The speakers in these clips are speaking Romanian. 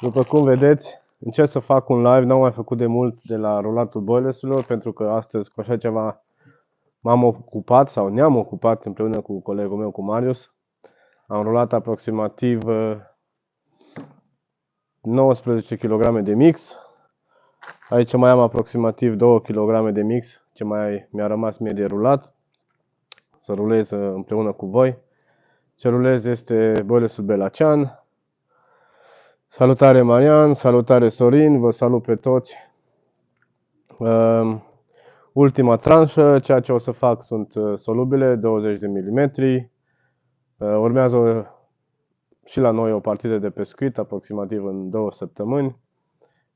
După cum vedeți, încerc să fac un live, n-am mai făcut de mult de la rulatul boilersurilor, pentru că astăzi cu așa ceva m-am ocupat sau ne-am ocupat împreună cu colegul meu, cu Marius. Am rulat aproximativ 19 kg de mix. Aici mai am aproximativ 2 kg de mix, ce mai mi-a rămas mie de rulat. Să rulez împreună cu voi. Ce rulez este boilersul Belacean. Salutare Marian, salutare Sorin, vă salut pe toți. Ultima tranșă, ceea ce o să fac sunt solubile, 20 de mm. Urmează și la noi o partidă de pescuit, aproximativ în 2 săptămâni.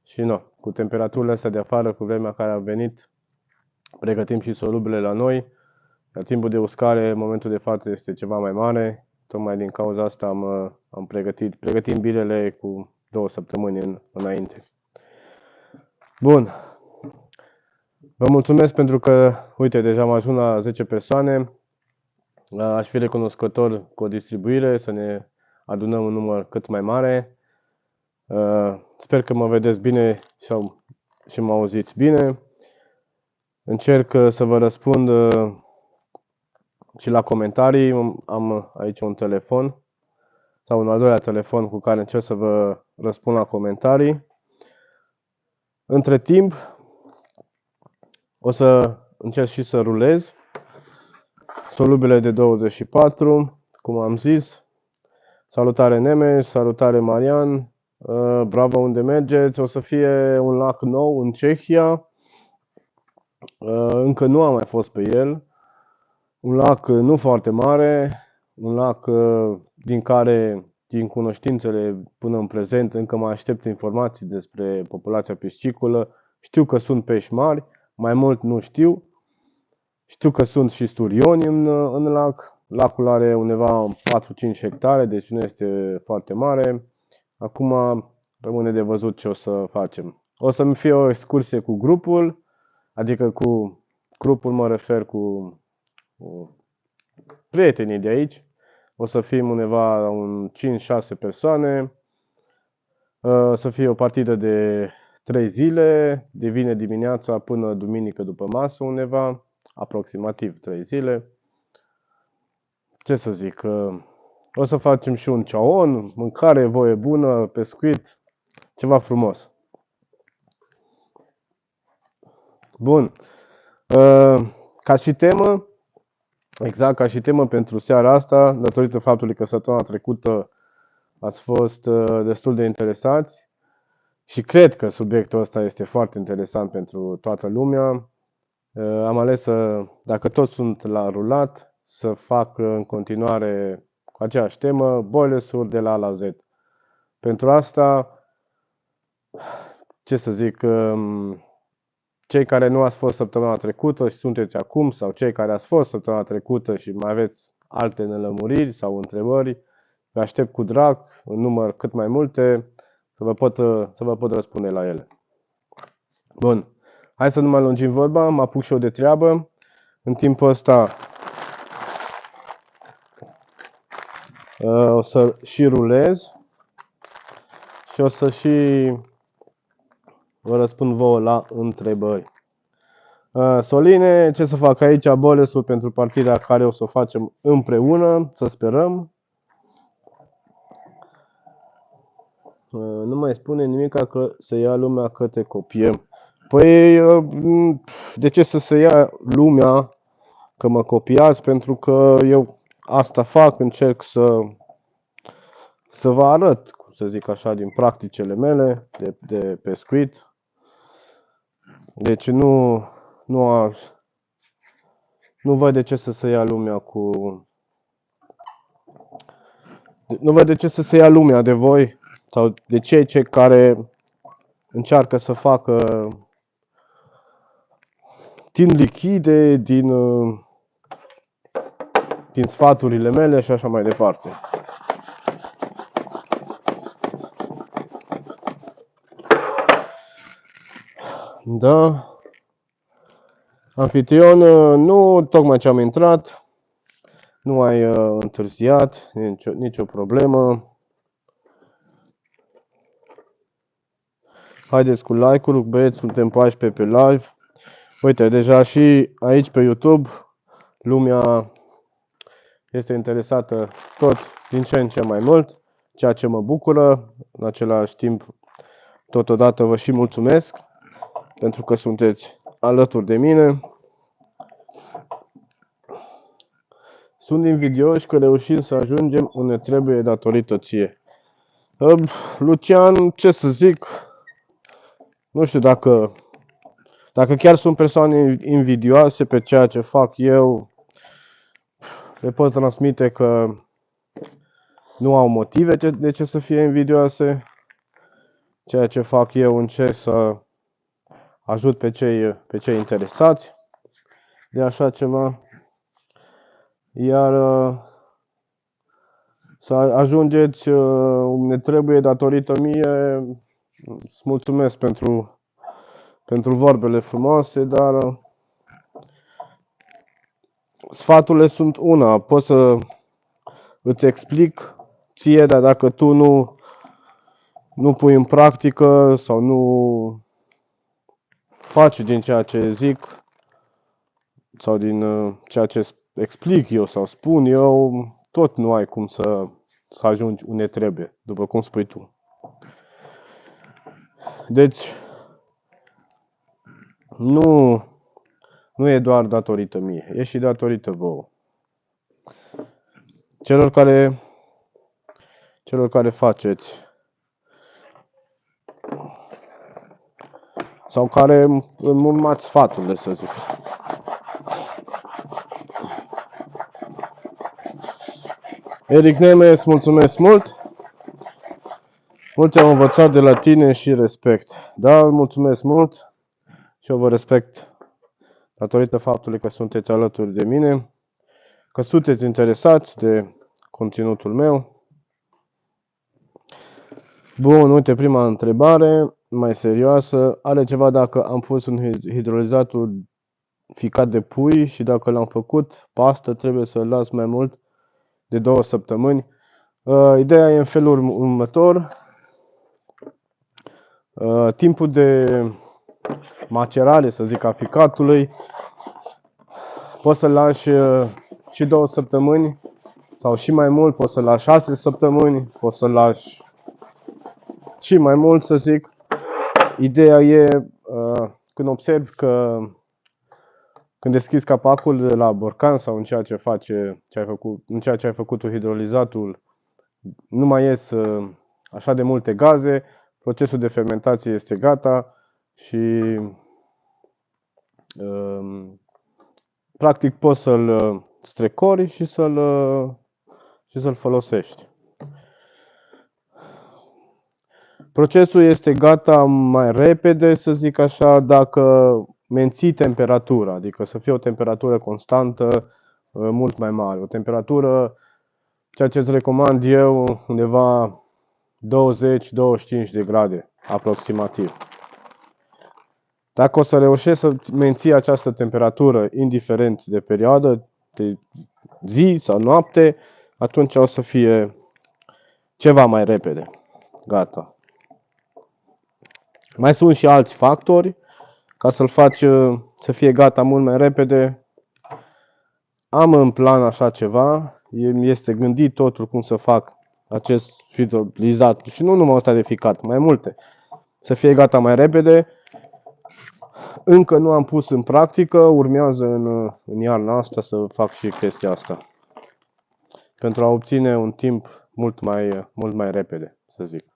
Și cu temperaturile astea de afară, cu vremea care a venit, pregătim și solubile la noi. Iar timpul de uscare, în momentul de față, este ceva mai mare. Tocmai din cauza asta am pregătim bilele cu 2 săptămâni înainte. Bun. Vă mulțumesc pentru că, uite, deja am ajuns la 10 persoane. Aș fi recunoscător cu o distribuire, să ne adunăm un număr cât mai mare. Sper că mă vedeți bine și mă auziți bine. Încerc să vă răspund și la comentarii. Am aici un telefon sau un al doilea telefon cu care încerc să vă răspund la comentarii. Între timp, o să încerc și să rulez solubile de 24, cum am zis. Salutare Nemes, salutare Marian, bravo, unde mergeți? O să fie un lac nou în Cehia, încă nu am mai fost pe el. Un lac nu foarte mare, un lac din care, din cunoștințele până în prezent, încă mai aștept informații despre populația piscicolă. Știu că sunt pești mari, mai mult nu știu. Știu că sunt și sturioni în lac. Lacul are undeva 4-5 hectare, deci nu este foarte mare. Acum rămâne de văzut ce o să facem. O să-mi fie o excursie cu grupul, adică cu grupul mă refer cu prietenii de aici. O să fim undeva un 5-6 persoane. O să fie o partidă de 3 zile, de vineri dimineața până duminică după masă undeva, aproximativ 3 zile. Ce să zic, o să facem și un ceaon, mâncare, voie bună, pescuit, ceva frumos. Bun. Ca și temă, exact ca și temă pentru seara asta, datorită faptului că săptămâna trecută ați fost destul de interesați și cred că subiectul ăsta este foarte interesant pentru toată lumea, am ales să, dacă toți sunt la rulat, să fac în continuare cu aceeași temă, boilersul de la A la Z. Pentru asta, ce să zic, cei care nu ați fost săptămâna trecută și sunteți acum, sau cei care ați fost săptămâna trecută și mai aveți alte nelămuriri sau întrebări, vă aștept cu drag, în număr cât mai multe, să vă pot răspunde la ele. Bun, hai să nu mai lungim vorba, mă apuc și eu de treabă. În timpul ăsta o să și rulez și o să și vă răspund vouă la întrebări. Soline, ce să fac aici? Boilersul pentru partida care o să o facem împreună, să sperăm. Nu mai spune nimic că să ia lumea că te copiem. Păi, de ce să se ia lumea că mă copiați? Pentru că eu asta fac, încerc să vă arăt, să zic așa, din practicele mele de pescuit. Deci nu văd de ce să se ia lumea nu văd de ce să se ia lumea de voi sau de cei care încearcă să facă din lichide, din sfaturile mele și așa mai departe. Da. Anfitrion, nu tocmai ce am intrat, nu ai întârziat, nicio problemă. Haideți cu like-ul, băieți, suntem 14 pe live. Uite, deja și aici pe YouTube lumea este interesată tot din ce în ce mai mult, ceea ce mă bucură. În același timp, totodată vă și mulțumesc pentru că sunteți alături de mine. Sunt invidioși că reușim să ajungem unde trebuie datorită ție. Lucian, ce să zic, nu știu dacă chiar sunt persoane invidioase pe ceea ce fac eu, le pot transmite că nu au motive de ce să fie invidioase. Ceea ce fac eu, încerc să ajut pe cei interesați de așa ceva. Iar să ajungeți unde trebuie datorită mie, îți mulțumesc pentru vorbele frumoase, dar sfaturile sunt una. Pot să îți explic ție, dar dacă tu nu pui în practică sau nu faci din ceea ce zic sau din ceea ce explic eu sau spun eu, tot nu ai cum să ajungi unde trebuie, după cum spui tu. Deci, nu e doar datorită mie, e și datorită vouă. Celor care faceți sau care îmi urmați sfaturile, să zic. Eric Neme, îți mulțumesc mult. Mulți am învățat de la tine și respect. Da, mulțumesc mult și eu vă respect datorită faptului că sunteți alături de mine, că sunteți interesați de conținutul meu. Bun, uite, prima întrebare, mai serioasă. Are ceva dacă am pus în hidrolizatul ficat de pui și dacă l-am făcut pastă, trebuie să-l las mai mult de 2 săptămâni. Ideea e în felul următor. Timpul de macerare, să zic, a ficatului, poți să-l lași și 2 săptămâni sau și mai mult, poți să-l lași 6 săptămâni, poți să-l lași și mai mult, să zic. Ideea e când observi că când deschizi capacul de la borcan sau în ceea ce ai făcut tu hidrolizatul, nu mai ies așa de multe gaze, procesul de fermentație este gata și practic poți să-l strecori și să-l folosești. Procesul este gata mai repede, să zic așa, dacă menții temperatura, adică să fie o temperatură constantă mult mai mare. O temperatură, ceea ce îți recomand eu, undeva 20-25 de grade aproximativ. Dacă o să reușești să menții această temperatură indiferent de perioadă, de zi sau noapte, atunci o să fie ceva mai repede. Gata. Mai sunt și alți factori ca să-l faci să fie gata mult mai repede. Am în plan așa ceva, este gândit totul cum să fac acest hidrolizat și nu numai ăsta de ficat, mai multe. Să fie gata mai repede. Încă nu am pus în practică, urmează în iarna asta să fac și chestia asta. Pentru a obține un timp mult mai repede, să zic.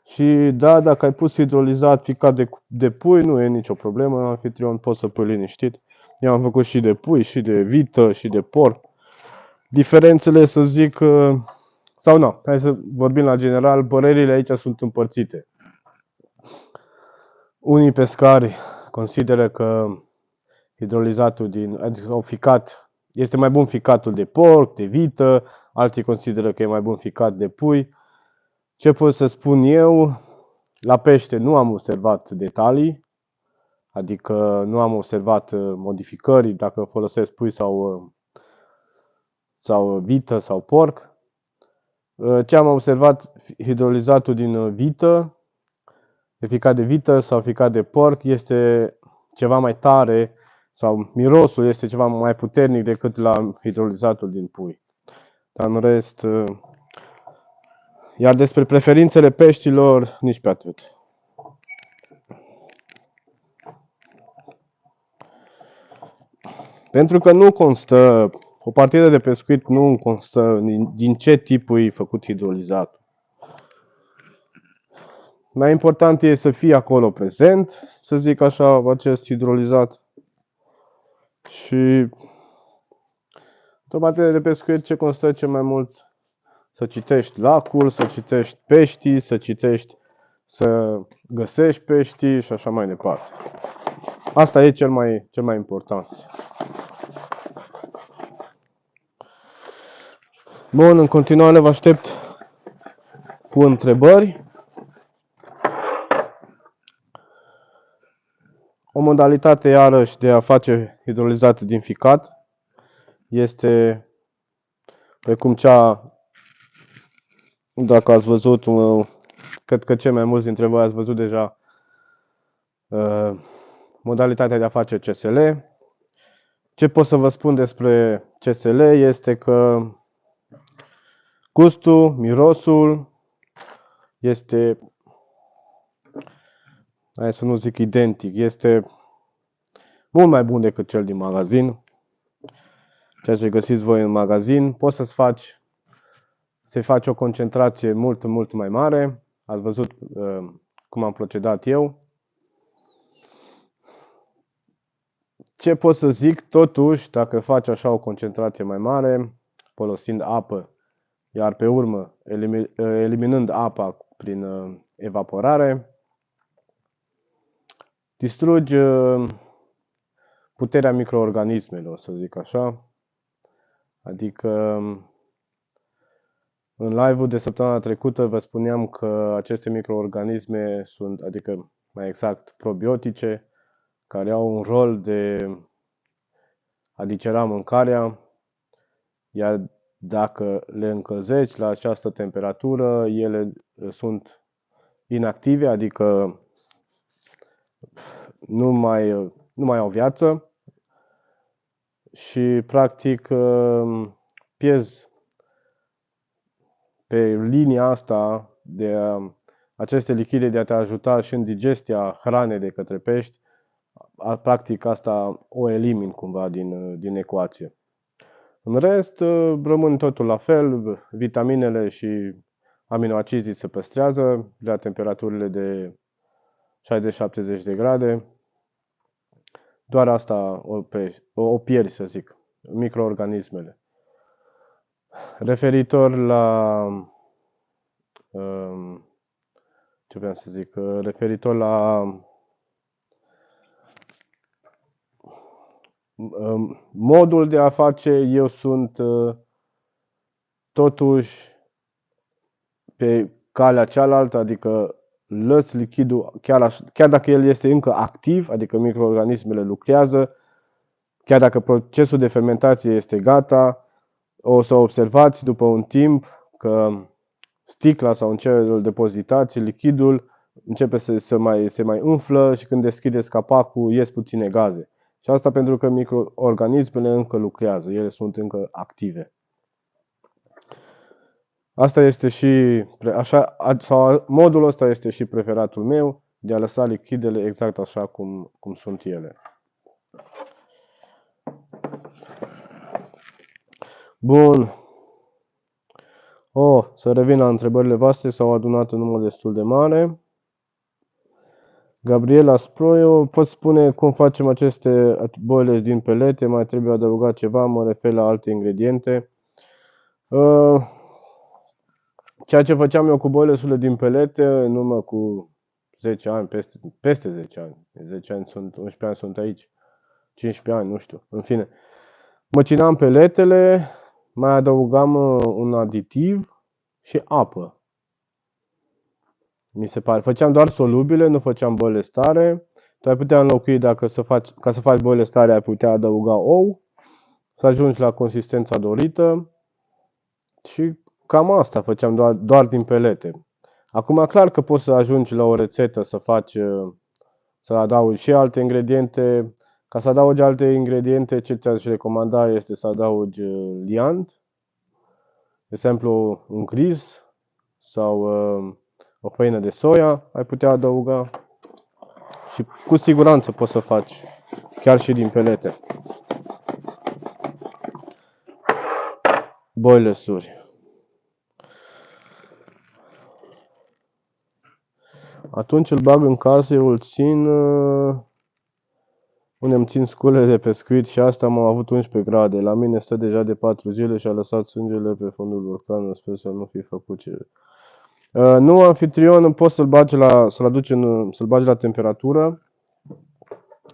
Și da, dacă ai pus hidrolizat ficat de pui, nu e nicio problemă, anfitrion, poți să pui liniștit. Eu am făcut și de pui, și de vită, și de porc. Diferențele, să zic, sau nu, hai să vorbim la general, părerile aici sunt împărțite. Unii pescari consideră că hidrolizatul adică ficat, este mai bun ficatul de porc, de vită, alții consideră că e mai bun ficat de pui. Ce pot să spun eu? La pește nu am observat detalii, adică nu am observat modificări dacă folosesc pui sau vită sau porc. Ce am observat, hidrolizatul din vită, de ficat de vită sau ficat de porc, este ceva mai tare sau mirosul este ceva mai puternic decât la hidrolizatul din pui. Dar în rest, iar despre preferințele peștilor, nici pe atât. Pentru că nu constă, o partidă de pescuit nu constă din ce tipul e făcut hidrolizatul. Mai important e să fie acolo prezent, să zic așa, acest hidrolizat. Și într-o partidă de pescuit ce constă cel mai mult? Să citești lacul, să citești peștii, să găsești peștii și așa mai departe. Asta e cel mai important. Bun, în continuare vă aștept cu întrebări. O modalitate iarăși de a face hidrolizat din ficat este precum cea, dacă ați văzut, cred că cei mai mulți dintre voi ați văzut deja modalitatea de a face CSL. Ce pot să vă spun despre CSL este că gustul, mirosul este, hai să nu zic identic, este mult mai bun decât cel din magazin. Ceea ce găsiți voi în magazin, poți să-i faci o concentrație mult mai mare. Ați văzut cum am procedat eu. Ce pot să zic, totuși, dacă faci așa o concentrație mai mare, folosind apă, iar pe urmă eliminând apa prin evaporare, distrugi puterea microorganismelor, să zic așa. Adică în live-ul de săptămâna trecută vă spuneam că aceste microorganisme sunt, adică mai exact probiotice, care au un rol de a digera mâncarea, iar dacă le încălzești la această temperatură, ele sunt inactive, adică nu mai au viață și practic pierzi pe linia asta de aceste lichide de a te ajuta și în digestia hranei de către pești. Practic asta o elimin cumva din ecuație. În rest, rămân totul la fel, vitaminele și aminoacizii se păstrează la temperaturile de 60-70 de grade. Doar asta o pierzi, să zic, microorganismele. Referitor la ce vreau să zic, referitor la modul de a face, eu sunt totuși pe calea cealaltă, adică lăs lichidul, chiar dacă el este încă activ, adică microorganismele lucrează, chiar dacă procesul de fermentație este gata, o să observați după un timp că sticla sau în ce îl depozitați, lichidul începe să se mai umflă și când deschideți capacul ies puține gaze. Și asta pentru că microorganismele încă lucrează, ele sunt încă active. Asta este și, sau modul ăsta este și preferatul meu, de a lăsa lichidele exact așa cum sunt ele. Bun. Să revin la întrebările voastre, s-au adunat în număr destul de mare. Gabriela Sproio, poți spune cum facem aceste boile din pelete, mai trebuie adăugat ceva, mă refer la alte ingrediente. Ceea ce făceam eu cu boilesurile din pelete în urmă cu 10 ani, peste 10 ani, 10 ani sunt, 11 ani sunt aici, 15 ani, nu știu, în fine. Măcinam peletele, mai adăugam un aditiv și apă. Mi se pare. Făceam doar solubile, nu făceam boile stare. Tu ai putea înlocui, ca să faci boile stare, ai putea adăuga ou, să ajungi la consistența dorită și cam asta făceam doar din pelete. Acum, clar că poți să ajungi la o rețetă să faci, să adaugi și alte ingrediente. Ca să adaugi alte ingrediente, ce ți-aș recomanda este să adaugi liant, de exemplu un griz sau o făină de soia ai putea adăuga și cu siguranță poți să faci chiar și din pelete. Boilers-uri. Atunci îl bag în casă, eu îl țin, unde îmi țin sculele de pescuit și asta am avut 11 grade. La mine stă deja de 4 zile și a lăsat sângele pe fundul borcanului, sper să nu fi făcut ce. Nu, anfitrion, poți să-l bagi la temperatură.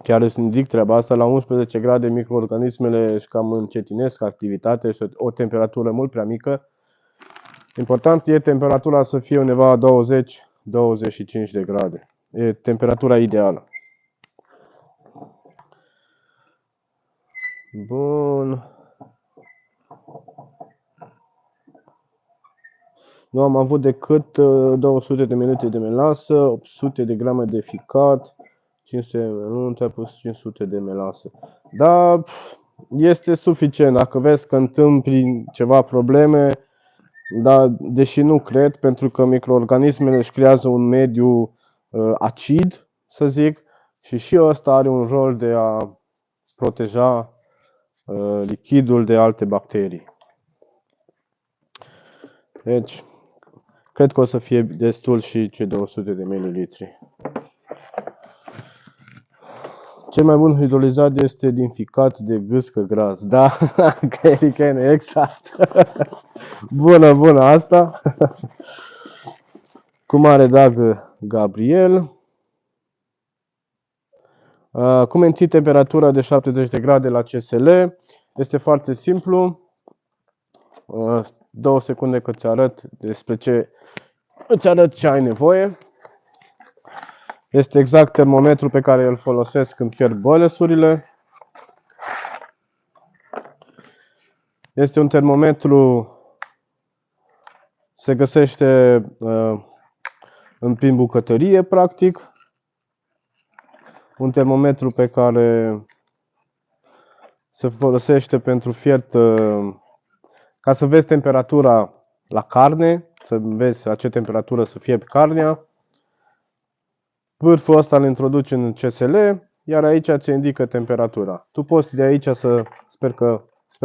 Chiar îți indic treaba asta, la 11 grade microorganismele își cam încetinesc activitatea și o temperatură mult prea mică. Important e temperatura să fie undeva la 20-25 de grade. E temperatura ideală. Bun. Nu am avut decât 200 de minute de melasă, 800 de grame de ficat, 500, nu ți-a pus 500 de melasă. Dar este suficient. Dacă vezi că întâmpli ceva probleme, dar deși nu cred, pentru că microorganismele își creează un mediu acid, să zic, și ăsta are un rol de a proteja lichidul de alte bacterii. Deci, cred că o să fie destul și cei 200 de mililitri. Cel mai bun hidrolizat este din ficat de gâscă gras. Da, Kerikene, exact. Bună asta. Cu mare drag, Gabriel. Cum menții temperatura de 70 de grade la CSL? Este foarte simplu. 2 secunde că îți arăt ce ai nevoie. Este exact termometrul pe care îl folosesc când fierb boilersurile. Este un termometru, se găsește prin bucătărie, practic. Un termometru pe care se folosește pentru fiert, ca să vezi temperatura la carne, să vezi la ce temperatură să fierbi carnea. Vârful ăsta îl introduci în CSL, iar aici ți indică temperatura. Tu poți de aici sper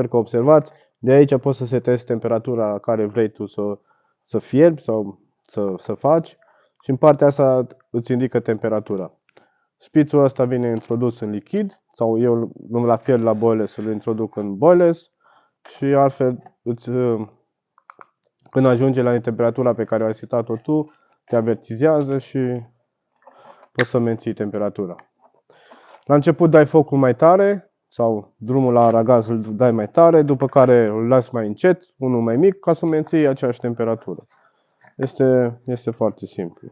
că observați, de aici poți să setezi temperatura la care vrei tu să fierbi sau să faci și în partea asta îți indică temperatura. Spițul ăsta vine introdus în lichid sau eu la fierb la boilers îl introduc în boilers și altfel când ajunge la temperatura pe care ai setat-o tu, te avertizează și poți să menții temperatura. La început dai focul mai tare sau drumul la aragaz îl dai mai tare, după care îl lași mai încet, unul mai mic, ca să menții aceeași temperatură. Este foarte simplu.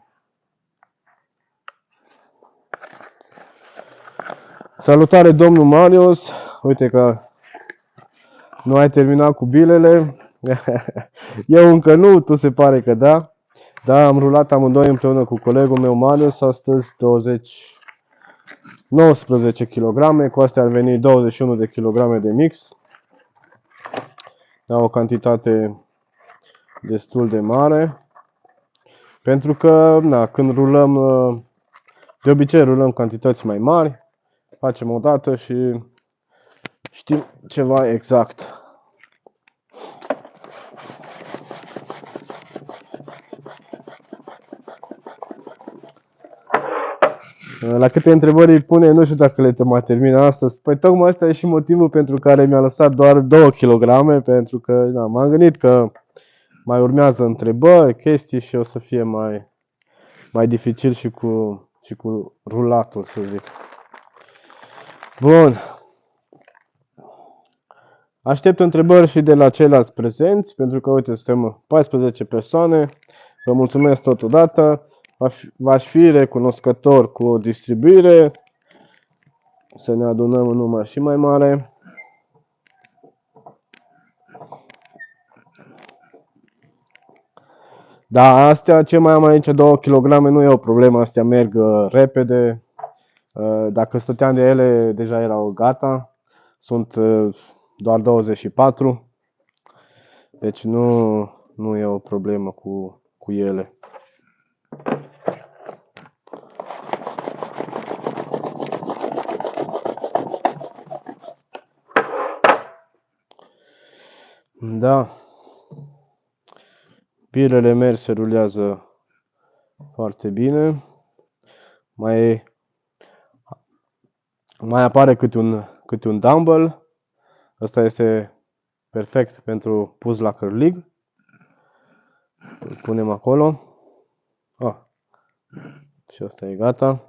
Salutare, domnul Marius! Uite că nu ai terminat cu bilele. Eu încă nu, tu se pare că da. Da, am rulat amândoi împreună cu colegul meu Marius, astăzi 19 kg, cu astea ar veni 21 de kg de mix. Da, o cantitate destul de mare. Pentru că, când rulăm, de obicei rulăm cantități mai mari, facem o dată și știm ceva exact. La câte întrebări îi pune, nu știu dacă le mai termină astăzi. Păi tocmai asta e și motivul pentru care mi-a lăsat doar 2 kg, pentru că m-am gândit că mai urmează întrebări, chestii și o să fie mai dificil și cu rulatul, să zic. Bun. Aștept întrebări și de la ceilalți prezenți, pentru că, uite, suntem 14 persoane. Vă mulțumesc totodată. V-aș fi recunoscător cu o distribuire, să ne adunăm în număr și mai mare. Da, astea ce mai am aici, 2 kg, nu e o problemă, astea merg repede. Dacă stăteam de ele, deja erau gata. Sunt doar 24, deci nu e o problemă cu ele. Da, pilele merg, se rulează foarte bine. Mai apare câte un dumbbell. Ăsta este perfect pentru pus la curling. Îl punem acolo. Și ăsta e gata.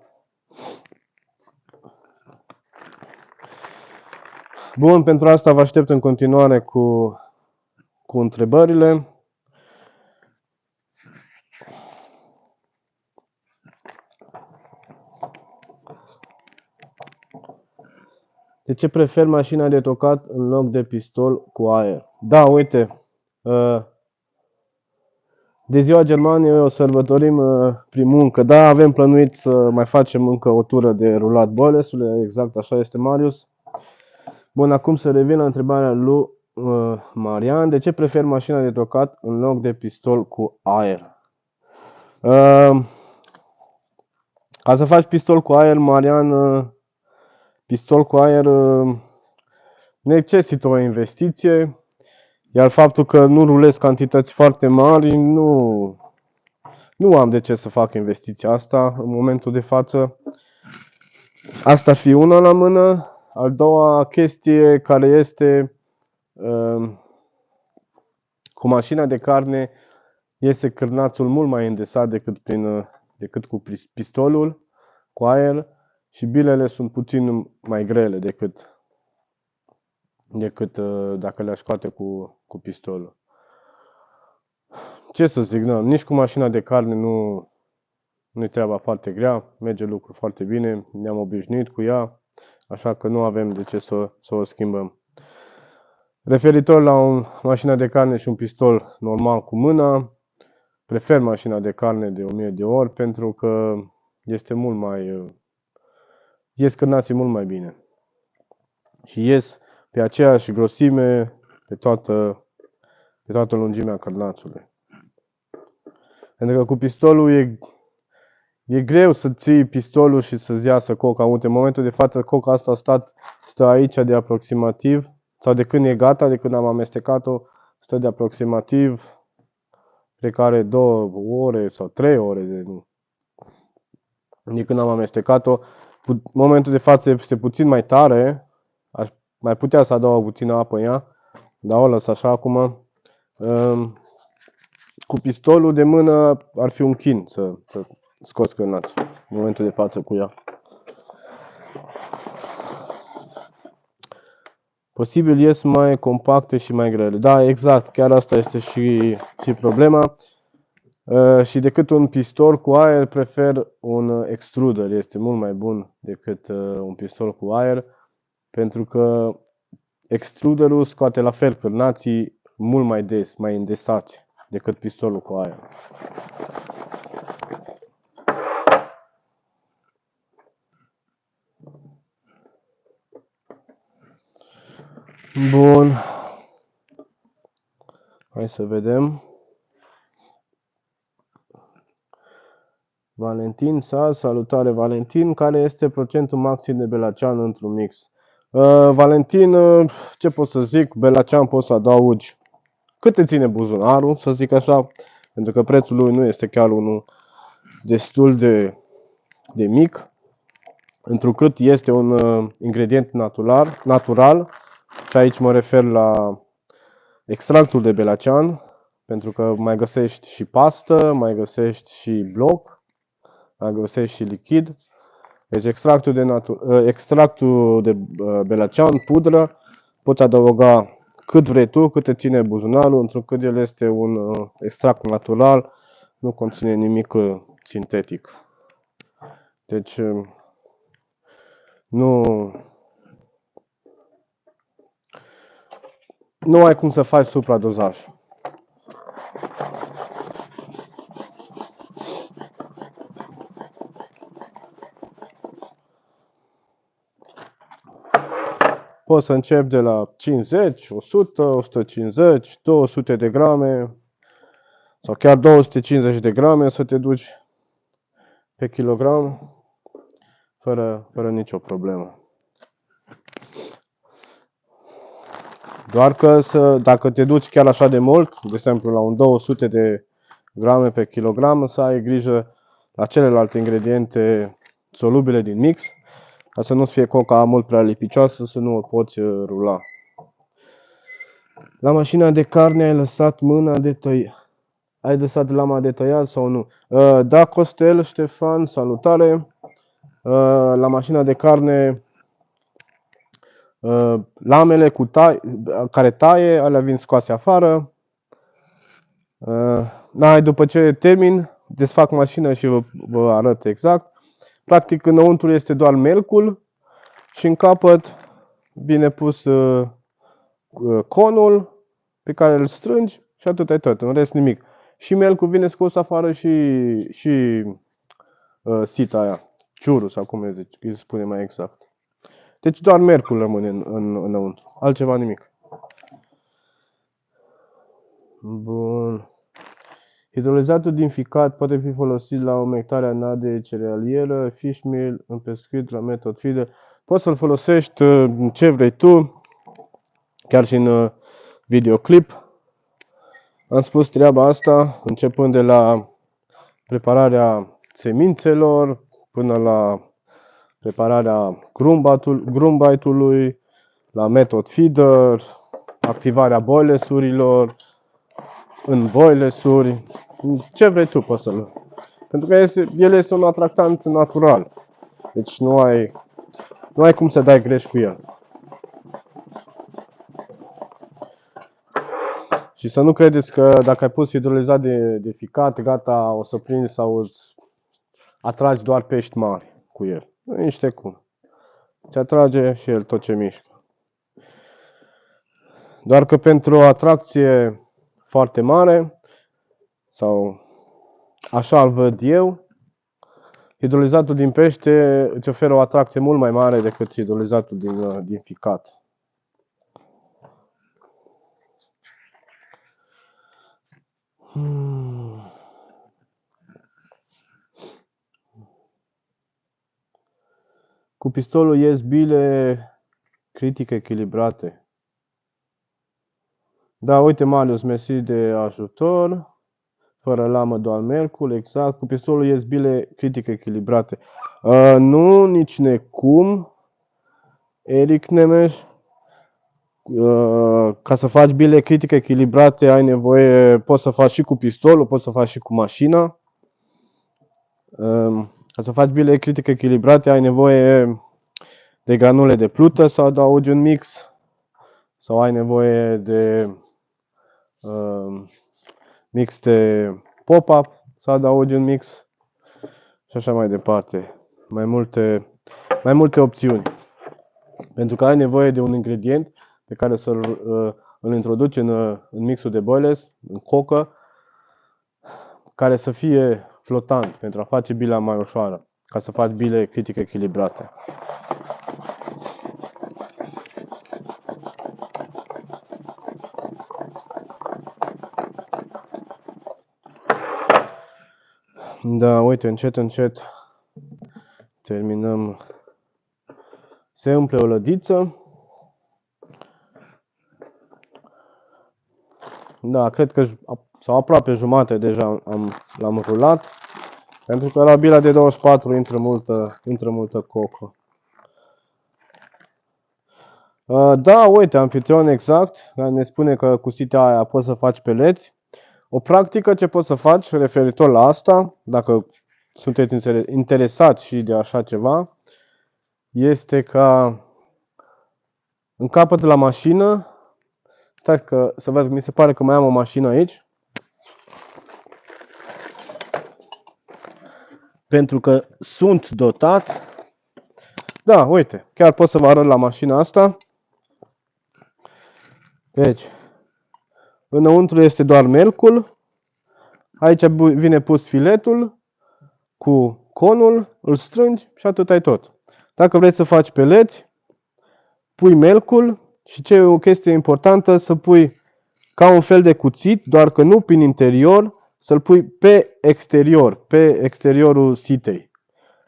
Bun, pentru asta vă aștept în continuare cu întrebările. De ce prefer mașina de tocat în loc de pistol cu aer? Da, uite, de ziua Germaniei o sărbătorim prin muncă. Da, avem plănuit să mai facem încă o tură de rulat bolesule, exact așa este, Marius. Bun, acum să revin la întrebarea lui Marian. De ce prefer mașina de tocat în loc de pistol cu aer? Ca să faci pistol cu aer, Marian, pistol cu aer necesită o investiție, iar faptul că nu rulez cantități foarte mari, nu am de ce să fac investiția asta în momentul de față. Asta ar fi una la mână. Al doua chestie care este cu mașina de carne, este cârnațul mult mai îndesat decât cu pistolul cu aer și bilele sunt puțin mai grele decât dacă le-aș scoate cu pistolul. Ce să zic, nici cu mașina de carne nu-i treaba foarte grea, merge lucru foarte bine, ne-am obișnuit cu ea, așa că nu avem de ce să o schimbăm. Referitor la o mașină de carne și un pistol normal cu mâna, prefer mașina de carne de 1000 de ori pentru că este ies cârnații mult mai bine și ies pe aceeași grosime pe toată lungimea cârnațului. Pentru că cu pistolul e greu să ții pistolul și să-ți iasă coca. Uite, în momentul de față coca asta stă aici de aproximativ, sau de când e gata, de când am amestecat-o, stă de aproximativ plecare 2 ore sau 3 ore de când am amestecat-o. În momentul de față este puțin mai tare, aș mai putea să adaug puțină apă în ea, dar o lăs așa acum. Cu pistolul de mână ar fi un chin să scoți cârnați în momentul de față cu ea. Posibil ies mai compacte și mai grele. Da, exact, chiar asta este și problema. Și decât un pistol cu aer, prefer un extruder. Este mult mai bun decât un pistol cu aer, pentru că extruderul scoate la fel cârnații mult mai des, mai îndesați decât pistolul cu aer. Bun. Hai să vedem. Valentin, salutare Valentin, care este procentul maxim de belacean într-un mix? Valentin, ce pot să zic, belacean poți să adaugi cât te ține buzunarul, să zic așa, pentru că prețul lui nu este chiar unul destul de mic, întrucât este un ingredient natural, și aici mă refer la extractul de belacean, pentru că mai găsești și pastă, mai găsești și bloc, mai găsești și lichid. Deci extractul de belacean, pudră, poți adăuga cât vrei tu, cât te ține buzunarul, întrucât el este un extract natural, nu conține nimic sintetic. Deci nu ai cum să faci supradozaj. Poți să începi de la 50, 100, 150, 200 de grame sau chiar 250 de grame să te duci pe kilogram fără nicio problemă. Doar că dacă te duci chiar așa de mult, de exemplu la un 200 de grame pe kilogram, să ai grijă la celelalte ingrediente solubile din mix, ca să nu-ți fie coca mult prea lipicioasă, să nu o poți rula. La mașina de carne ai lăsat mâna de tăiat. Ai lăsat lama de tăiat sau nu? Da, Costel, Ștefan, salutare. La mașina de carne, lamele care taie, alea vin scoase afară. După ce termin, desfac mașina și vă arăt exact. Practic, înăuntru este doar melcul și în capăt vine pus conul pe care îl strângi și atât e tot, în rest nimic. Și melcul vine scos afară și sita aia, ciurul sau cum îi spune mai exact. Deci doar melcul rămâne înăuntru, altceva nimic. Bun. Hidrolizatul din ficat poate fi folosit la umectarea nadei cerealieră, fish meal, în pescuit, la method feeder. Poți să-l folosești ce vrei tu, chiar și în videoclip. Am spus treaba asta începând de la prepararea semințelor până la prepararea grumbaitului, la method feeder, activarea boilesurilor, în boilesuri, ce vrei tu poți să-l. Pentru că el este un atractant natural. Deci nu ai cum să dai greș cu el. Și să nu credeți că dacă ai pus hidrolizat de ficat, gata, o să prinzi sau îți atragi doar pești mari cu el. Nu e niște cum. Ți atrage și el tot ce mișcă. Doar că pentru o atracție foarte mare, sau așa îl văd eu, hidrolizatul din pește îți oferă o atracție mult mai mare decât hidrolizatul din ficat. Cu pistolul ies bile critic echilibrate. Da, uite Marius, mersi de ajutor. Fără lamă, doar melcul, exact. Cu pistolul ies bile critic echilibrate. Nu, nici necum. Eric Nemes. Ca să faci bile critic echilibrate ai nevoie, poți să faci și cu pistolul, poți să faci și cu mașina. Ca să faci bile critic echilibrate ai nevoie de granule de plută să adaugi un mix, sau ai nevoie de mix de pop-up să adaugi un mix și așa mai departe. Mai multe opțiuni. Pentru că ai nevoie de un ingredient pe care îl introduci în mixul de boilers, în cocă, care să fie flotant pentru a face bila mai ușoară, ca să faci bile critic echilibrate. Da, uite, încet terminăm. Se umple o lădiță. Da, cred că sau aproape jumate deja l-am rulat. Pentru că la bila de 24 intră multă cocă. Da, uite, Amfitrion exact, ne spune că cu sitea aia poți să faci peleți. O practică ce poți să faci referitor la asta, dacă sunteți interesați și de așa ceva, este ca în capăt la mașină, stai că să văd, mi se pare că mai am o mașină aici. Pentru că sunt dotat. Da, uite, chiar pot să vă arăt la mașina asta. Deci, înăuntru este doar melcul. Aici vine pus filetul cu conul, îl strângi și atât ai tot. Dacă vrei să faci peleți, pui melcul și ce e o chestie importantă, să pui ca un fel de cuțit, doar că nu prin interior, să-l pui pe exterior, pe exteriorul sitei.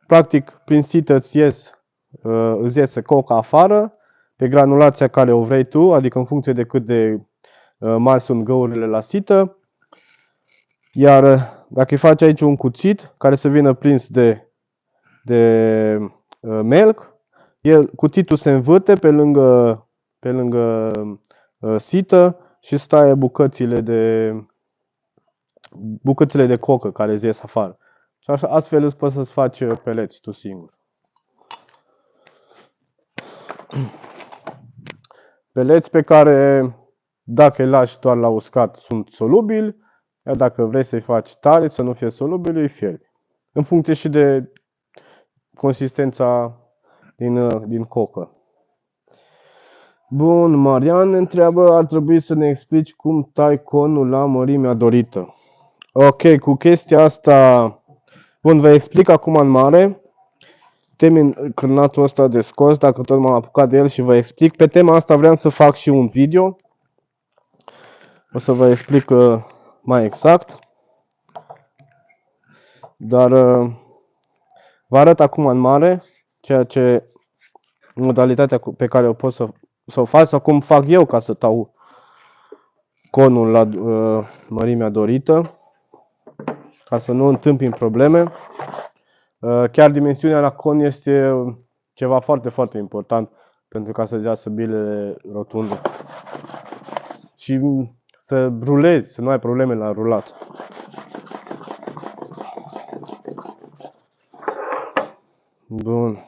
Practic, prin sită îți iese coca afară, pe granulația care o vrei tu, adică în funcție de cât de mari sunt găurile la sită. Iar dacă îi faci aici un cuțit care să vină prins de melc, cuțitul se învârte pe lângă sită și stai bucățile de cocă care îți ies afară. Și așa, astfel îți poți să-ți faci peleți tu singur. Peleți pe care, dacă îi lași doar la uscat, sunt solubili, iar dacă vrei să-i faci tare, să nu fie solubili, îi fierbi. În funcție și de consistența din cocă. Bun, Marian ne întreabă, ar trebui să ne explici cum tai conul la mărimea dorită. Ok, cu chestia asta, bun, vă explic acum în mare. Termin cârnatul ăsta de scos, dacă tot m-am apucat de el și vă explic. Pe tema asta vreau să fac și un video. O să vă explic mai exact. Dar vă arăt acum în mare modalitatea pe care o pot să o fac sau cum fac eu ca să tau conul la mărimea dorită, ca să nu întâmpin probleme. Chiar dimensiunea la con este ceva foarte, foarte important pentru ca să-ți iasă bilele rotunde și să rulezi, să nu ai probleme la rulat. Bun.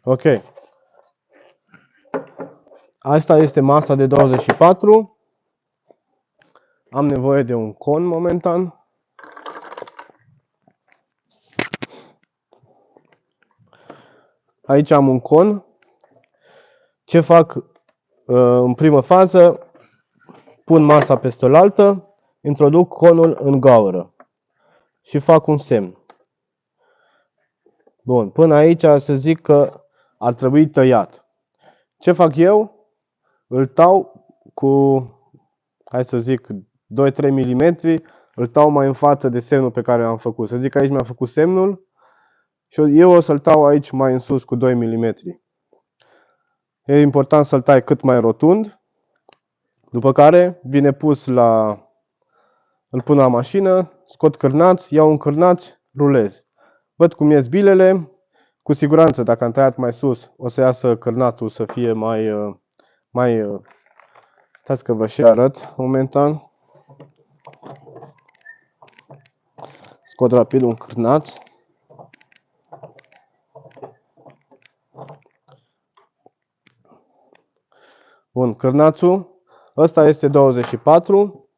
Ok. Asta este masa de 24. Am nevoie de un con momentan. Aici am un con. Ce fac în primă fază? Pun masa peste oaltă, introduc conul în gaură și fac un semn. Bun, până aici să zic că ar trebui tăiat. Ce fac eu? Îl tau cu, hai să zic, 2-3 mm, îl tau mai în față de semnul pe care l-am făcut. Să zic că aici mi-am făcut semnul și eu o să-l tau aici mai în sus cu 2 mm. E important să-l tai cât mai rotund, după care vine pus îl pun la mașină, scot cârnați, iau un cârnaț, rulez. Văd cum ies bilele, cu siguranță dacă am tăiat mai sus o să iasă cârnatul să fie mai stați că vă și arăt momentan. Scot rapid un cârnaț. Bun, cârnațul ăsta este 24.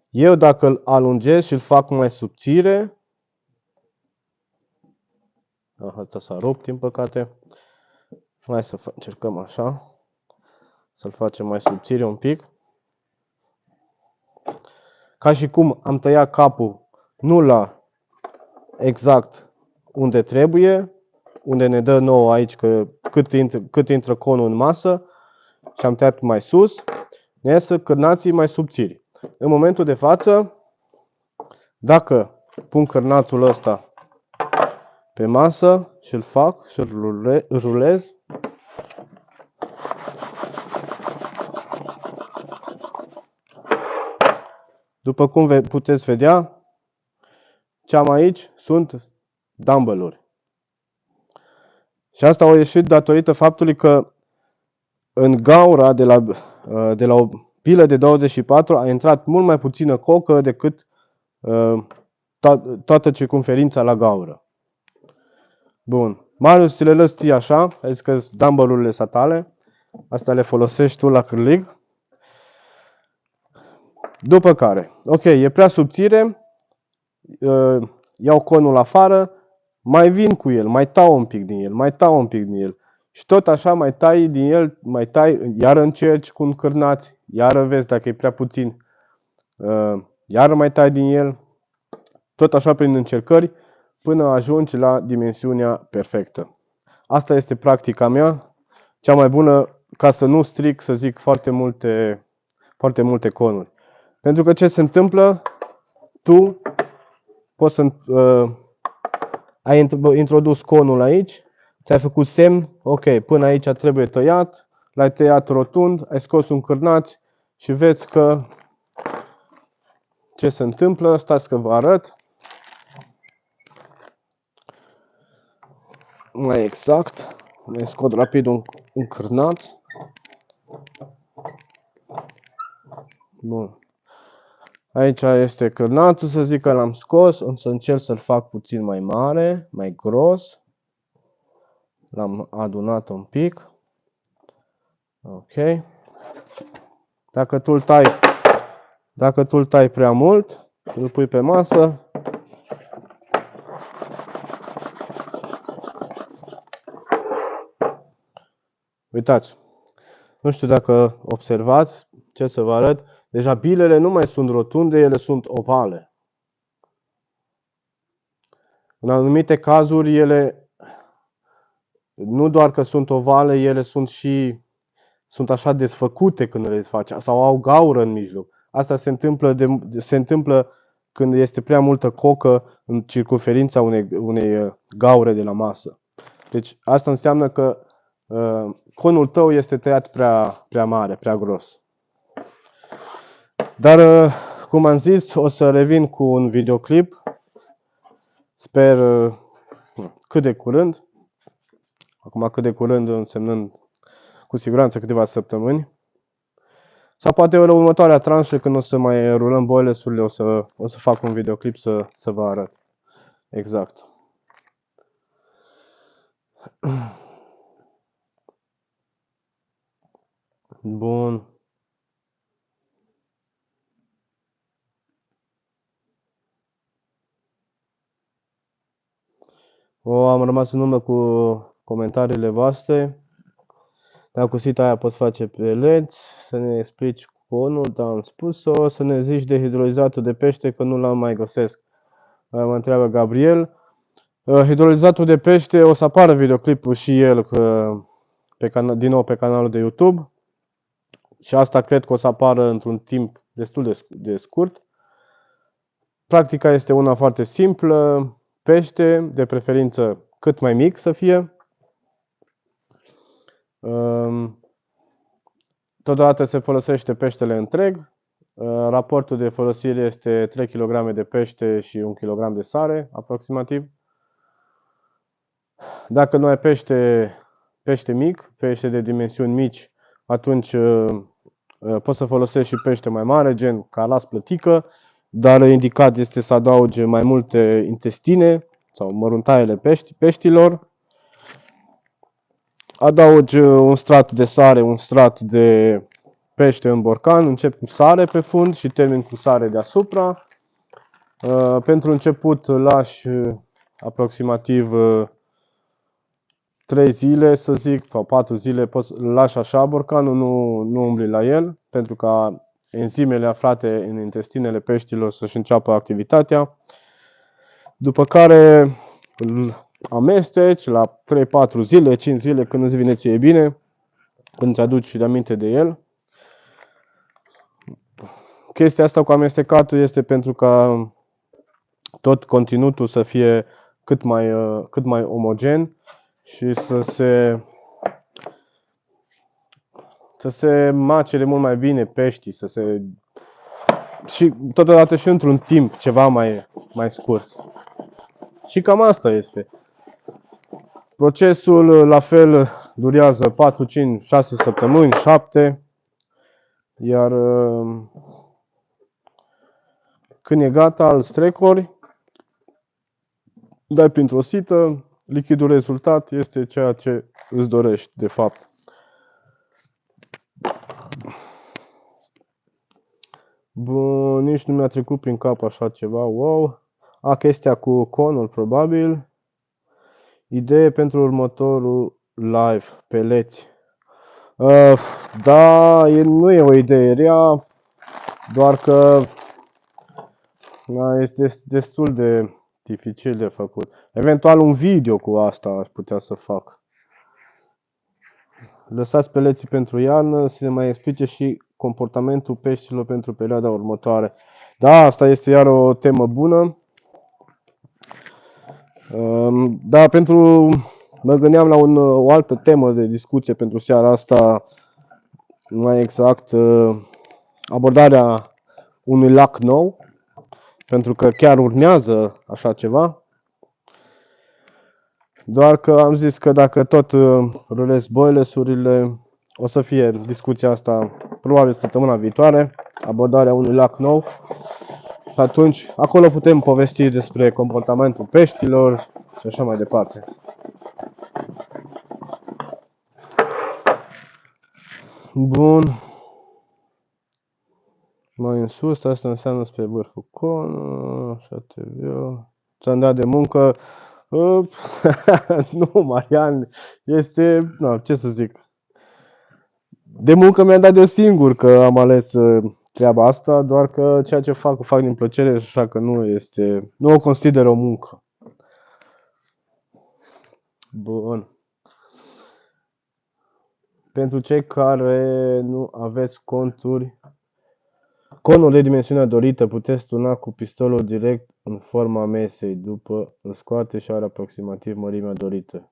Eu dacă îl alungesc și îl fac mai subțire, asta s-a rupt din păcate. Hai să încercăm așa, să-l facem mai subțire un pic. Ca și cum am tăiat capul nu la exact unde trebuie, unde ne dă nouă aici că cât intră conul în masă și am tăiat mai sus, ne iasă cârnații mai subțiri. În momentul de față, dacă pun cârnațul ăsta pe masă și îl fac și îl rulez, după cum puteți vedea, ce am aici sunt dumbbell-uri. Și asta a ieșit datorită faptului că în gaura de la o pilă de 24 a intrat mult mai puțină cocă decât toată circumferința la gaură. Bun. Marius, ți le lăs ție așa, ai zis că dumbbell-urile satale. Asta le folosești tu la cârlig. După care, ok, e prea subțire, iau conul afară, mai vin cu el, mai tau un pic din el, mai tau un pic din el. Și tot așa mai tai din el, mai tai, iar încerci cu un cârnaț, iar vezi dacă e prea puțin, iar mai tai din el, tot așa prin încercări, până ajungi la dimensiunea perfectă. Asta este practica mea, cea mai bună, ca să nu stric, să zic, foarte multe conuri. Pentru că ce se întâmplă, tu poți să ai introdus conul aici, ți-ai făcut semn, ok, până aici trebuie tăiat, l-ai tăiat rotund, ai scos un cârnaț și vezi că ce se întâmplă, stați că vă arăt. Mai exact, mai scot rapid un cârnaț. Bun. Aici este cârnațul, să zic că l-am scos, o să încerc să-l fac puțin mai mare, mai gros. L-am adunat un pic. Ok. Dacă tu îl tai prea mult, îl pui pe masă. Uitați, nu știu dacă observați ce să vă arăt. Deja bilele nu mai sunt rotunde, ele sunt ovale. În anumite cazuri, ele nu doar că sunt ovale, ele sunt așa desfăcute când le desfaci sau au gaură în mijloc. Asta se întâmplă când este prea multă cocă în circumferința unei gaure de la masă. Deci asta înseamnă că conul tău este tăiat prea mare, prea gros. Dar, cum am zis, o să revin cu un videoclip. Sper cât de curând. Acum cât de curând însemnând cu siguranță câteva săptămâni. Sau poate la următoarea tranșă, când o să mai rulăm boilesurile, o să fac un videoclip să vă arăt. Exact. Bun. Am rămas în urmă cu comentariile voastre. Dacă cu sita aia poți face pe LED, să ne explici conul, dar am spus-o, să ne zici de hidrolizatul de pește, că nu l-am mai găsesc. Mă întreabă Gabriel. Hidrolizatul de pește, o să apară videoclipul și el din nou pe canalul de YouTube. Și asta cred că o să apară într-un timp destul de scurt. Practica este una foarte simplă. Pește, de preferință cât mai mic să fie. Totodată se folosește peștele întreg. Raportul de folosire este 3 kg de pește și 1 kg de sare, aproximativ. Dacă nu ai pește mic, pește de dimensiuni mici, atunci poți să folosești și pește mai mare, gen calas, plătică, dar indicat este să adaugi mai multe intestine sau măruntaiele peștilor. Adaugi un strat de sare, un strat de pește în borcan, încep cu sare pe fund și termin cu sare deasupra. Pentru început lași aproximativ 3 zile, să zic, sau 4 zile, lași așa borcanul, nu umbli la el, pentru ca enzimele aflate în intestinele peștilor să-și înceapă activitatea. După care îl amesteci la 3-4 zile, 5 zile, când îți vine ție bine, când îți aduci de aminte de el. Chestia asta cu amestecatul este pentru ca tot conținutul să fie cât mai omogen și să se macere mult mai bine peștii, și totodată și într-un timp ceva mai scurt. Și cam asta este. Procesul la fel durează 4, 5, 6 săptămâni, 7. Iar când e gata, îl strecori, dai printr-o sită, lichidul rezultat este ceea ce îți dorești, de fapt. Bun, nici nu mi-a trecut prin cap așa ceva, wow. Chestia cu conul, probabil. Idee pentru următorul live, peleți. Da, nu e o idee rea, doar că Da, este destul de dificil de făcut. Eventual un video cu asta aș putea să fac. Lăsați peleții pentru iarnă, să ne mai explice și comportamentul peștilor pentru perioada următoare. Da, asta este iar o temă bună. Da, mă gândeam la o altă temă de discuție pentru seara asta, mai exact abordarea unui lac nou, pentru că chiar urmează așa ceva. Doar că am zis că dacă tot rulez boilesurile, o să fie discuția asta probabil săptămâna viitoare, abordarea unui lac nou. Și atunci, acolo putem povesti despre comportamentul peștilor și așa mai departe. Bun. Mai în sus, asta înseamnă spre vârful con, așa te viu. Ți-am dat de muncă. Nu, Marian, este, no, ce să zic. De muncă mi-am dat de eu singur că am ales treaba asta, doar că ceea ce fac, o fac din plăcere, așa că nu o consider o muncă. Bun. Pentru cei care nu aveți conul de dimensiunea dorită, puteți turna cu pistolul direct în forma mesei, după îl scoate și are aproximativ mărimea dorită.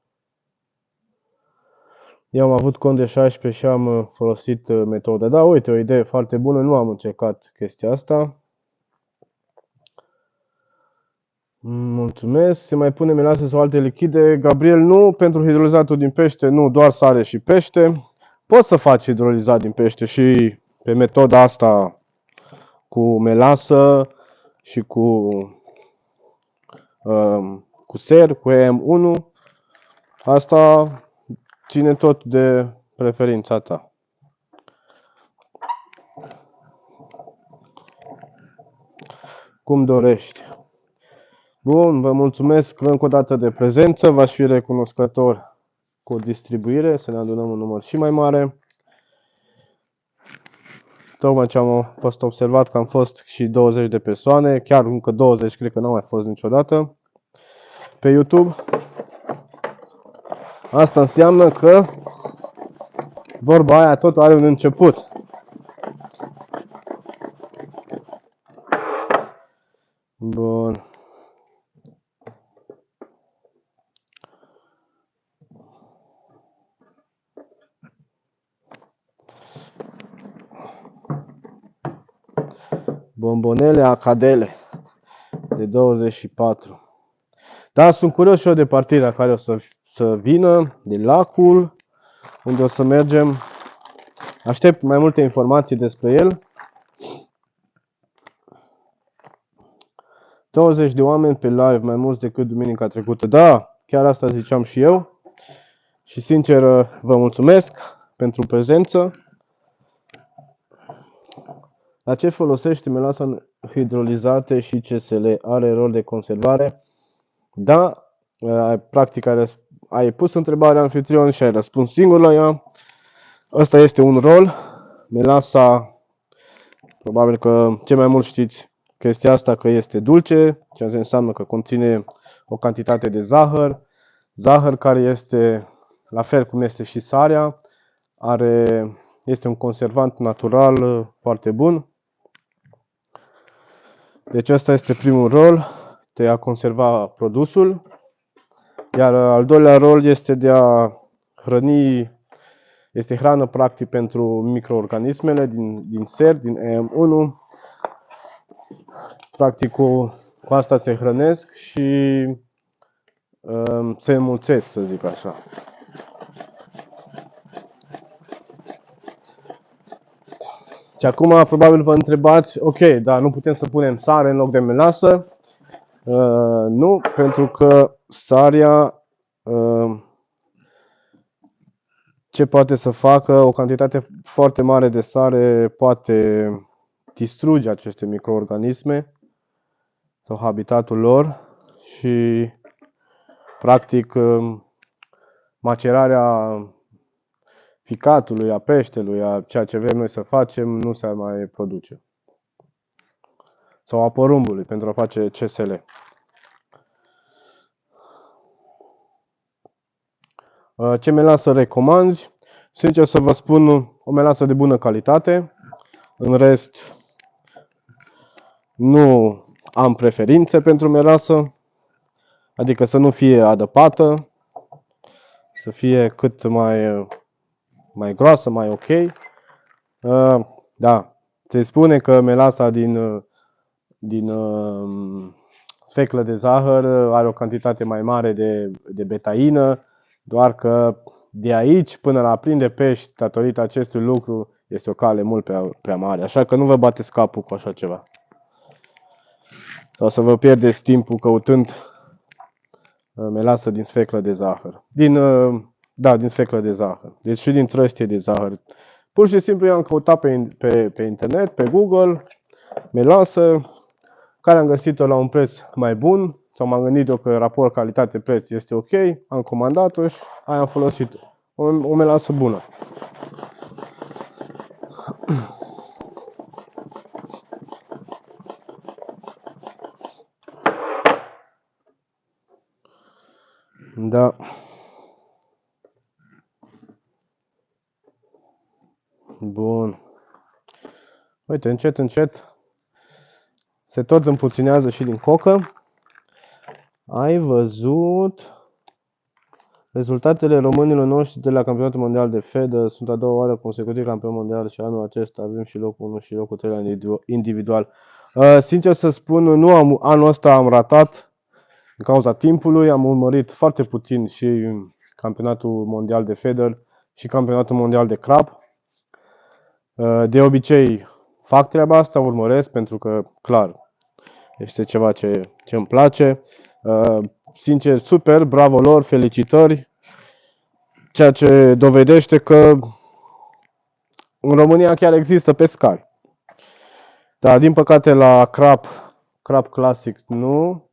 Eu am avut con de 16 și am folosit metoda. Da, uite, o idee foarte bună, nu am încercat chestia asta. Mulțumesc. Se mai pune melase sau alte lichide? Gabriel, nu. Pentru hidrolizatul din pește, nu, doar sare și pește. Poți să faci hidrolizat din pește și pe metoda asta cu melasă și cu ser, cu EM1. Asta ține tot de preferința ta. Cum dorești. Bun, vă mulțumesc încă o dată de prezență. V-aș fi recunoscător cu o distribuire, să ne adunăm un număr și mai mare. Tocmai ce am fost observat că am fost și 20 de persoane, chiar încă 20, cred că n-au mai fost niciodată pe YouTube. Asta înseamnă că vorba aia tot are un început. Bun. Bombonele Acadele de 24. Da, sunt curios și eu de partida care o să vină, de lacul, unde o să mergem. Aștept mai multe informații despre el. 20 de oameni pe live, mai mulți decât duminica trecută. Da, chiar asta ziceam și eu. Și sincer vă mulțumesc pentru prezență. La ce folosește melasa hidrolizate și CSL? Are rol de conservare? Da, practic ai pus întrebarea anfitrion și ai răspuns singur la ea. Ăsta este un rol. Melasa, probabil că cei mai mulți știți chestia asta, că este dulce, ceea ce înseamnă că conține o cantitate de zahăr. Zahăr care este, la fel cum este și sarea, este un conservant natural foarte bun. Deci ăsta este primul rol, de a conserva produsul. Iar al doilea rol este de a hrăni, este hrană practic pentru microorganismele din ser, din EM1. Practic cu asta se hrănesc și se înmulțesc, să zic așa. Și acum probabil vă întrebați, ok, dar nu putem să punem sare în loc de melasă? Nu, pentru că sarea ce poate să facă, o cantitate foarte mare de sare poate distruge aceste microorganisme sau habitatul lor și practic macerarea ficatului, a peștelui, a ceea ce vrem noi să facem, nu se mai produce. sau a porumbului pentru a face CSL. Ce melasă recomanzi? Sincer să vă spun, o melasă de bună calitate. În rest, nu am preferințe pentru melasă, adică să nu fie adăpată, să fie cât mai groasă, mai ok. Da, se spune că melasa din sfeclă de zahăr are o cantitate mai mare de betaină, doar că de aici până la a prinde pești, datorită acestui lucru, este o cale mult prea mare. Așa că nu vă bateți capul cu așa ceva. Sau să vă pierdeți timpul căutând melasă din sfeclă de zahăr. Din sfeclă de zahăr. Deci și din trăstie de zahăr. Pur și simplu eu am căutat pe internet, pe Google, melasă, care am găsit-o la un preț mai bun, sau m-am gândit eu că raport calitate-preț este ok, am comandat-o și aia am folosit-o. O melasă bună. Da. Bun. Uite, încet, încet se tot împuținează și din cocă. Ai văzut rezultatele românilor noștri de la Campionatul Mondial de Fedă? Sunt a doua oară consecutiv campion mondial și anul acesta avem și locul 1 și locul 3 la individual. Sincer să spun, anul ăsta am ratat din cauza timpului, am urmărit foarte puțin și Campionatul Mondial de Feder și Campionatul Mondial de Crab. De obicei fac treaba asta, urmăresc pentru că, clar, este ceva ce îmi place. Sincer, super, bravo lor, felicitări, ceea ce dovedește că în România chiar există pescari. Dar din păcate la crab clasic nu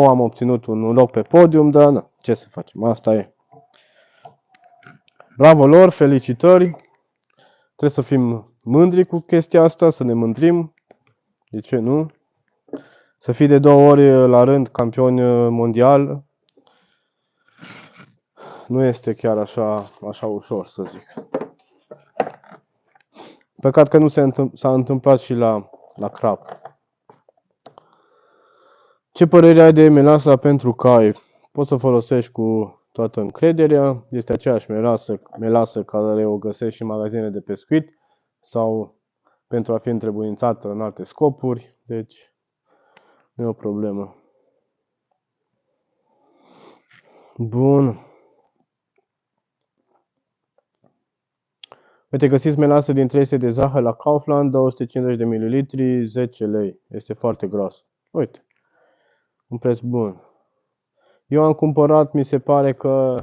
am obținut un loc pe podium, dar na, ce să facem, asta e. Bravo lor, felicitări, trebuie să fim mândri cu chestia asta, să ne mândrim, de ce nu? Să fii de 2 ori la rând campion mondial nu este chiar așa ușor, să zic. Păcat că nu s-a întâmplat și la crab. Ce părere ai de melasa pentru cai? Poți să folosești cu toată încrederea. Este aceeași melasă care o găsești și în magazine de pescuit sau pentru a fi întrebuințată în alte scopuri. Deci nu e o problemă. Bun. Uite, găsiți melasă din 300 de zahăr la Kaufland, 250 de ml, 10 lei. Este foarte gros. Uite, un preț bun. Eu am cumpărat, mi se pare că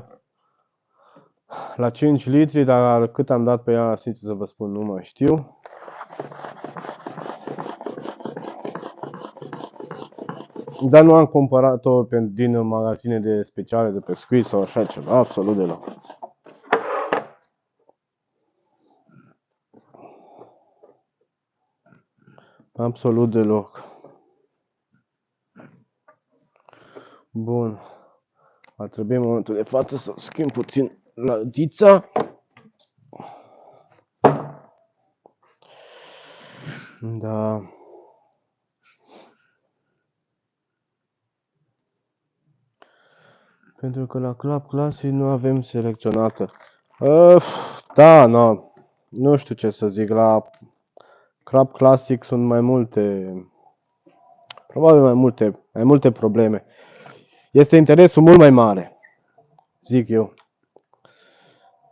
la 5 litri, dar cât am dat pe ea, sincer să vă spun, nu mai știu. Dar nu am cumpărat-o din magazine de speciale de pescuit sau așa ceva, absolut deloc. Absolut deloc. Bun. Ar trebui în momentul de față să schimb puțin lădița. Da. Pentru că la Club Classic nu avem selecționată. Da, nu știu ce să zic. La Club Classic sunt mai multe, probabil mai multe probleme. Este interesul mult mai mare, zic eu.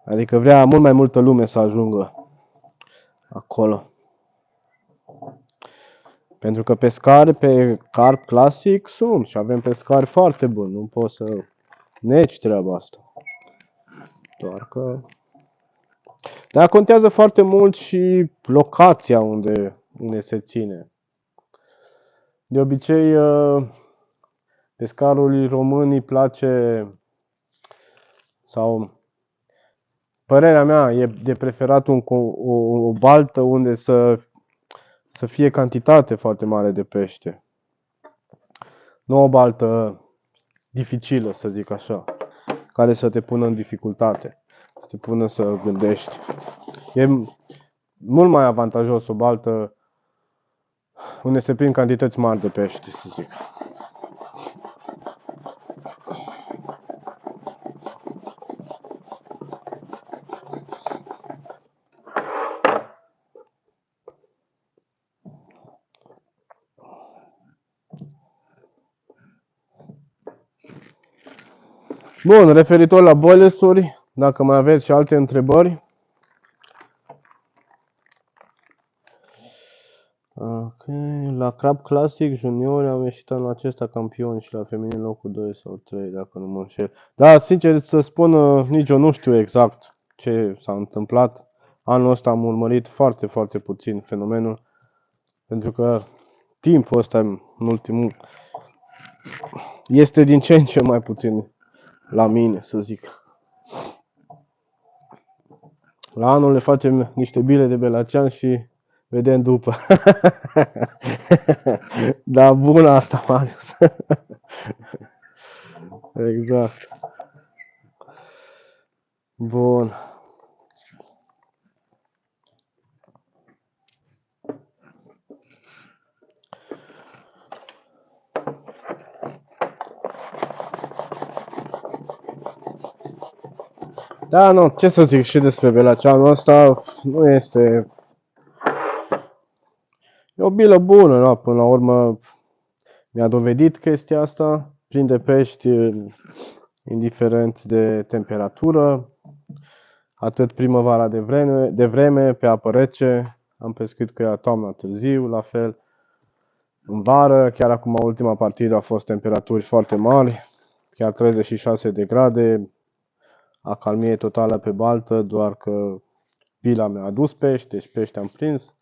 Adică vrea mult mai multă lume să ajungă acolo. Pentru că pescari pe carp clasic sunt și avem pescari foarte buni. Nu poți să negi treaba asta. Doar că... Dar contează foarte mult și locația unde se ține. De obicei, pescarului român îi place, sau părerea mea, e de preferat o baltă unde să să fie cantitate foarte mare de pește. Nu o baltă dificilă, să zic așa, care să te pună în dificultate, să te pună să gândești. E mult mai avantajos o baltă unde se prind cantități mari de pește, să zic. Bun, referitor la boilers-uri, dacă mai aveți și alte întrebări. Ok, la Crab Classic Junior am ieșit anul acesta campion și la feminin locul 2 sau 3, dacă nu mă înșel. Da, sincer să spun, nici eu nu știu exact ce s-a întâmplat. Anul ăsta am urmărit foarte, foarte puțin fenomenul, pentru că timpul ăsta, în ultimul, este din ce în ce mai puțin la mine, să zic. La anul le facem niște bile de belacean și vedem după. Da, bună asta, Marius. Exact. Bun. Da, nu, ce să zic și despre belaceanul ăsta, nu este... E o bilă bună, nu? Până la urmă mi-a dovedit chestia asta, prinde pești indiferent de temperatură, atât primăvara de vreme, pe apă rece, am pescuit cu ea toamna târziu, la fel, în vară, chiar acum ultima partidă a fost temperaturi foarte mari, chiar 36 de grade, acalmie totală pe baltă, doar că bila mi-a adus pești, deci pești am prins.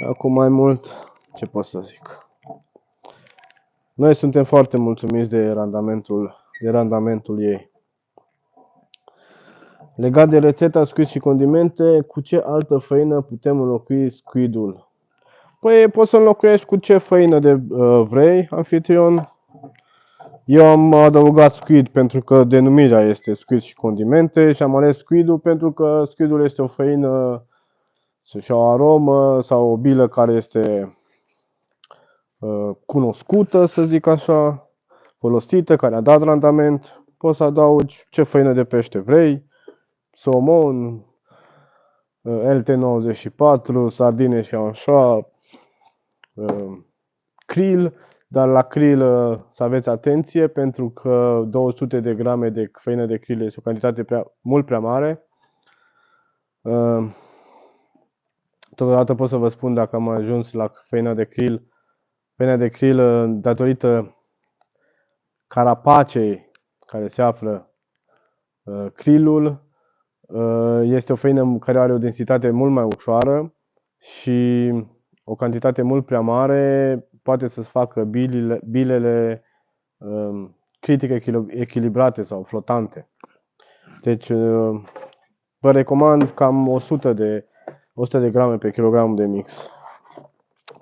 Acum mai mult, ce pot să zic? Noi suntem foarte mulțumiți de randamentul ei. Legat de rețeta squid și condimente, cu ce altă făină putem înlocui squidul? Păi poți să înlocuiești cu ce făină de vrei, anfitrion. Eu am adăugat squid pentru că denumirea este squid și condimente și am ales squidul pentru că squidul este o făină și o aromă sau o bilă care este cunoscută, să zic așa, folosită, care a dat randament. Poți să adaugi ce făină de pește vrei, somon, LT94, sardine și așa, krill, dar la krill să aveți atenție pentru că 200 de grame de făină de krill este o cantitate mult prea mare. Totodată pot să vă spun dacă am ajuns la făina de krill. Făina de krill, datorită carapacei care se află krillul, este o făină care are o densitate mult mai ușoară și o cantitate mult prea mare poate să-ți facă bilele critic echilibrate sau flotante. Deci vă recomand cam 100 de grame pe kilogram de mix.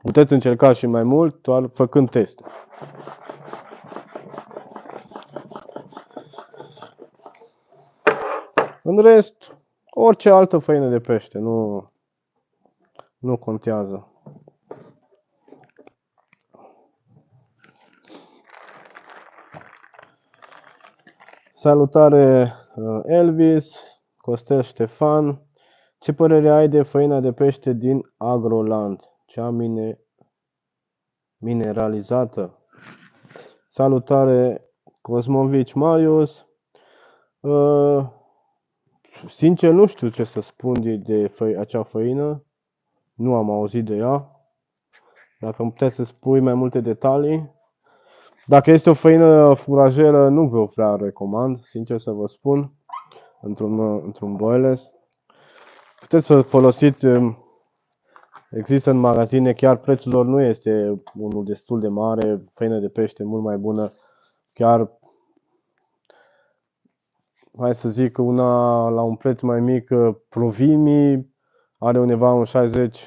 Puteți încerca și mai mult, doar făcând teste. În rest, orice altă făină de pește, nu contează. Salutare Elvis, Costel Ștefan. Ce părere ai de făina de pește din Agroland? Cea mineralizată. Salutare Cosmovici Marius. Sincer nu știu ce să spun de acea făină. Nu am auzit de ea. Dacă îmi puteți să spui mai multe detalii. Dacă este o făină furajeră, nu vă prea recomand, sincer să vă spun, într-un boilers. Puteți să folosiți, există în magazine, chiar prețul lor nu este unul destul de mare, făină de pește mult mai bună, chiar, hai să zic, una la un preț mai mic, Provimi, are undeva un 60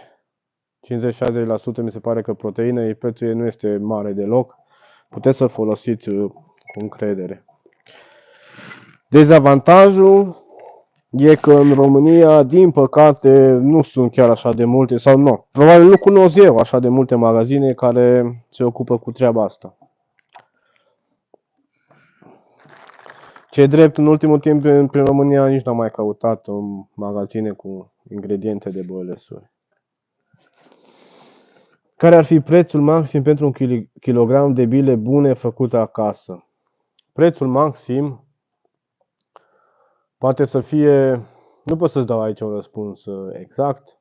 50-60% mi se pare că proteină, prețul nu este mare deloc. Puteți să-l folosiți cu încredere. Dezavantajul e că în România, din păcate, nu sunt chiar așa de multe, sau nu, probabil nu cunosc eu așa de multe magazine care se ocupă cu treaba asta. Ce drept, în ultimul timp, prin România nici n-am mai căutat magazine cu ingrediente de boilesuri. Care ar fi prețul maxim pentru un kilogram de bile bune făcute acasă? Prețul maxim poate să fie, nu pot să-ți dau aici un răspuns exact,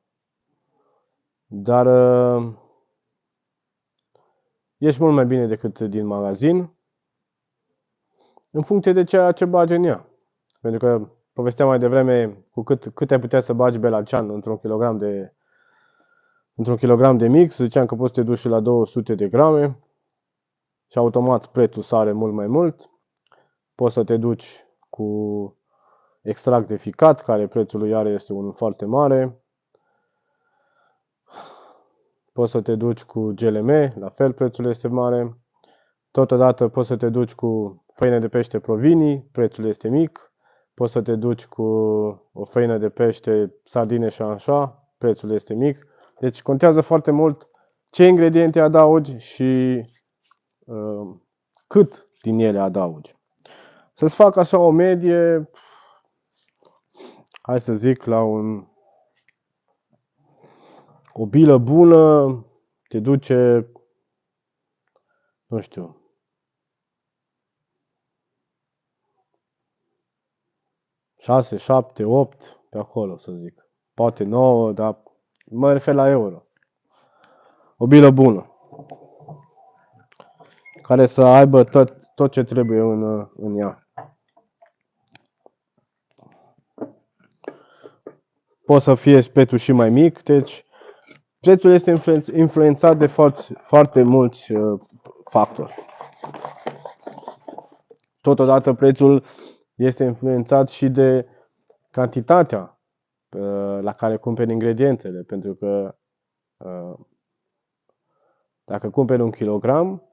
dar ești mult mai bine decât din magazin, în funcție de ceea ce bagi în ea. Pentru că povesteam mai devreme cu cât ai putea să bagi belacean într-un kilogram de mix, ziceam că poți să te duci și la 200 de grame și automat prețul sare mult mai mult. Poți să te duci cu extract de ficat, care prețul lui este unul foarte mare. Poți să te duci cu GLM, la fel prețul este mare. Totodată poți să te duci cu făină de pește Provini, prețul este mic. Poți să te duci cu o făină de pește sardine și așa, prețul este mic. Deci contează foarte mult ce ingrediente adaugi și cât din ele adaugi. Să-ți fac așa o medie, hai să zic, la o bilă bună te duce, nu știu, 6, 7, 8, pe acolo să zic. Poate 9, dar mă refer la euro. O bilă bună, care să aibă tot ce trebuie în ea. Poate să fie prețul și mai mic, deci prețul este influențat de foarte mulți factori. Totodată prețul este influențat și de cantitatea la care cumperi ingredientele, pentru că dacă cumperi 1 kilogram,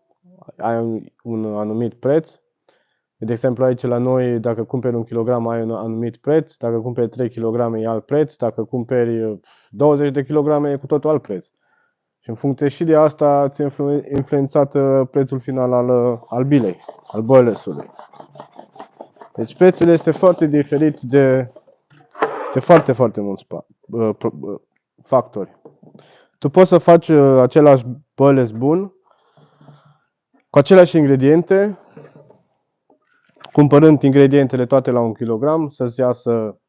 ai un anumit preț. De exemplu, aici la noi, dacă cumperi 1 kilogram, ai un anumit preț, dacă cumperi 3 kg, e alt preț, dacă cumperi 20 de kg, e cu totul alt preț. Și în funcție și de asta ți-e influențat prețul final al bilei, al boilesului. Deci prețul este foarte diferit de foarte, foarte mulți factori. Tu poți să faci același boiles bun cu aceleași ingrediente, cumpărând ingredientele toate la 1 kg, să-ți iasă,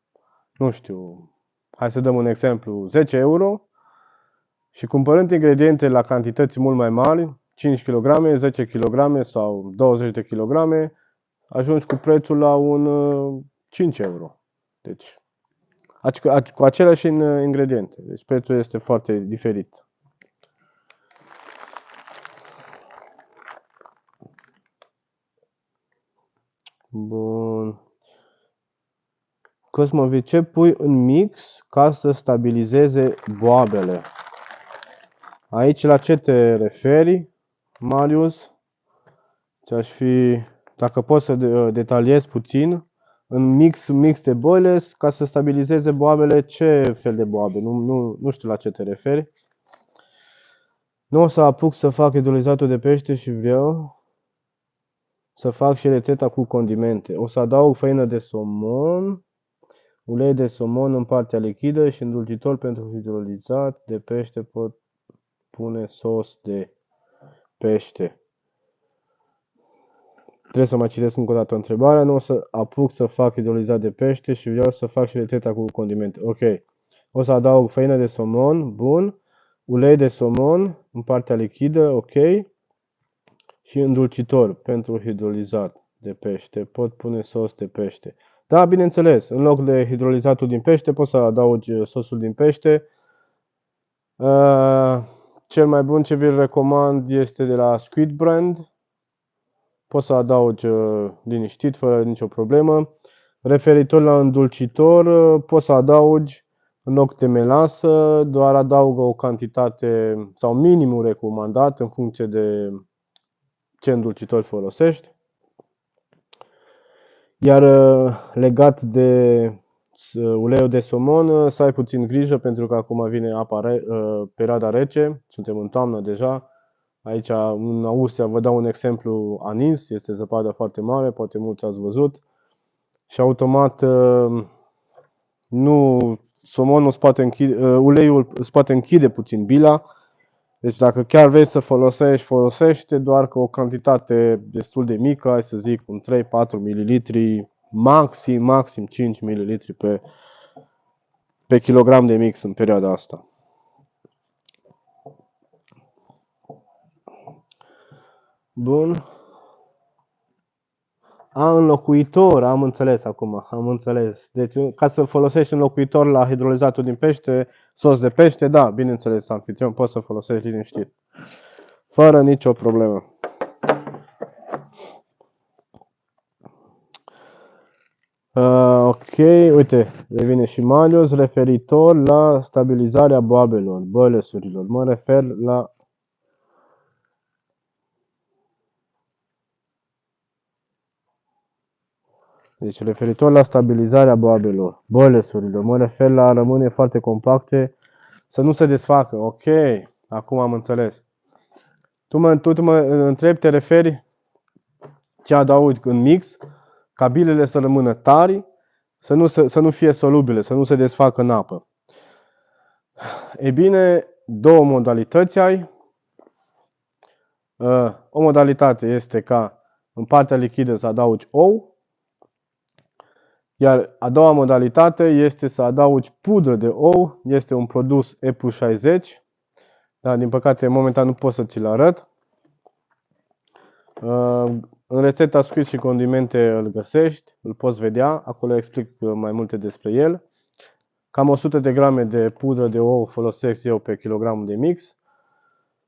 nu știu, hai să dăm un exemplu, 10 euro, și cumpărând ingrediente la cantități mult mai mari, 5 kg, 10 kg sau 20 de kg, ajungi cu prețul la un 5 euro. Deci, cu aceleași ingrediente. Deci prețul este foarte diferit. Bun. Cosmovic, ce pui în mix ca să stabilizeze boabele? Aici la ce te referi, Marius? Dacă poți să detaliezi puțin, în mix de boiles ca să stabilizeze boabele, ce fel de boabe? Nu știu la ce te referi. Nu o să apuc să fac hidrolizatul de pește și vreau să fac și rețeta cu condimente. O să adaug făină de somon, ulei de somon în partea lichidă și îndulcitor pentru hidrolizat de pește. Pot pune sos de pește. Trebuie să mai citesc încă o dată întrebarea. Nu o să apuc să fac hidrolizat de pește și vreau să fac și rețeta cu condimente. Ok. O să adaug făină de somon, bun. Ulei de somon în partea lichidă, ok. Și îndulcitor pentru hidrolizat de pește. Pot pune sos de pește. Da, bineînțeles, în loc de hidrolizatul din pește, poți să adaugi sosul din pește. Cel mai bun ce vi-l recomand este de la Squid Brand. Poți să adaugi liniștit, fără nicio problemă. Referitor la îndulcitor, poți să adaugi În loc de melasă, doar adaugă o cantitate sau minimul recomandat în funcție de ce îndulcitori folosești. Iar legat de uleiul de somon, să ai puțin grijă pentru că acum vine perioada rece, suntem în toamnă deja. Aici în Austria vă dau un exemplu anins, este zăpadă foarte mare, poate mulți ați văzut. Și automat nu somonul îți poate închide, uleiul îți poate închide puțin bila. Deci dacă chiar vrei să folosești, folosește doar cu o cantitate destul de mică, hai să zic un 3-4 ml, maxim 5 ml pe kilogram de mix în perioada asta. Bun. Înlocuitor, am înțeles acum, am înțeles. Deci ca să folosești înlocuitor la hidrolizatul din pește, sos de pește, da, bineînțeles, anfitrion, poți să folosești liniștit. Fără nicio problemă. Ok, uite, revine și Marius, referitor la stabilizarea boabelor, bălesurilor. Mă refer la... Deci, referitor la stabilizarea boabelor, bălesurilor, mă refer la a rămâne foarte compacte, să nu se desfacă. Ok, acum am înțeles. Tu mă întrebi, te referi ce adaugi în mix, ca bilele să rămână tari, să nu fie solubile, să nu se desfacă în apă. Ei bine, două modalități ai. O modalitate este ca în partea lichidă să adaugi ou, iar a doua modalitate este să adaugi pudră de ou, este un produs EPU60, dar din păcate momentan nu pot să ți-l arăt. În rețeta Squid și condimente îl găsești, îl poți vedea, acolo explic mai multe despre el. Cam 100 de grame de pudră de ou folosesc eu pe kilogramul de mix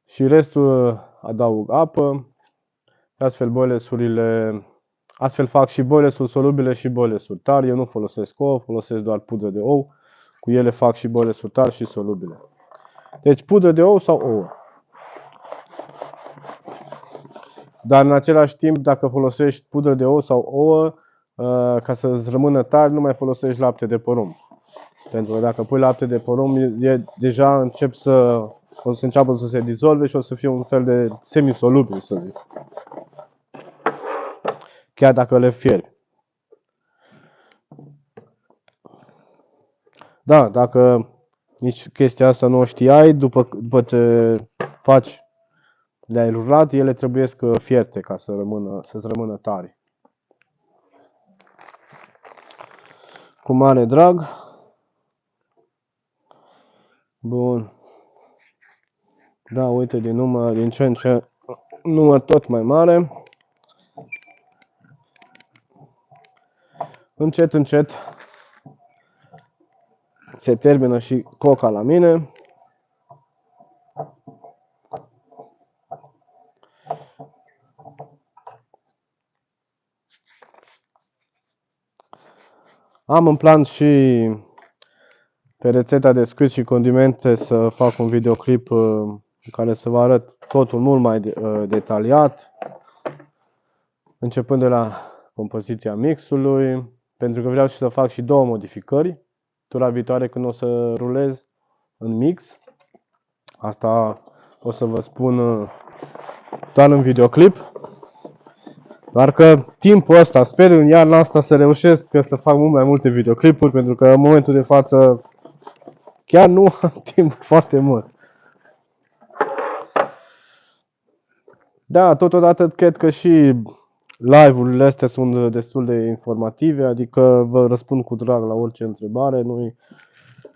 și restul adaug apă. Astfel fac și boilesuri solubile și boilesuri tari. Eu nu folosesc ou, folosesc doar pudră de ou. Cu ele fac și boilesuri tari și solubile. Deci pudră de ou sau ouă. Dar în același timp, dacă folosești pudră de ou sau ouă, ca să-ți rămână tari, nu mai folosești lapte de porumb. Pentru că dacă pui lapte de porumb, deja o să înceapă să se dizolve și o să fie un fel de semisolubil, să zic. Chiar dacă le fierbi. Da, dacă nici chestia asta nu o știai, după ce le-ai rulat, ele trebuie să fierte ca să-ți rămână tari. Cu mare drag. Bun. Da, uite, din ce în ce număr tot mai mare. Încet, încet se termină și coca la mine. Am în plan și pe rețeta de Squid și condimente să fac un videoclip în care să vă arăt totul mult mai detaliat, începând de la compoziția mixului, pentru că vreau și să fac și două modificări. Tura viitoare când o să rulez în mix, asta o să vă spun doar în videoclip. Doar că timpul ăsta, sper în iarna asta să reușesc să fac mult mai multe videoclipuri, pentru că în momentul de față chiar nu am timp foarte mult. Da, totodată cred că și live-urile astea sunt destul de informative, adică vă răspund cu drag la orice întrebare, nu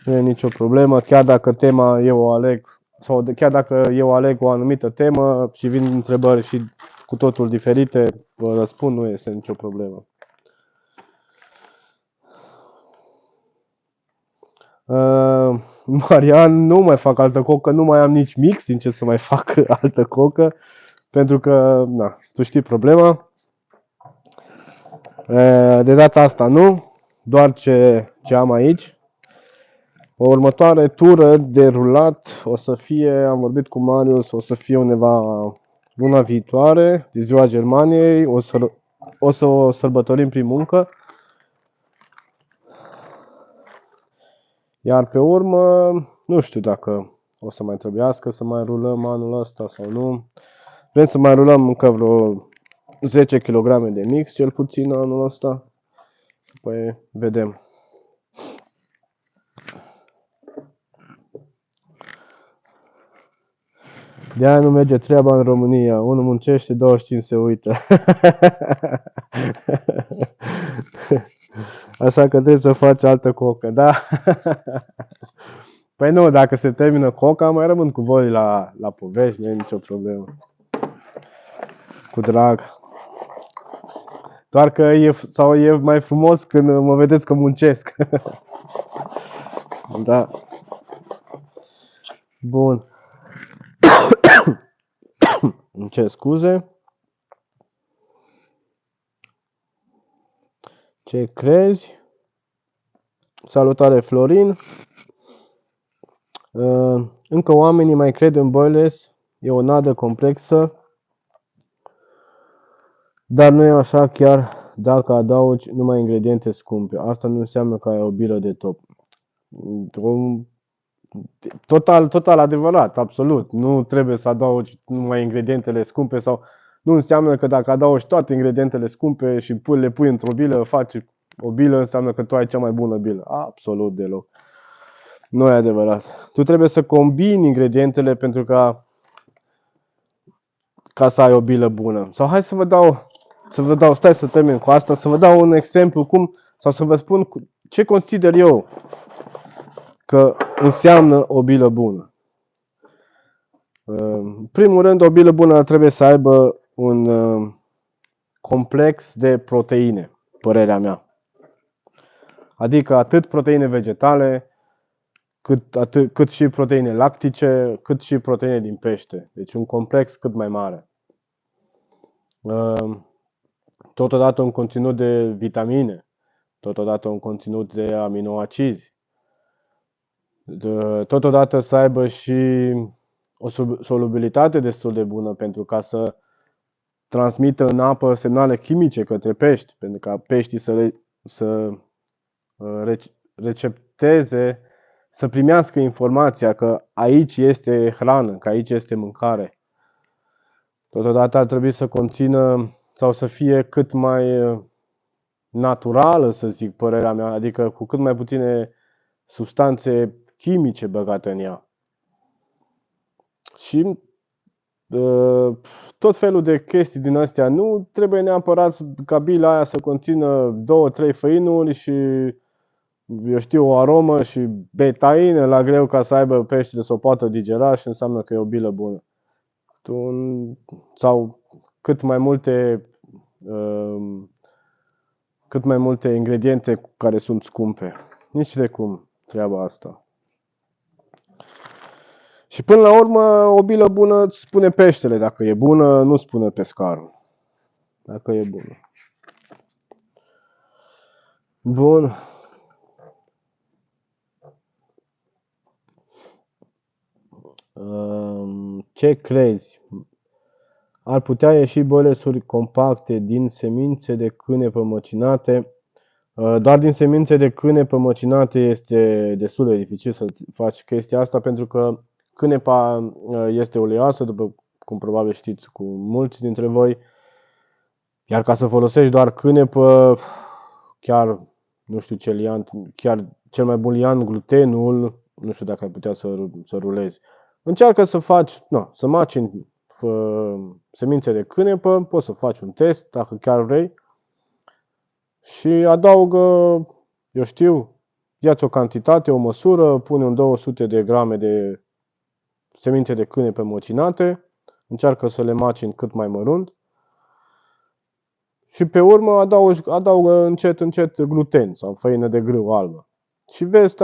e nicio problemă, chiar dacă tema eu o aleg, sau chiar dacă eu aleg o anumită temă și vin întrebări și cu totul diferite, vă răspund, nu este nicio problemă. Marian, nu mai fac altă cocă, nu mai am nici mix din ce să mai fac altă cocă, pentru că, na, tu știi problema. De data asta nu, doar ce am aici. O următoare tură de rulat o să fie, am vorbit cu Marius, o să fie undeva luna viitoare, de ziua Germaniei, o să o sărbătorim prin muncă. Iar pe urmă, nu știu dacă o să mai trebuiască să mai rulăm anul ăsta sau nu. Vrem să mai rulăm încă vreo 10 kg de mix, cel puțin anul ăsta. Păi vedem. De-aia nu merge treaba în România. Unul muncește, 25 se uită. Așa că trebuie să faci altă cocă, da? Păi nu, dacă se termină coca, mai rămân cu voi la povești, nu e nicio problemă. Cu drag. Doar că e mai frumos când mă vedeți că muncesc. Da. Bun. Îmi cer scuze. Ce crezi? Salutare, Florin. Încă oamenii mai cred în boilers. E o nadă complexă. Dar nu e așa chiar dacă adaugi numai ingrediente scumpe. Asta nu înseamnă că ai o bilă de top. Total adevărat, absolut. Nu trebuie să adaugi numai ingredientele scumpe sau nu înseamnă că dacă adaugi toate ingredientele scumpe și le pui într-o bilă, faci o bilă, înseamnă că tu ai cea mai bună bilă. Absolut deloc. Nu e adevărat. Tu trebuie să combini ingredientele pentru ca să ai o bilă bună. Sau hai să vă dau, stai să termin cu asta, să vă dau un exemplu sau să vă spun ce consider eu că înseamnă o bilă bună. În primul rând, o bilă bună trebuie să aibă un complex de proteine, părerea mea. Adică atât proteine vegetale, cât și proteine lactice, cât și proteine din pește. Deci un complex cât mai mare. Totodată un conținut de vitamine, totodată un conținut de aminoacizi, totodată să aibă și o solubilitate destul de bună pentru ca să transmită în apă semnale chimice către pești, pentru ca peștii să recepteze, să primească informația că aici este hrană, că aici este mâncare. Totodată ar trebui să conțină sau să fie cât mai naturală, să zic, părerea mea, adică cu cât mai puține substanțe chimice băgate în ea. Și tot felul de chestii din astea. Nu trebuie neapărat ca bila aia să conțină 2-3 făinuri și, eu știu, o aromă și betaine la greu ca să aibă peștele să o poată digera și înseamnă că e o bilă bună. Sau cât mai multe ingrediente care sunt scumpe. Nici de cum treaba asta. Și până la urmă, o bilă bună îți spune peștele. Dacă e bună, nu spune pescarul. Dacă e bună. Bun. Ce crezi? Ar putea ieși boilers-uri compacte din semințe de câine pămăcinate? Doar din semințe de câine pămăcinate este destul de dificil să faci chestia asta, pentru că cânepa este uleioasă, după cum probabil știți cu mulți dintre voi. Iar ca să folosești doar cânepă, chiar nu știu ce liant, chiar cel mai bun liant, glutenul, nu știu dacă ai putea să rulezi. Încearcă să faci, să macini semințe de cânepă, poți să faci un test dacă chiar vrei și adaugă, eu știu, ia-ți o cantitate, o măsură, pune un 200 de grame de semințe de cânepă măcinate, încearcă să le macini cât mai mărunt și pe urmă adaugă încet gluten sau făină de grâu albă. Și vezi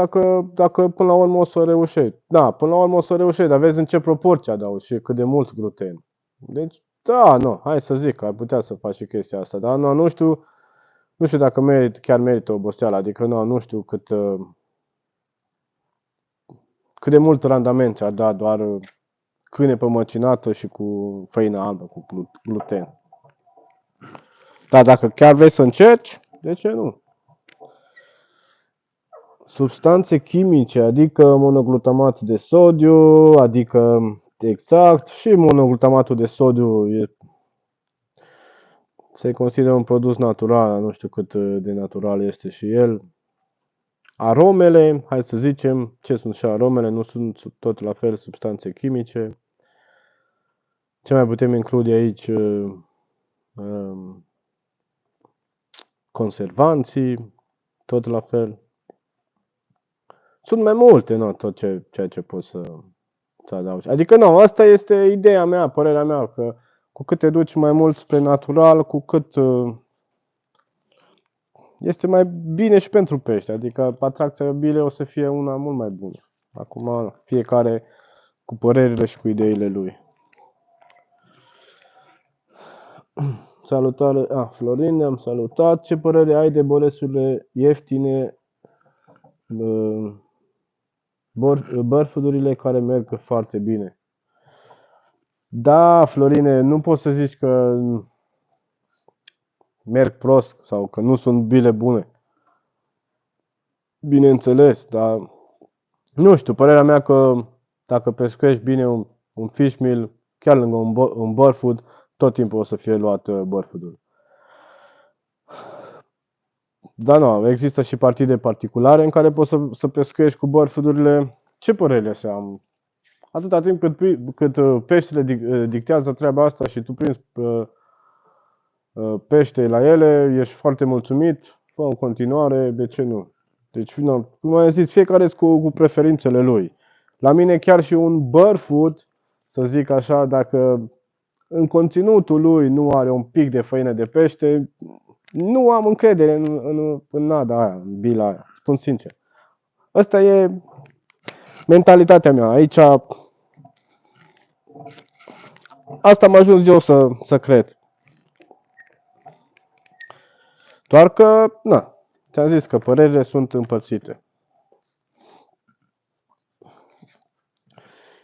dacă până la urmă o să reușești. Da, până la urmă o să reușești, dar vezi în ce proporție adaugi și cât de mult gluten. Deci, da, hai să zic că ai putea să faci și chestia asta, dar nu știu dacă chiar merită oboseala, adică nu știu cât de mult randament ți-ar da doar câine pămăcinată și cu făină albă, cu gluten. Dar dacă chiar vrei să încerci, de ce nu? Substanțe chimice, adică monoglutamat de sodiu, adică exact, și monoglutamatul de sodiu se consideră un produs natural, nu știu cât de natural este și el. Aromele, hai să zicem, ce sunt și aromele, nu sunt tot la fel substanțe chimice. Ce mai putem include aici? Conservanții, tot la fel. Sunt mai multe, nu, tot ceea ce poți să adaugi. Adică nu, asta este ideea mea, părerea mea, că cu cât te duci mai mult spre natural, cu cât este mai bine și pentru pește. Adică atracția bile o să fie una mult mai bună. Acum fiecare cu părerile și cu ideile lui. Salutare, Florin, ne-am salutat. Ce părere ai de bolesurile ieftine, bărfudurile care merg foarte bine? Da, Florine, nu poți să zici că merg prost sau că nu sunt bile bune. Bineînțeles, dar nu știu, părerea mea că dacă pescuiești bine un fish meal, chiar lângă un bărfud, tot timpul o să fie luat bărfudul. Dar nu, există și partide particulare în care poți să pescuiești cu bărfudurile. Ce părere să am? Atâta timp cât peștele dictează treaba asta și tu prinzi pește la ele, ești foarte mulțumit, fă în continuare, de ce nu? Deci, cum am zis, fiecare cu preferințele lui. La mine chiar și un bărfud, să zic așa, dacă în conținutul lui nu are un pic de făină de pește, nu am încredere în nada aia, în bila aia, spun sincer. Asta e mentalitatea mea. Aici, asta am ajuns eu să cred. Doar că, ți-am zis că părerile sunt împărțite.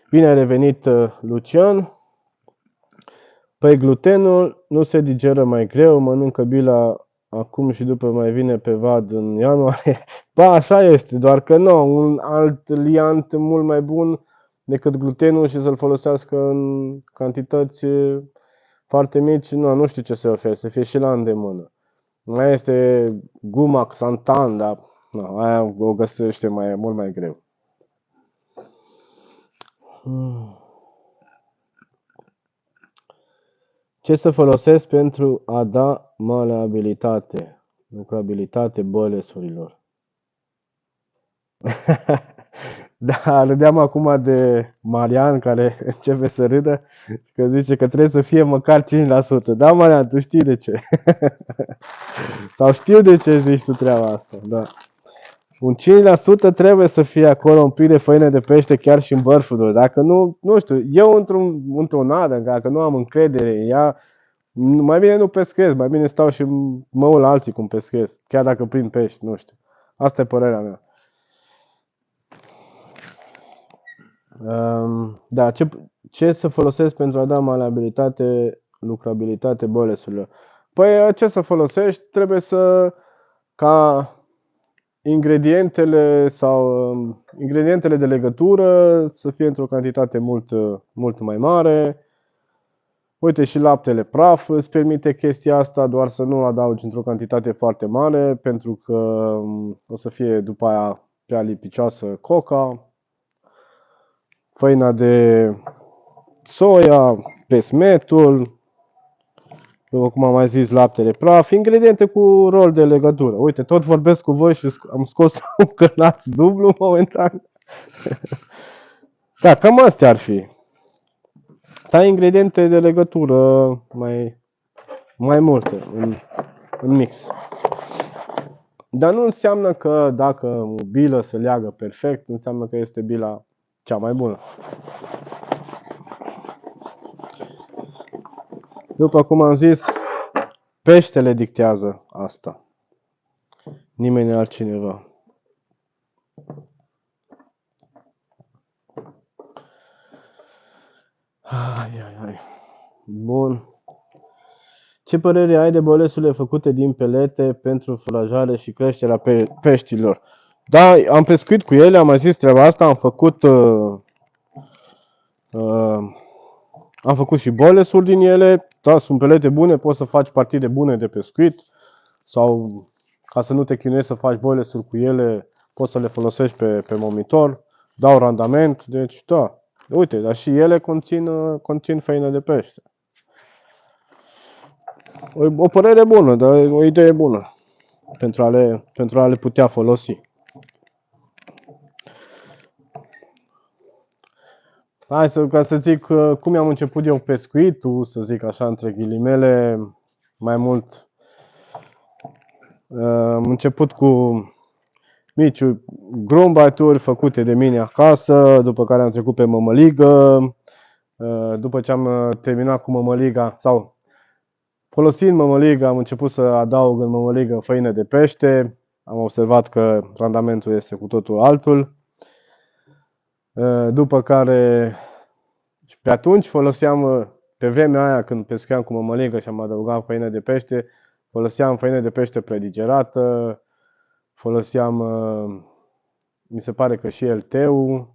Bine ai revenit, Lucian. Păi glutenul nu se digeră mai greu, mănâncă bila acum și după mai vine pe vad în ianuarie. Ba, așa este, doar că nu, un alt liant mult mai bun decât glutenul și să-l folosească în cantități foarte mici, nu știu ce să ofere, să fie și la îndemână. Mai este guma xantan, dar aia o găsește mult mai greu. Ce să folosesc pentru a da maleabilitate, lucrabilitate bolesurilor? Da, râdeam acum de Marian care începe să râdă și că zice că trebuie să fie măcar 5%. Da, Marian, tu știi de ce. Sau știu de ce zici tu treaba asta, da. Un 5% trebuie să fie acolo un pic de făină de pește chiar și în bărfuduri. Dacă nu știu, eu într-o nadă, dacă nu am încredere în ea, mai bine nu pescuiesc, mai bine stau și mă uit la alții cum pescuiesc, chiar dacă prind pești, nu știu. Asta e părerea mea. Da, ce să folosesc pentru a da maleabilitate, lucrabilitate bolesurilor? Păi ce să folosești? Trebuie ca ingredientele de legătură să fie într-o cantitate mult mai mare. Uite, și laptele praf îți permite chestia asta, doar să nu adaugi într-o cantitate foarte mare, pentru că o să fie după aia prea lipicioasă coca. Făina de soia, pesmetul, după cum am mai zis, laptele praf, ingrediente cu rol de legătură. Uite, tot vorbesc cu voi și am scos un cănaț dublu momentan. Da, cam astea ar fi. Să ai ingrediente de legătură mai multe în mix. Dar nu înseamnă că dacă o bilă se leagă perfect, nu înseamnă că este bila cea mai bună. După cum am zis, peștele dictează asta. Nimeni altcineva. Ai. Bun. Ce părere ai de bolesurile făcute din pelete pentru furajare și creșterea peștilor? Da, am pescuit cu ele, am mai zis treaba asta, am făcut și bolesuri din ele. Da, sunt pelete bune, poți să faci partide bune de pescuit sau ca să nu te chinuiești să faci bolesuri cu ele, poți să le folosești pe momitor, dau randament, deci da. Uite, dar și ele conțin făină de pește. O părere bună, dar o idee bună pentru a le putea folosi. Hai ca să zic cum am început eu pescuitul, să zic așa între ghilimele, mai mult. Am început cu mici grumbituri făcute de mine acasă, după care am trecut pe mămăligă. După ce am terminat cu mămăliga sau folosind mămăliga, am început să adaug în mămăligă făină de pește. Am observat că randamentul este cu totul altul. După care, și pe atunci foloseam, pe vremea aia când pescuiam cu mămăligă și am adăugat făină de pește, foloseam făină de pește predigerată, foloseam, mi se pare că și LT-ul,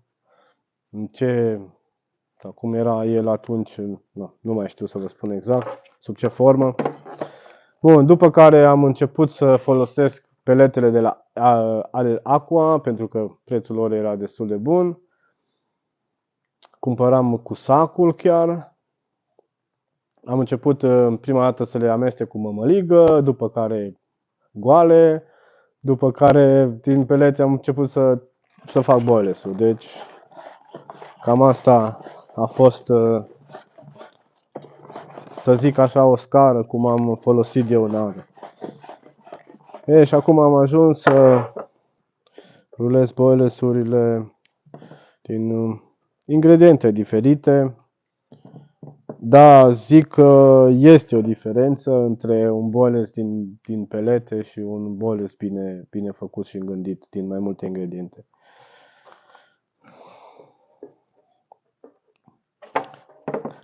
sau cum era el atunci, nu mai știu să vă spun exact, sub ce formă. Bun, după care am început să folosesc peletele de la Aqua, pentru că prețul lor era destul de bun. Cumpăram cu sacul chiar. Am început prima dată să le amestec cu mămăligă, după care goale, după care din pelete am început să fac boilesul. Deci cam asta a fost, să zic așa, o scară cum am folosit eu în anul. Și acum am ajuns să rulez boilesurile din ingrediente diferite. Da, zic că este o diferență între un boiles din pelete și un boiles bine făcut și gândit din mai multe ingrediente.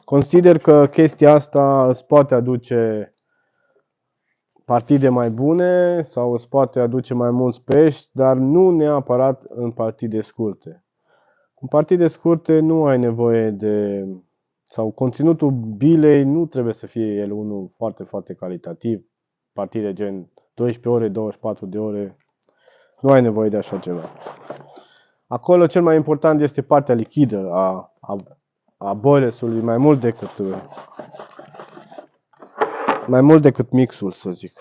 Consider că chestia asta îți poate aduce partide mai bune sau îți poate aduce mai mulți pești, dar nu neapărat în partide scurte. În partide scurte nu ai nevoie sau conținutul bilei nu trebuie să fie el unul foarte, foarte calitativ. Partide gen 12 ore, 24 de ore, nu ai nevoie de așa ceva. Acolo cel mai important este partea lichidă a boilesului, mai mult decât mixul, să zic.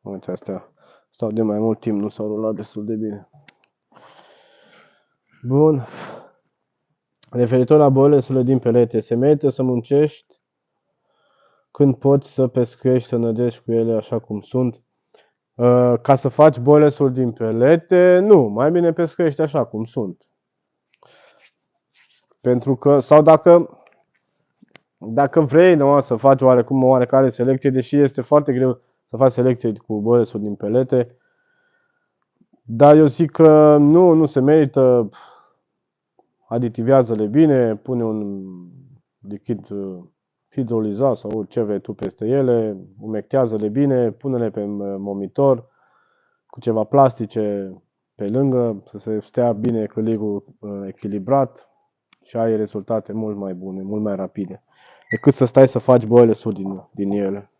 Uite, astea stau de mai mult timp, nu s-au rulat destul de bine. Bun. Referitor la boilesurile din pelete, se merită să muncești când poți să pescuiești, să nădești cu ele așa cum sunt. Ca să faci boilesuri din pelete, nu, mai bine pescuiești așa cum sunt. Pentru că, sau dacă vrei să faci oarecare selecție, deși este foarte greu să faci selecție cu boilesuri din pelete, dar eu zic că nu se merită. Aditivează-le bine, pune un lichid hidrolizat sau orice vrei tu peste ele, umectează-le bine, pune-le pe momitor cu ceva plastice pe lângă, să se stea bine echilibrul echilibrat și ai rezultate mult mai bune, mult mai rapide, decât să stai să faci boilesuri din ele.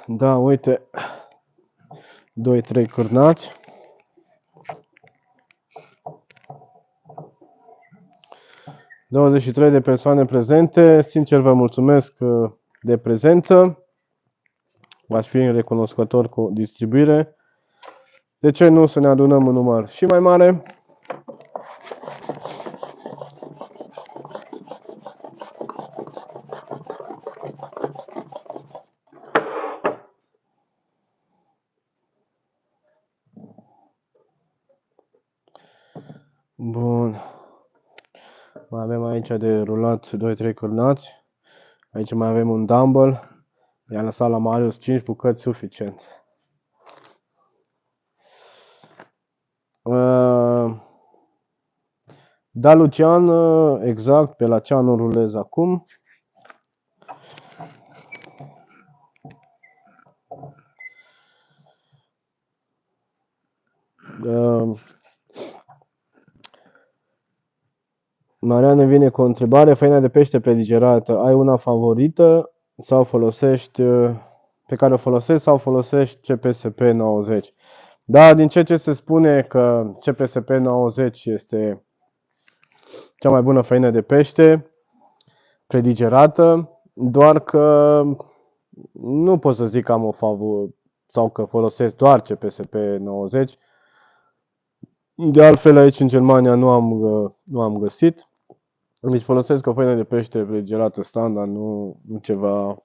Da, uite, 2-3 cârnați. 23 de persoane prezente, sincer vă mulțumesc de prezență, v-aș fi recunoscător cu distribuire. De ce nu să ne adunăm în număr și mai mare? Bun. Mai avem aici de rulat 2-3 cârnați. Aici mai avem un dumbbell. I-am lăsat la Marius 5 bucăți suficient. Da, Lucian, exact, pe la Ceanu rulez acum. Mariana vine cu o întrebare. Făina de pește predigerată, ai una favorită sau folosești, pe care o folosești sau folosești CPSP 90? Da, din ce se spune că CPSP 90 este cea mai bună făină de pește predigerată, doar că nu pot să zic că am o favor sau că folosesc doar CPSP 90. De altfel, aici în Germania nu am găsit. Deci folosesc o făină de pește predigerată standard, nu ceva.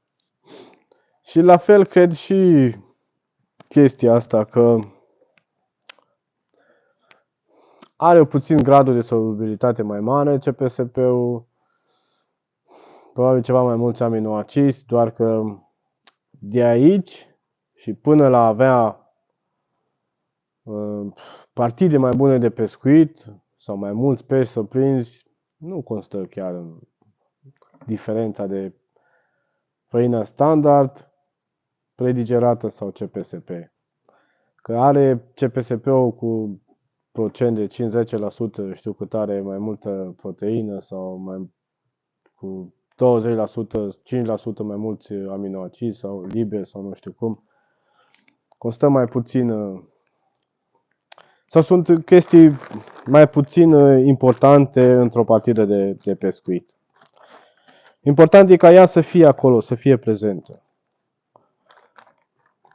Și la fel cred și chestia asta că are puțin gradul de solubilitate mai mare CPSP-ul, probabil ceva mai mulți aminoacizi, doar că de aici și până la avea partide mai bune de pescuit sau mai mulți pești să prinzi, nu constă chiar în diferența de făină standard, predigerată sau CPSP. Că are CPSP-ul cu procent de 50%, știu cât are mai multă proteină sau mai cu 20%, 5% mai mulți aminoacizi sau liberi sau nu știu cum. Costă mai puțin sau sunt chestii mai puțin importante într-o partidă de pescuit. Important e ca ea să fie acolo, să fie prezentă.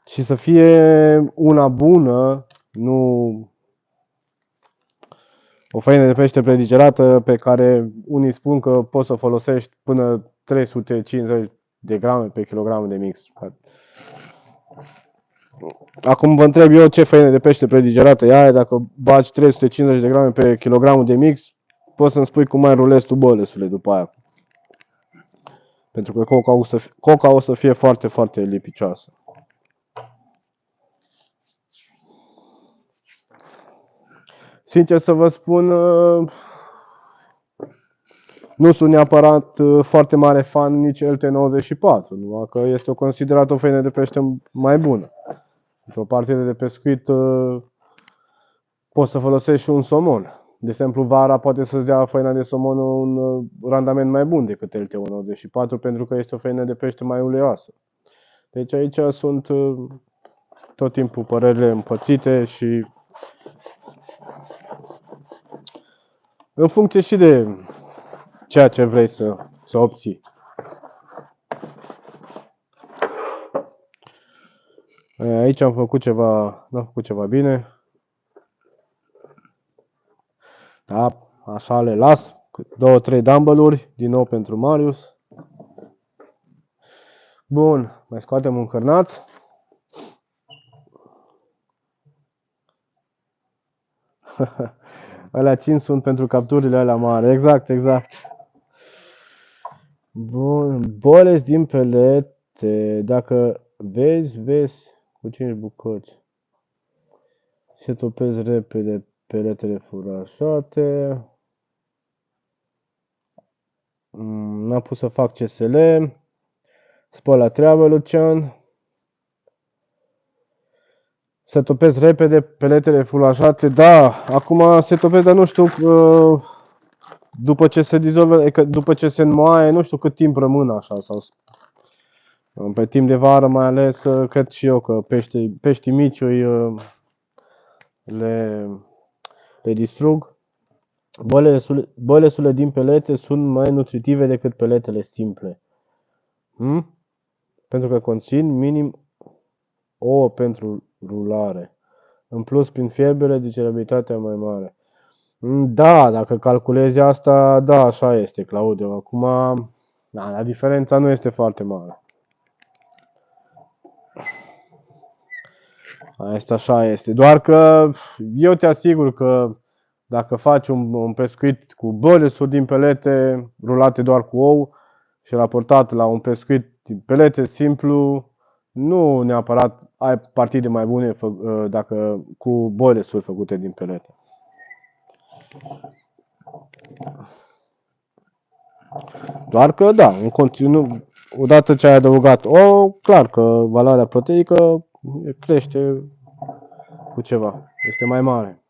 Și să fie una bună, nu o făină de pește predigerată pe care unii spun că poți să folosești până 350 de grame pe kilogram de mix. Acum vă întreb eu ce făină de pește predigerată e aia, dacă bagi 350 de grame pe kilogramul de mix, poți să-mi spui cum mai rulezi tu bălesule după aia. Pentru că coca o să fie foarte, foarte lipicioasă. Sincer să vă spun, nu sunt neapărat foarte mare fan nici LT94, numai că este considerată o făină de pește mai bună. Într-o partidă de pescuit poți să folosești și un somon. De exemplu, vara poate să-ți dea făina de somon un randament mai bun decât LT194 pentru că este o făină de pește mai uleioasă. Deci aici sunt tot timpul părerile împărțite și în funcție și de ceea ce vrei să obții. Aici am făcut ceva bine. Da, așa le las. 2-3 dumbbell-uri, din nou pentru Marius. Bun, mai scoatem un cârnaț. Alea 5 sunt pentru capturile alea mari. Exact. Bun, bolezi din pelete. Dacă vezi cu 5 bucăți. Se topesc repede peletele furașate. N-am pus să fac CSL. Spăl la treabă, Lucian. Se topesc repede peletele furașate. Da, acum se topesc, dar nu știu după ce se dizolvă, după ce se înmoaie, nu știu cât timp rămân așa. Sau pe timp de vară mai ales, cred și eu că peștii mici le distrug. Bălesule din pelete sunt mai nutritive decât peletele simple. Pentru că conțin minim ouă pentru rulare. În plus, prin fierbere, digeribilitatea mai mare. Da, dacă calculezi asta, da, așa este, Claudiu. Acum, da, diferența nu este foarte mare. Asta așa este. Doar că eu te asigur că dacă faci un pescuit cu bălesuri din pelete rulate doar cu ou și raportat la un pescuit din pelete simplu, nu neapărat ai partide mai bune dacă cu bălesuri făcute din pelete. Doar că, da, în continuu, odată ce ai adăugat ouă, clar că valoarea proteică crește cu ceva, este mai mare.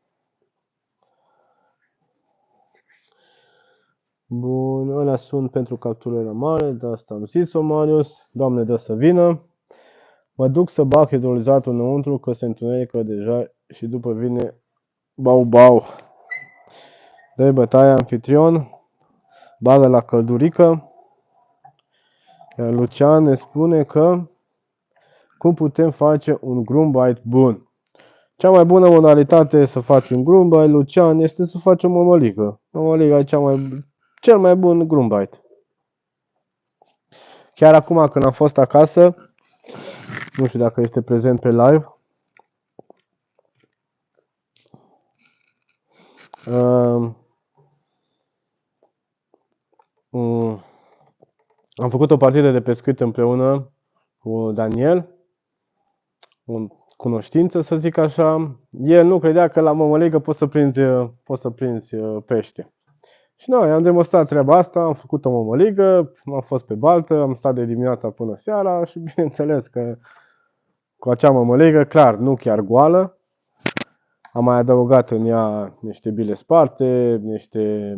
Bun, ălea sunt pentru capturile mare, de asta am zis-o, Marius. Doamne, dă să vină. Mă duc să bag hidrolizatul înăuntru, că se întunecă deja și după vine bau. Dă-i bătaie, anfitrion. Bagă la căldurică. Iar Lucian ne spune că cum putem face un grumbai bun. Cea mai bună modalitate să faci un grumbai, Lucian, este să faci o mămăligă. Mămăliga e cel mai bun grumbai. Chiar acum când am fost acasă, nu știu dacă este prezent pe live, am făcut o partidă de pescuit împreună cu Daniel, o cunoștință, să zic așa. El nu credea că la mămăligă poți să prinzi pește. Și noi am demonstrat treaba asta, am făcut o mămăligă, am fost pe baltă, am stat de dimineața până seara și bineînțeles că cu acea mămăligă, clar, nu chiar goală, am mai adăugat în ea niște bile sparte, niște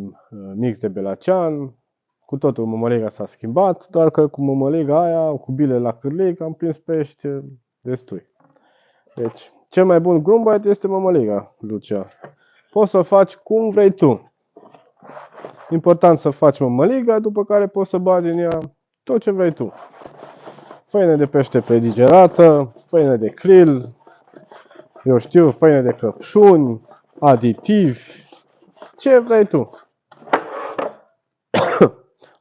mix de belacean, cu totul mămăliga s-a schimbat, doar că cu mămăliga aia, cu bile la cârlig, am prins pești destui. Deci, cel mai bun grumbai este mămăliga, Lucia. Poți să o faci cum vrei tu. Important să faci mămăliga, după care poți să bagi în ea tot ce vrei tu. Făină de pește predigerată, făină de krill, eu știu, făină de căpșuni, aditivi, ce vrei tu.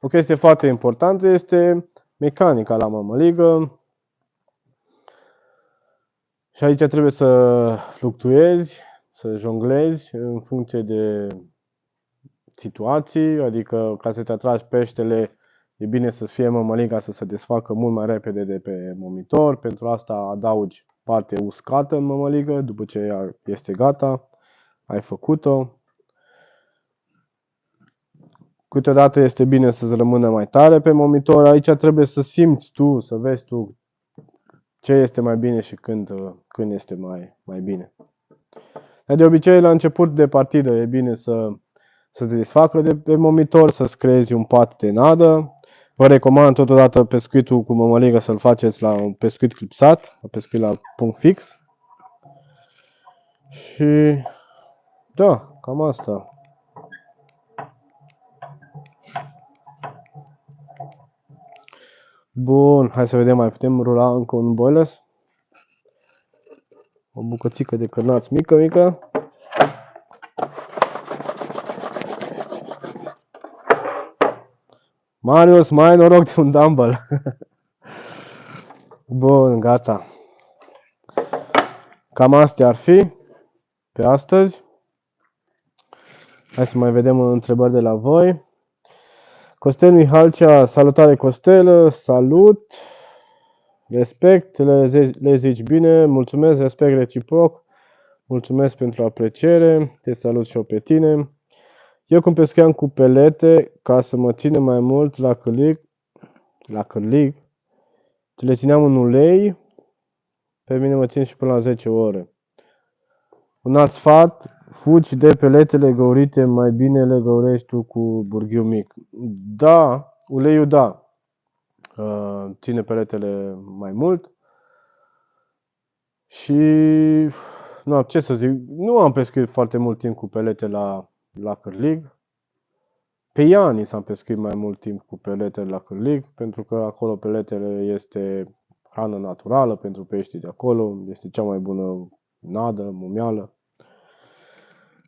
O chestie foarte importantă este mecanica la mămăligă. Și aici trebuie să fluctuezi, să jonglezi în funcție de situații, adică ca să-ți atragi peștele, e bine să fie mămăliga să se desfacă mult mai repede de pe momitor. Pentru asta adaugi parte uscată în mămăligă, după ce ea este gata, ai făcut-o. Câteodată este bine să-ți rămână mai tare pe momitor. Aici trebuie să simți tu, să vezi tu ce este mai bine și când este mai bine. Dar de obicei, la început de partidă, e bine să te desfacă de pe momitor, să-ți creezi un pat de nadă. Vă recomand totodată pescuitul cu mămăligă să-l faceți la un pescuit clipsat, la pescuit la punct fix. Și da, cam asta. Bun, hai să vedem, mai putem rula încă un boiles. O bucățică de cârnați mică. Marius, mai noroc de un dumbbell. Bun, gata. Cam astea ar fi pe astăzi. Hai să mai vedem întrebări de la voi. Costel Mihalcea, salutare Costel, salut, respect, le zici bine, mulțumesc, respect reciproc, mulțumesc pentru apreciere, te salut și eu pe tine. Eu când pescuiam cu pelete, ca să mă ține mai mult la cârlig, le țineam în ulei, pe mine mă țin și până la 10 ore. Un alt sfat, fugi de peletele găurite, mai bine le găurești tu cu burghiu mic. Da, uleiul da, ține peletele mai mult. Și, nu, ce să zic, nu am pescuit foarte mult timp cu pelete la cârlig. Pe Ianis am pescuit mai mult timp cu pelete la cârlig, pentru că acolo peletele este hrană naturală pentru peștii de acolo, este cea mai bună nadă, mumeală.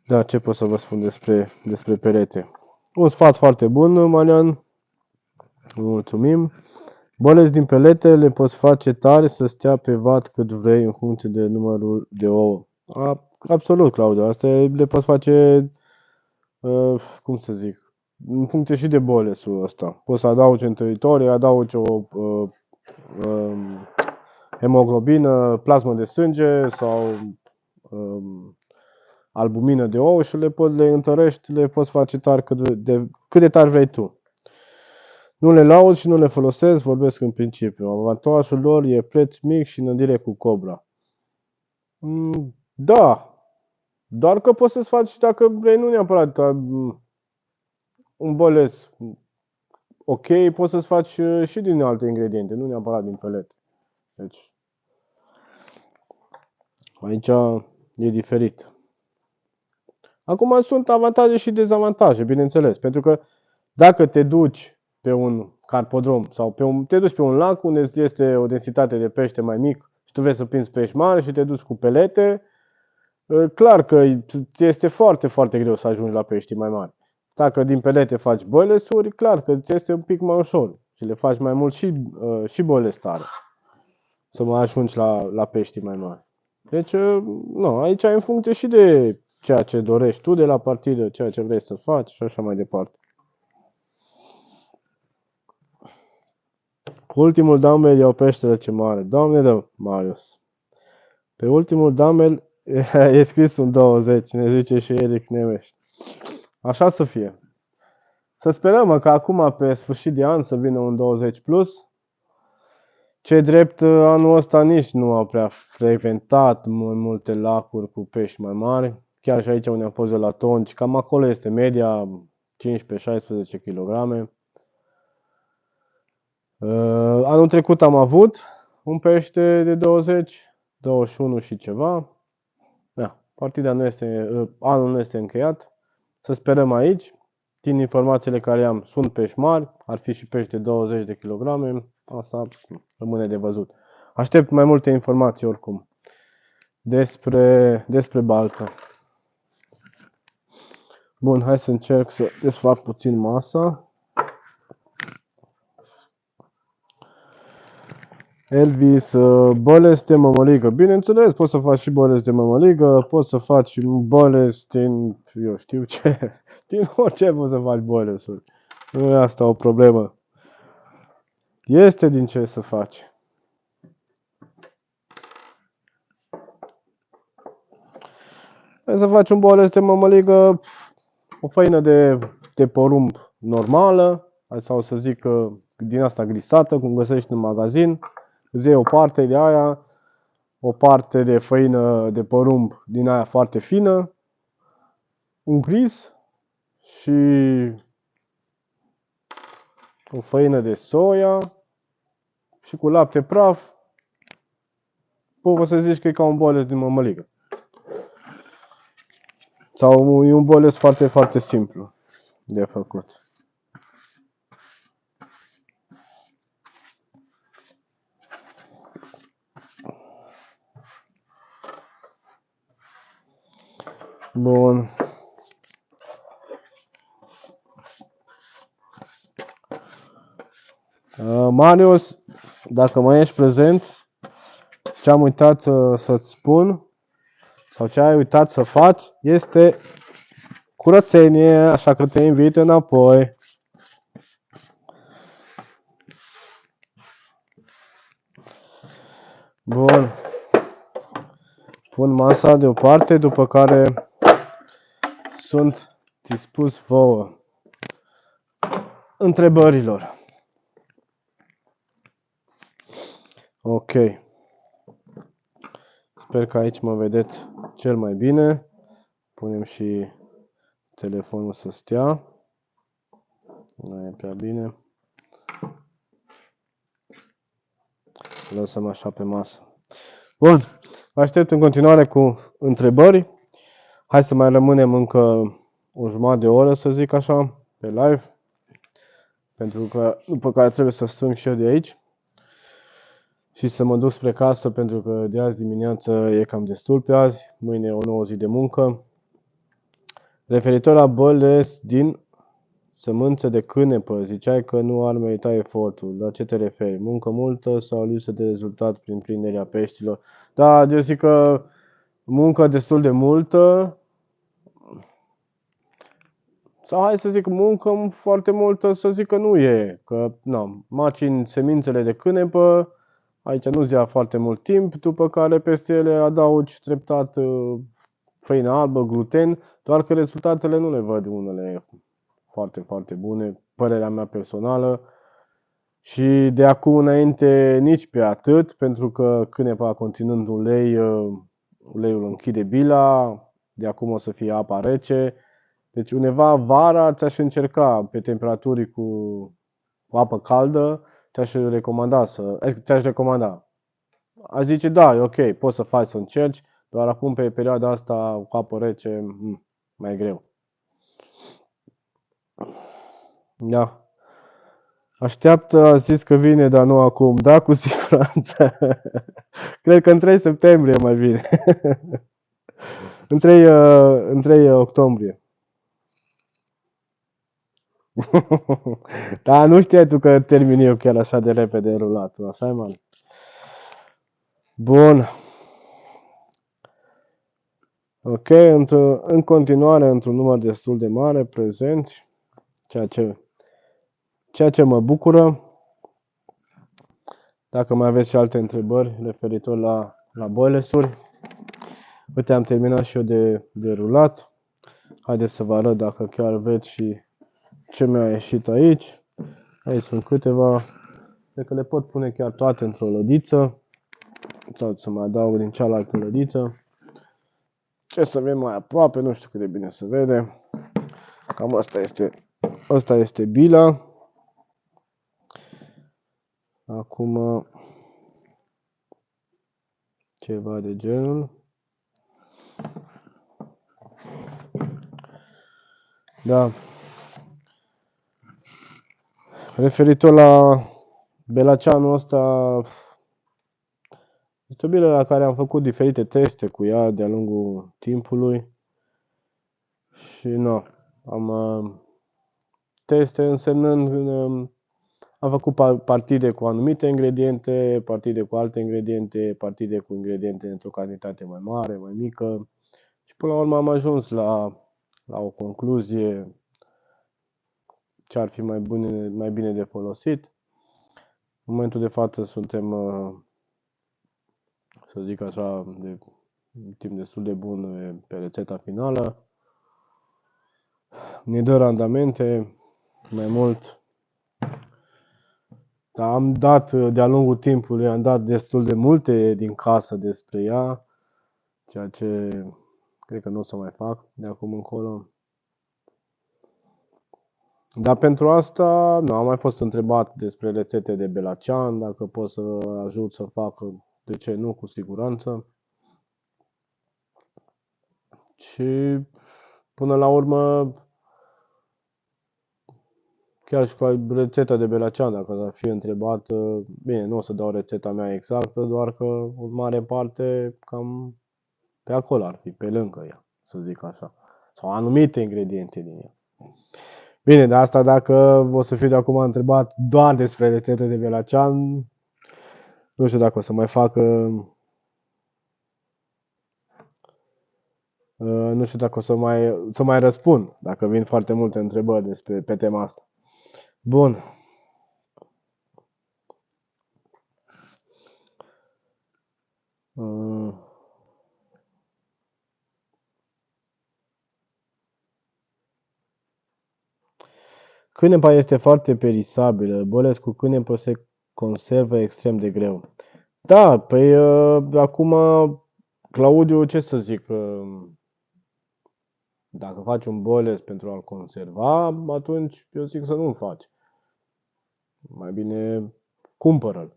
Da, ce pot să vă spun despre pelete? Un sfat foarte bun, Marian. Mulțumim. Bolezi din pelete le poți face tare să stea pe vat cât vrei în funcție de numărul de ouă. Absolut, Claudiu. Asta le poți face, cum să zic, în funcție și de bolesul ăsta. Poți să adaugi întăritorii, adaugi o hemoglobină, plasmă de sânge sau albumină de ou și le întărești, le poți face tari cât de tari vrei tu. Nu le laud și nu le folosesc, vorbesc în principiu. Avantajul lor e preț mic și înădire cu cobra. Da, doar că poți să-ți faci, dacă vrei, nu neapărat un boles ok, poți să-ți faci și din alte ingrediente, nu neapărat din pelete. Deci, aici e diferit. Acum sunt avantaje și dezavantaje, bineînțeles, pentru că dacă te duci pe un carpodrom sau te duci pe un lac unde este o densitate de pește mai mic și tu vrei să prinzi pești mari și te duci cu pelete, clar că ți este foarte, foarte greu să ajungi la pești mai mari. Dacă din pelete faci boilesuri, clar că ți este un pic mai ușor și le faci mai mult și boiles tare, să mai ajungi la pești mai mari. Deci, nu, aici e în funcție și de ceea ce dorești tu de la partidă, ceea ce vrei să faci și așa mai departe. Cu ultimul dumbbell iau peștele ce mare. Doamne dă, Marius. Pe ultimul dumbbell e scris un 20, ne zice și Eric Nemeș. Așa să fie. Să sperăm că acum, pe sfârșit de an, să vină un 20 plus. Ce drept, anul ăsta nici nu au prea frecventat multe lacuri cu pești mai mari. Chiar și aici unde am fost la Tonci, cam acolo este media, 15-16 kg. Anul trecut am avut un pește de 20, 21 și ceva. Da, partida nu este, anul nu este încheiat. Să sperăm aici. Din informațiile care am, sunt pești mari, ar fi și pești de 20 de kg. Asta rămâne de văzut. Aștept mai multe informații oricum despre baltă. Bun, hai să încerc să desfac puțin masa. Elvis, boles de mămăligă. Bineînțeles, poți să faci și boles de mămăligă, poți să faci boles din, eu știu ce, din orice poți să faci bolesuri. Nu e asta o problemă. Este din ce să faci. Hai să faci un boles de mămăligă, o făină de porumb normală, sau să zic din asta glisată, cum găsești în magazin. Îți iei o parte de aia, o parte de făină de porumb din aia foarte fină, un gris și o făină de soia și cu lapte praf. Poți să zici că e ca un boles din mămăligă. Sau e un boles foarte, foarte simplu de făcut. Bun. Marius, dacă mai ești prezent, ce am uitat să-ți spun sau ce ai uitat să faci este curățenie, așa că te invit înapoi. Bun. Pun masa deoparte, după care sunt dispus vouă întrebărilor. Ok. Sper că aici mă vedeți cel mai bine. Punem și telefonul să stea. Nu e prea bine. Lăsăm așa pe masă. Bun. Aștept în continuare cu întrebări. Hai să mai rămânem încă o jumătate de oră, să zic așa, pe live. Pentru că după care trebuie să strâng și eu de aici. Și să mă duc spre casă, pentru că de azi dimineață e cam destul pe azi. Mâine e o nouă zi de muncă. Referitor la boles din sămânță de cânepă, ziceai că nu ar merita efortul. La ce te referi? Muncă multă sau lipsă de rezultat prin prinderea peștilor? Da, eu zic că muncă destul de multă. Sau hai să zic muncă foarte multă, să zic că nu e. Că macini semințele de cânepă, aici nu-ți ia foarte mult timp, după care peste ele adaugi treptat făină albă, gluten, doar că rezultatele nu le văd unele foarte, foarte bune, părerea mea personală. Și de acum înainte nici pe atât, pentru că cânepa conținând ulei, uleiul închide bila, de acum o să fie apa rece. Deci undeva vara ți-aș încerca pe temperaturi cu apă caldă, ți-aș recomanda. Aș zice, da, e ok, poți să faci, să încerci, doar acum pe perioada asta cu apă rece, mai greu. Da. Așteaptă, a zis că vine, dar nu acum. Da, cu siguranță. Cred că în 3 septembrie mai vine. În 3 octombrie. Dar nu știai tu că termin eu chiar așa de repede rulatul, așa e, man? Bun. Ok, în continuare, într-un număr destul de mare, prezenți, ceea ce mă bucură. Dacă mai aveți și alte întrebări referitor la boilers-uri. Uite, am terminat și eu de rulat. Haideți să vă arăt dacă chiar veți și ce mi-a ieșit aici. Aici sunt câteva. Cred că le pot pune chiar toate într-o lădiță. Sau să mai adaug din cealaltă lădiță. Ce să vedem mai aproape, nu știu cât de bine se vede. Cam asta este bila. Acum ceva de genul. Da. Referitor la belaceanul ăsta, este o bilă la care am făcut diferite teste cu ea de-a lungul timpului. Și nu, am teste însemnând am făcut partide cu anumite ingrediente, partide cu alte ingrediente, partide cu ingrediente într-o cantitate mai mare, mai mică. Și până la urmă am ajuns la o concluzie ce ar fi mai bine de folosit. În momentul de față suntem, să zic așa, de timp destul de bun pe rețeta finală. Ne dă randamente mai mult. Dar am dat, de-a lungul timpului, am dat destul de multe din casă despre ea, ceea ce cred că nu o să mai fac de acum încolo. Dar pentru asta, nu, am mai fost întrebat despre rețete de belacean, dacă pot să ajut să fac, de ce nu, cu siguranță. Și până la urmă, chiar și cu rețeta de belacean, dacă ar fi întrebat, bine, nu o să dau rețeta mea exactă, doar că o mare parte cam pe acolo ar fi, pe lângă ea, să zic așa. Sau anumite ingrediente din ea. Bine, de asta dacă o să fiu de acum întrebat doar despre rețete de belacean, nu știu dacă o să mai fac, nu știu dacă o să mai răspund, dacă vin foarte multe întrebări pe tema asta. Bun. Cânepa este foarte perisabilă. Bolesc cu cânepa se conservă extrem de greu. Da, păi acum, Claudiu, ce să zic, dacă faci un boiles pentru a-l conserva, atunci eu zic să nu-l faci. Mai bine cumpără-l.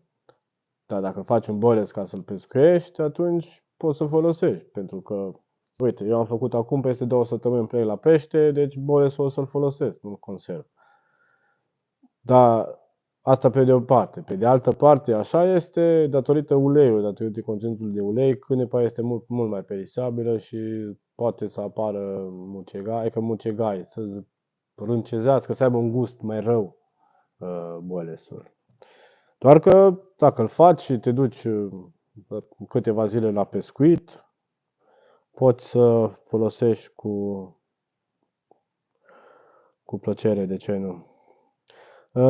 Dar dacă faci un boiles ca să-l pescuiești, atunci poți să folosești. Pentru că, uite, eu am făcut acum peste 2 săptămâni plec la pește, deci boilesul o să-l folosesc, nu-l conserv. Dar asta pe de o parte. Pe de altă parte, așa este datorită uleiului, datorită conținutului de ulei, cânepa este mult, mult mai perisabilă și poate să apară mucegai, adică mucegai, să râncezească, să aibă un gust mai rău boilesul. Doar că dacă îl faci și te duci câteva zile la pescuit, poți să folosești cu plăcere, de ce nu?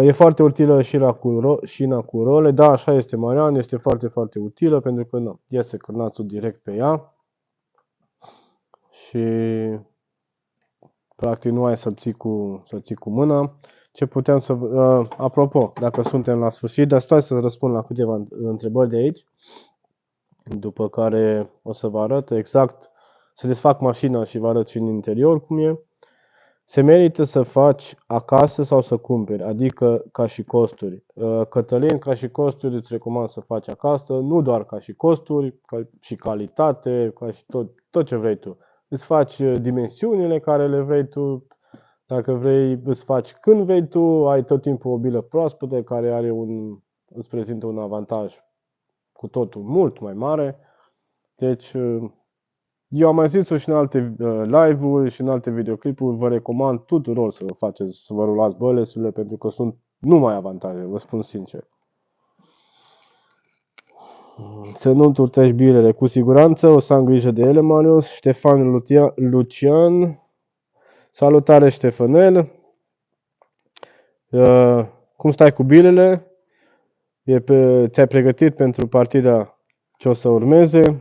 E foarte utilă șina cu role. Da, așa este, Marian, este foarte, foarte utilă pentru că nu, iese cârnațul direct pe ea și practic nu ai să ții cu mâna. Ce putem să... apropo, dacă suntem la sfârșit, dar stai să răspund la câteva întrebări de aici, după care o să vă arăt exact, să desfac mașina și vă arăt și în interior cum e. Se merită să faci acasă sau să cumperi, adică ca și costuri. Cătălin, ca și costuri îți recomand să faci acasă, nu doar ca și costuri, ca și calitate, ca și tot ce vrei tu. Îți faci dimensiunile care le vrei tu, dacă vrei îți faci când vrei tu, ai tot timpul o bilă proaspătă care îți prezintă un avantaj cu totul mult mai mare. Deci eu am mai zis-o și în alte live-uri și în alte videoclipuri, vă recomand tuturor să vă faceți, să vă rulați bălesurile pentru că sunt numai avantaje, vă spun sincer. Să nu înturtești bilele, cu siguranță o să am grijă de ele, Marius. Ștefan Lucian, salutare Ștefanel. Cum stai cu bilele? Ți-ai pregătit pentru partida ce o să urmeze?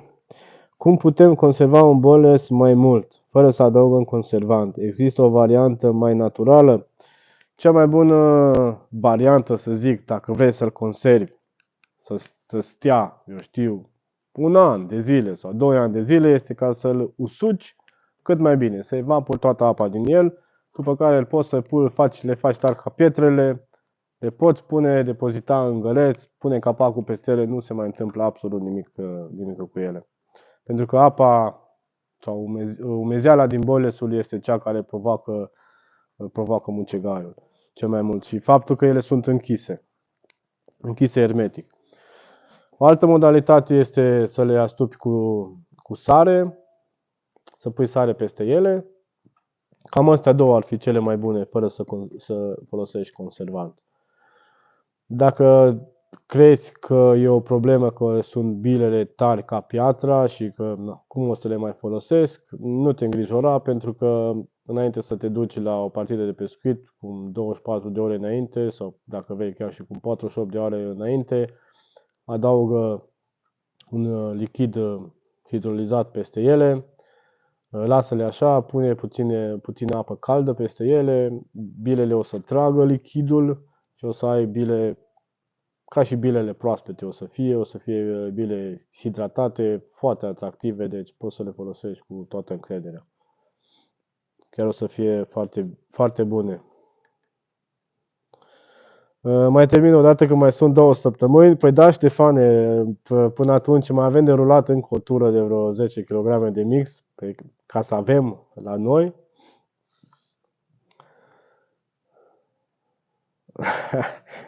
Cum putem conserva un boles mai mult, fără să adăugăm conservant? Există o variantă mai naturală? Cea mai bună variantă, să zic, dacă vrei să-l conservi, să stea, eu știu, 1 an de zile sau 2 ani de zile, este ca să-l usuci cât mai bine, să evapori toată apa din el, după care îl poți să le faci tari ca pietrele, le poți depozita în găleți, pune capacul peste ele, nu se mai întâmplă absolut nimic cu ele. Pentru că apa sau umezeala din bolesul este cea care provoacă mucegaiul cel mai mult și faptul că ele sunt închise hermetic. O altă modalitate este să le astupi cu sare, să pui sare peste ele. Cam astea două ar fi cele mai bune fără să folosești conservant. Dacă crezi că e o problemă că sunt bilele tari ca piatra și că cum o să le mai folosesc, nu te îngrijora pentru că înainte să te duci la o partidă de pescuit cu 24 de ore înainte sau dacă vrei chiar și cu 48 de ore înainte, adaugă un lichid hidrolizat peste ele, lasă-le așa, pune puțină apă caldă peste ele, bilele o să tragă lichidul și o să ai bile ca și bilele proaspete o să fie bile hidratate, foarte atractive, deci poți să le folosești cu toată încrederea. Chiar o să fie foarte, foarte bune. Mai termin o dată că mai sunt 2 săptămâni. Păi da, Ștefane, până atunci mai avem de rulat încă o tură de vreo 10 kg de mix ca să avem la noi.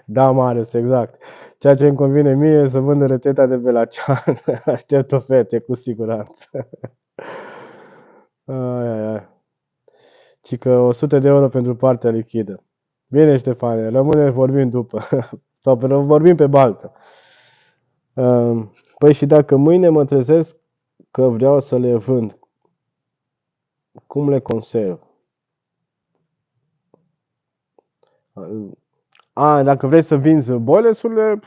Da, Marius, exact. Ceea ce îmi convine mie e să vând rețeta de pe la Cean. Aștept oferte, cu siguranță. Ai. Ci că 100 de euro pentru partea lichidă. Bine, Ștefane, rămâne, vorbim după. Sau vorbim pe baltă. Păi și dacă mâine mă trezesc că vreau să le vând, cum le conserv? Dacă vrei să vinzi boilesurile,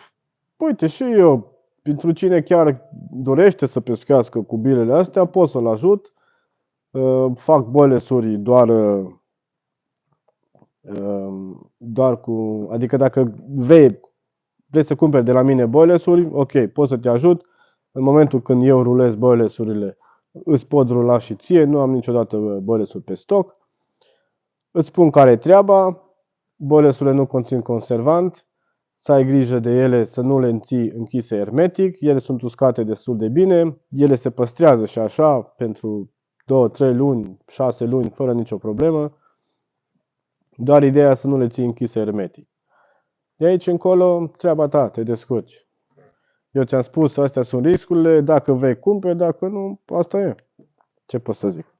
uite și eu, pentru cine chiar dorește să pescuiască cu bilele astea, pot să-l ajut. Fac boilesuri doar cu, adică dacă vrei să cumperi de la mine boilesuri, ok, pot să te ajut. În momentul când eu rulez boilesurile, îți pot rula și ție, nu am niciodată boilesuri pe stoc. Îți spun care e treaba, boilesurile nu conțin conservant, să ai grijă de ele, să nu le ții închise hermetic, ele sunt uscate destul de bine, ele se păstrează și așa pentru 2, 3 luni, 6 luni, fără nicio problemă. Doar ideea să nu le ții închise hermetic. De aici încolo, treaba ta, te descurci. Eu ți-am spus, astea sunt riscurile, dacă vrei cumperi, dacă nu, asta e. Ce pot să zic?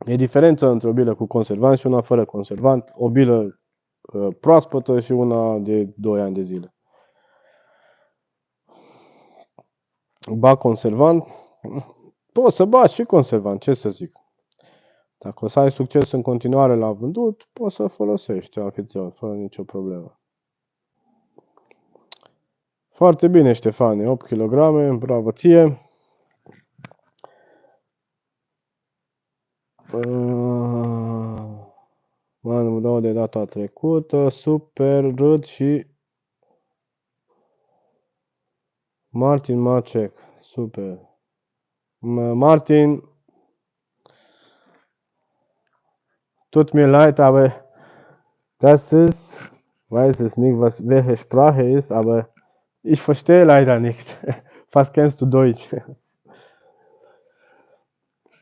E diferența între o bilă cu conservant și una fără conservant, o bilă proaspătă și una de 2 ani de zile. Bag conservant, poți să bagi și conservant, ce să zic. Dacă o să ai succes în continuare la vândut, poți să folosești afițion, fără nicio problemă. Foarte bine, Ștefane, 8 kg, bravo ție. Numărul 2 de data trecută, Super Râd și Martin Macek. Super. Martin, tut mir leid, aber das ist, weiß es nicht, welche Sprache ist, aber ich verstehe leider nicht. Was kennst du Deutsch?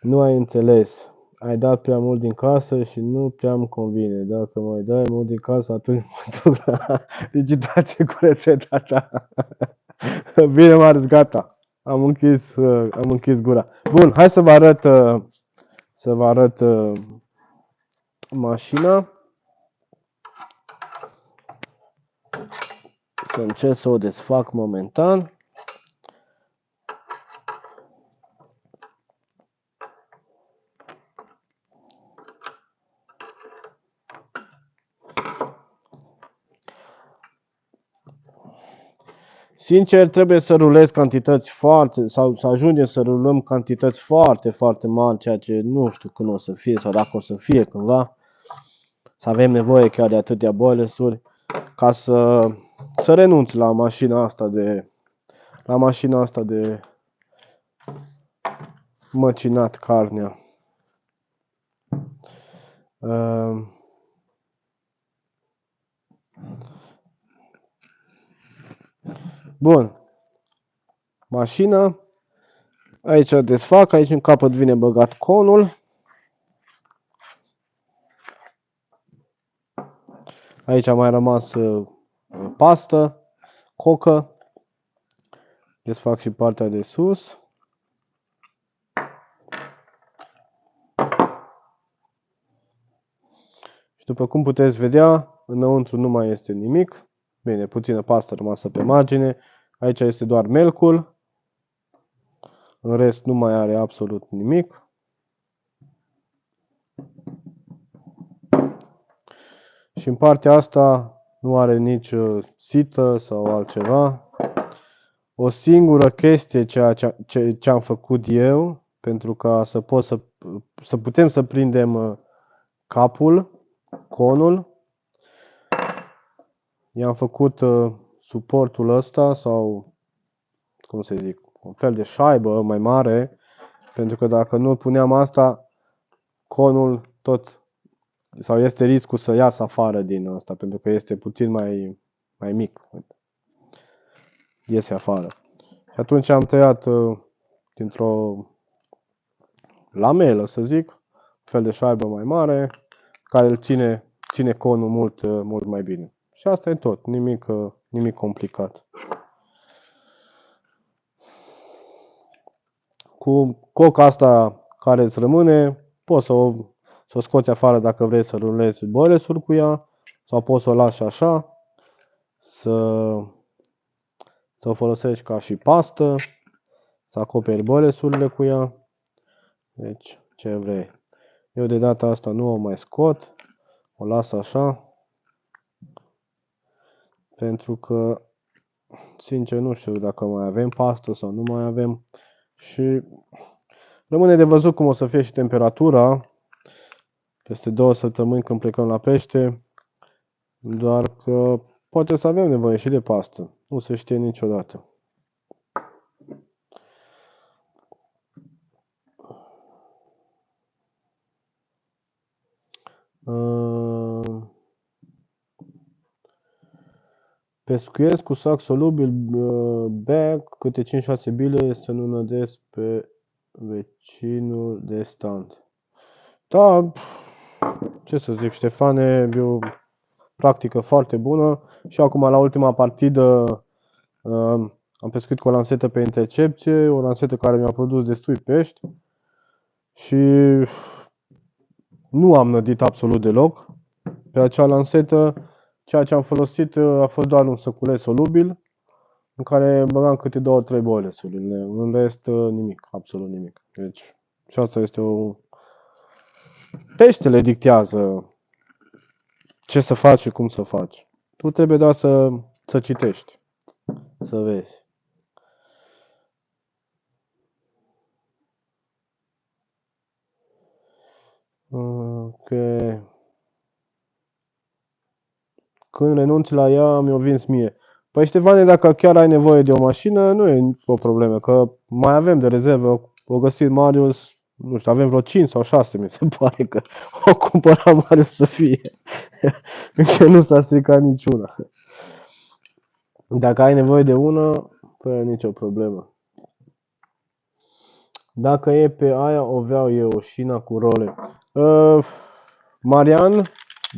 Nu ai înțeles. Ai dat prea mult din casă și nu prea îmi convine. Dacă mai dai mult din casă, atunci mă duc la licitație cu rețeta ta. Bine, Marius, gata. Am închis gura. Bun, hai să vă arăt mașina. Să încerc să o desfac momentan. Sincer, trebuie să rulez cantități sau să ajungem să rulăm cantități foarte, foarte mari, ceea ce nu știu când o să fie sau dacă o să fie cândva. Să avem nevoie chiar de atâtea boilers-uri ca să renunț la mașina asta de măcinat carnea. Bun. Mașina. Aici desfac, aici în capăt vine băgat conul. Aici a mai rămas pastă, cocă. Desfac și partea de sus. Și după cum puteți vedea, înăuntru nu mai este nimic. Bine, puțină pastă rămasă pe margine. Aici este doar melcul. În rest nu mai are absolut nimic. Și în partea asta nu are nici sită sau altceva. O singură chestie ce am făcut eu, pentru ca să putem să prindem capul, conul, i-am făcut suportul ăsta sau, cum să zic, un fel de șaibă mai mare, pentru că dacă nu puneam asta, conul tot, sau este riscul să iasă afară din asta, pentru că este puțin mai mic. Iese afară. Și atunci am tăiat dintr-o lamelă, să zic, un fel de șaibă mai mare, care îl ține conul mult mai bine. Și asta e tot, nimic complicat. Cu coca asta care îți rămâne, poți să o scoți afară dacă vrei să rulezi boilers-uri cu ea, sau poți să o lași așa, să o folosești ca și pastă, să acoperi boilers-urile cu ea. Deci, ce vrei. Eu de data asta nu o mai scot, o las așa, pentru că, sincer, nu știu dacă mai avem pastă sau nu mai avem. Și rămâne de văzut cum o să fie și temperatura peste 2 săptămâni când plecăm la pește, doar că poate să avem nevoie și de pastă, nu se știe niciodată. Pescuiesc cu sac solubil bag câte 5-6 bile să nu nădesc pe vecinul de stand. Da, ce să zic, Ștefane, e o practică foarte bună și acum la ultima partidă am pescuit cu o lansetă pe intercepție, o lansetă care mi-a produs destui pești și nu am nădit absolut deloc pe acea lansetă. Ceea ce am folosit a fost doar un săculeț solubil în care băgam câte 2-3 boilers-uri. În rest nimic, absolut nimic. Deci și asta este Peștele dictează ce să faci și cum să faci. Tu trebuie doar să citești, să vezi. Ok. Când renunți la ea, mi-o vinzi mie. Păi Ștefane, dacă chiar ai nevoie de o mașină, nu e o problemă, că mai avem de rezervă. O găsit Marius, nu știu, avem vreo 5 sau 6, mi se pare că o cumpăra Marius să fie. Încă nu s-a stricat niciuna. Dacă ai nevoie de una, păi nicio problemă. Dacă e pe aia, o vreau eu, șina cu role. Marian,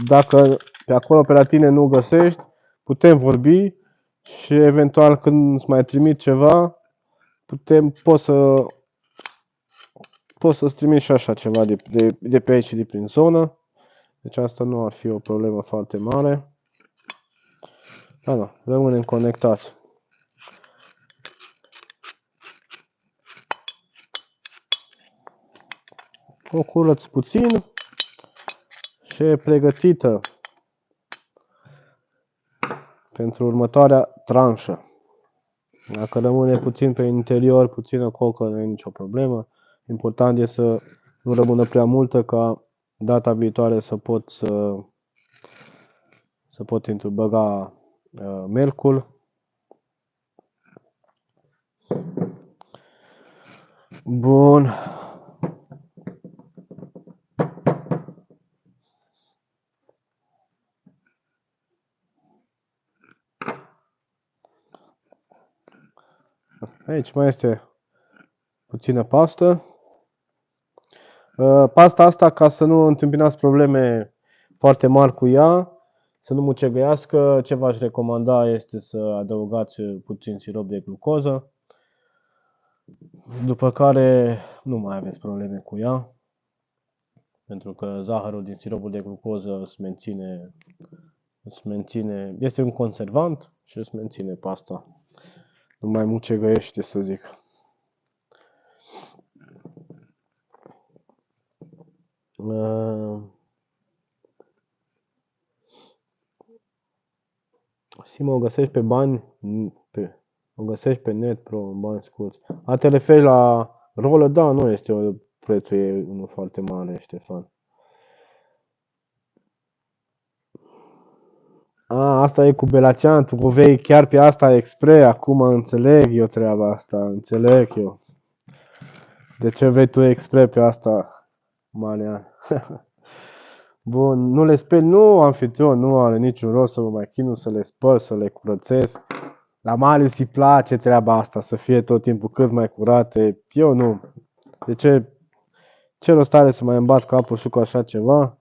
dacă pe acolo pe la tine nu găsești, putem vorbi și eventual când îți mai trimit ceva, pot să-ți trimit și așa ceva de pe aici, de prin zonă. Deci asta nu ar fi o problemă foarte mare. Da, rămânem conectați. O curăț puțin și e pregătită pentru următoarea tranșă. Dacă rămâne puțin pe interior, puțină cocă, nu e nicio problemă. Important e să nu rămână prea multă ca data viitoare să pot băga melcul. Bun. Aici mai este puțină pastă. Pasta asta, ca să nu întâmpinați probleme foarte mari cu ea, să nu mucegăiască, ce v-aș recomanda este să adăugați puțin sirop de glucoză, după care nu mai aveți probleme cu ea, pentru că zahărul din siropul de glucoză îți menține, este un conservant și îți menține pasta. Nu mai mucegăiește, să zic. Simo, o găsești pe bani, o găsești pe net pro în bani scurți. A, te referi la rolă? Da, nu este prețul e unul foarte mare, Ștefan. A, asta e cu Belacean, tu vei chiar pe asta expre, acum înțeleg eu treaba asta, înțeleg eu. De ce vrei tu expre pe asta, Marian? Bun, nu le speli, nu, anfitrion, nu are niciun rost să mă mai chinu, să le spăl, să le curățesc. La Marius îi place treaba asta, să fie tot timpul cât mai curate. Eu nu. De ce rost are să mai îmi bat capul și cu așa ceva?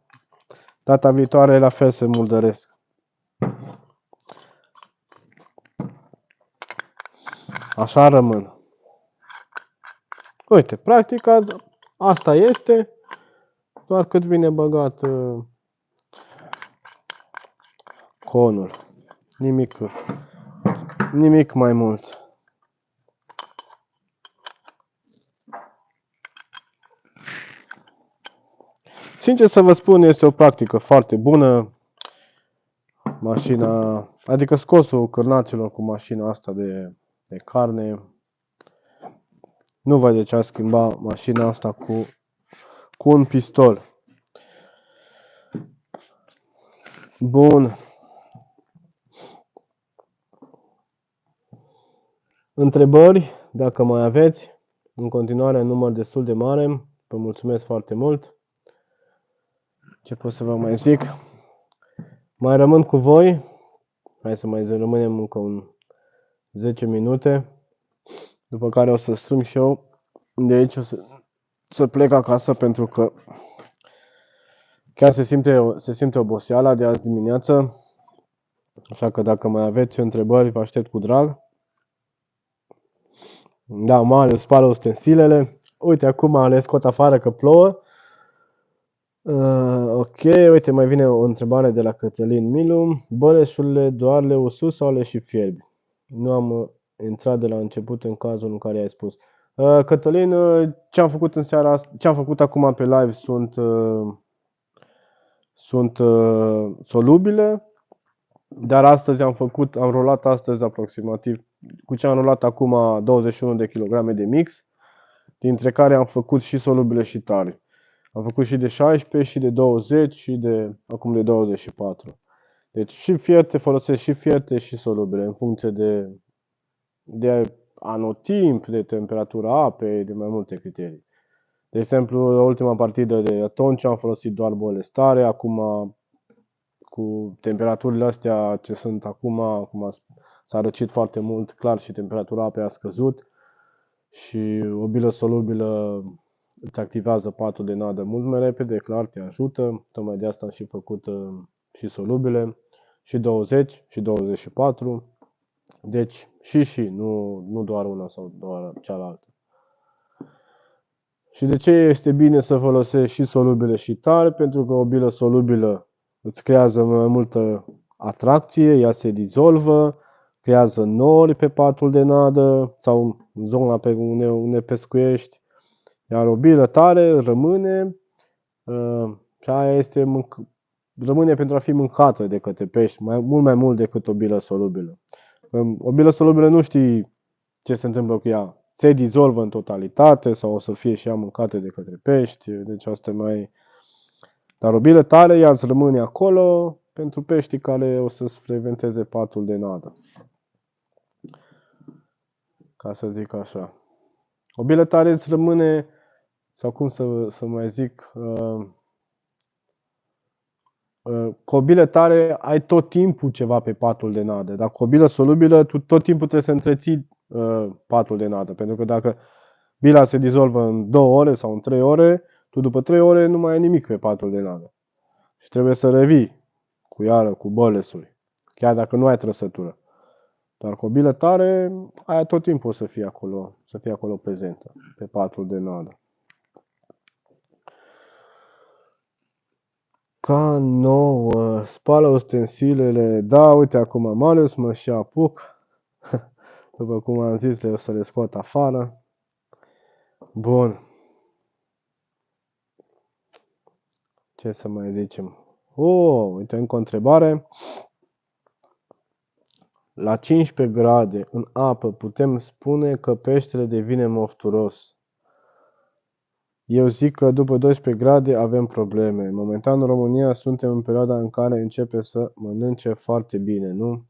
Data viitoare la fel se murdăresc. Așa rămân. Uite, practica asta este, doar cât vine băgat conul. Nimic mai mult. Sincer să vă spun, este o practică foarte bună. Mașina, adică scosul cârnaților cu mașina asta de carne. Nu văd de ce a schimba mașina asta cu un pistol. Bun. Întrebări, dacă mai aveți. În continuare, număr destul de mare. Vă mulțumesc foarte mult. Ce pot să vă mai zic? Mai rămân cu voi. Hai să mai rămânem încă 10 minute. După care o să strâng și eu. De aici o să plec acasă pentru că chiar se simte oboseala de azi dimineață. Așa că dacă mai aveți întrebări, vă aștept cu drag. Da, Marius spală ustensilele. Uite, acum le scot afară că plouă. Ok, uite, mai vine o întrebare de la Cătălin Milu. Băleșurile doar le usus sau le și fierbi? Nu am intrat de la început în cazul în care ai spus. Cătălin, ce am făcut în seara asta, ce am făcut acum pe live sunt solubile, dar astăzi am rolat astăzi aproximativ, cu ce am rolat acum 21 de kg de mix, dintre care am făcut și solubile și tare. Am făcut și de 16, și de 20, și acum de 24. Deci și fierte, folosesc și fierte și solubile în funcție de anotimp, de temperatura apei, de mai multe criterii. De exemplu, la ultima partidă de atunci am folosit doar boale stare, acum cu temperaturile astea ce sunt acum s-a răcit foarte mult, clar, și temperatura apei a scăzut și o bilă solubilă îți activează patul de nadă mult mai repede, clar, te ajută. Tocmai de asta am și făcut și solubile, și 20 și 24. Deci și, nu doar una sau doar cealaltă. Și de ce este bine să folosești și solubile și tare? Pentru că o bilă solubilă îți creează mai multă atracție, ea se dizolvă, creează nori pe patul de nadă sau în zona pe unde pescuiești. Iar o bilă tare rămâne și aia rămâne pentru a fi mâncată de către pești, mult mai mult decât o bilă solubilă. O bilă solubilă nu știi ce se întâmplă cu ea. Se dizolvă în totalitate sau o să fie și ea mâncată de către pești, deci asta mai... Dar o bilă tare, ea îți rămâne acolo pentru peștii care o să-ți frecventeze patul de nadă. Ca să zic așa. O bilă tare îți rămâne, sau cum să mai zic, cu o bilă tare ai tot timpul ceva pe patul de nadă. Dar cu o bilă solubilă, tu tot timpul trebuie să întreții patul de nadă. Pentru că dacă bila se dizolvă în 2 ore sau în 3 ore, tu după 3 ore nu mai ai nimic pe patul de nadă. Și trebuie să revii cu bolesuri, chiar dacă nu ai trăsătură. Dar cu o bilă tare, aia tot timpul o să fie acolo prezentă, pe patul de nadă. Ca nouă, spală ustensilele, da, uite acum Marius mă și apuc, după cum am zis, o să le scot afară. Bun, ce să mai zicem? Uite, încă o întrebare. La 15 grade în apă putem spune că peștele devine mofturos. Eu zic că după 12 grade avem probleme. Momentan în România suntem în perioada în care începe să mănânce foarte bine, nu?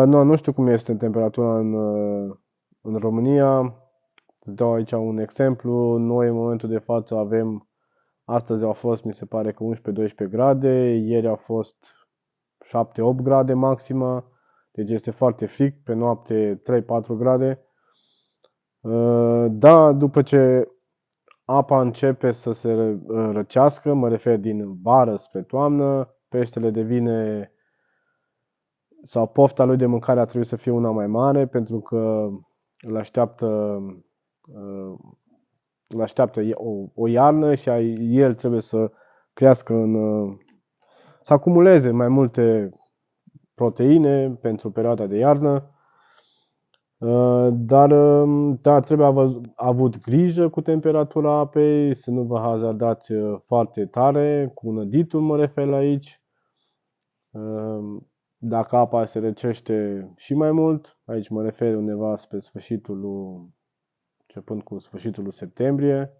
Nu știu cum este temperatura în România. Îți dau aici un exemplu. Noi în momentul de față astăzi au fost, mi se pare că 11-12 grade, ieri a fost 7-8 grade maxima, deci este foarte frig, pe noapte 3-4 grade. Da, după ce apa începe să se răcească, mă refer din vară spre toamnă, peștele devine, sau pofta lui de mâncare ar trebui să fie una mai mare, pentru că îl așteaptă o iarnă și el trebuie să crească să acumuleze mai multe proteine pentru perioada de iarnă. Dar trebuie avut grijă cu temperatura apei, să nu vă hazardați foarte tare, cu năditul mă refer la aici. Dacă apa se răcește și mai mult, aici mă refer undeva spre începând cu sfârșitul lui septembrie,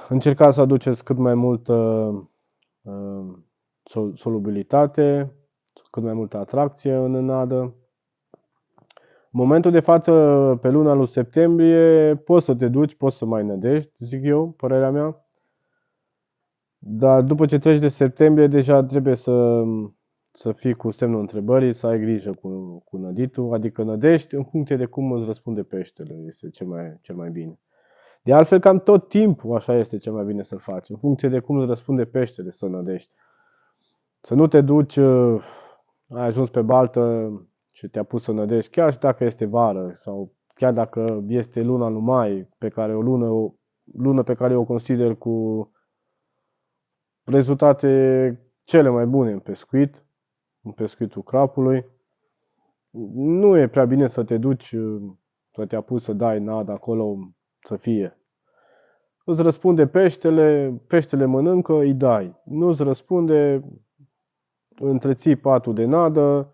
încercați să aduceți cât mai multă solubilitate, cât mai multă atracție în nadă. În momentul de față, pe luna lui septembrie, poți să te duci, poți să mai nădești, zic eu, părerea mea. Dar după ce treci de septembrie, deja trebuie să fii cu semnul întrebării, să ai grijă cu năditul, adică nădești în funcție de cum îți răspunde peștele, este cel mai bine. De altfel, cam tot timpul așa este cel mai bine să-l faci, în funcție de cum îți răspunde peștele să nădești. Să nu te duci, ai ajuns pe baltă și te-a pus să nădești, chiar și dacă este vară sau chiar dacă este luna lui mai, lună pe care o consider cu rezultate cele mai bune în pescuitul crapului. Nu e prea bine să te duci, să te apuci să dai nad acolo, să fie. Îți răspunde peștele mănâncă, îi dai. Nu îți răspunde, întreții patul de nadă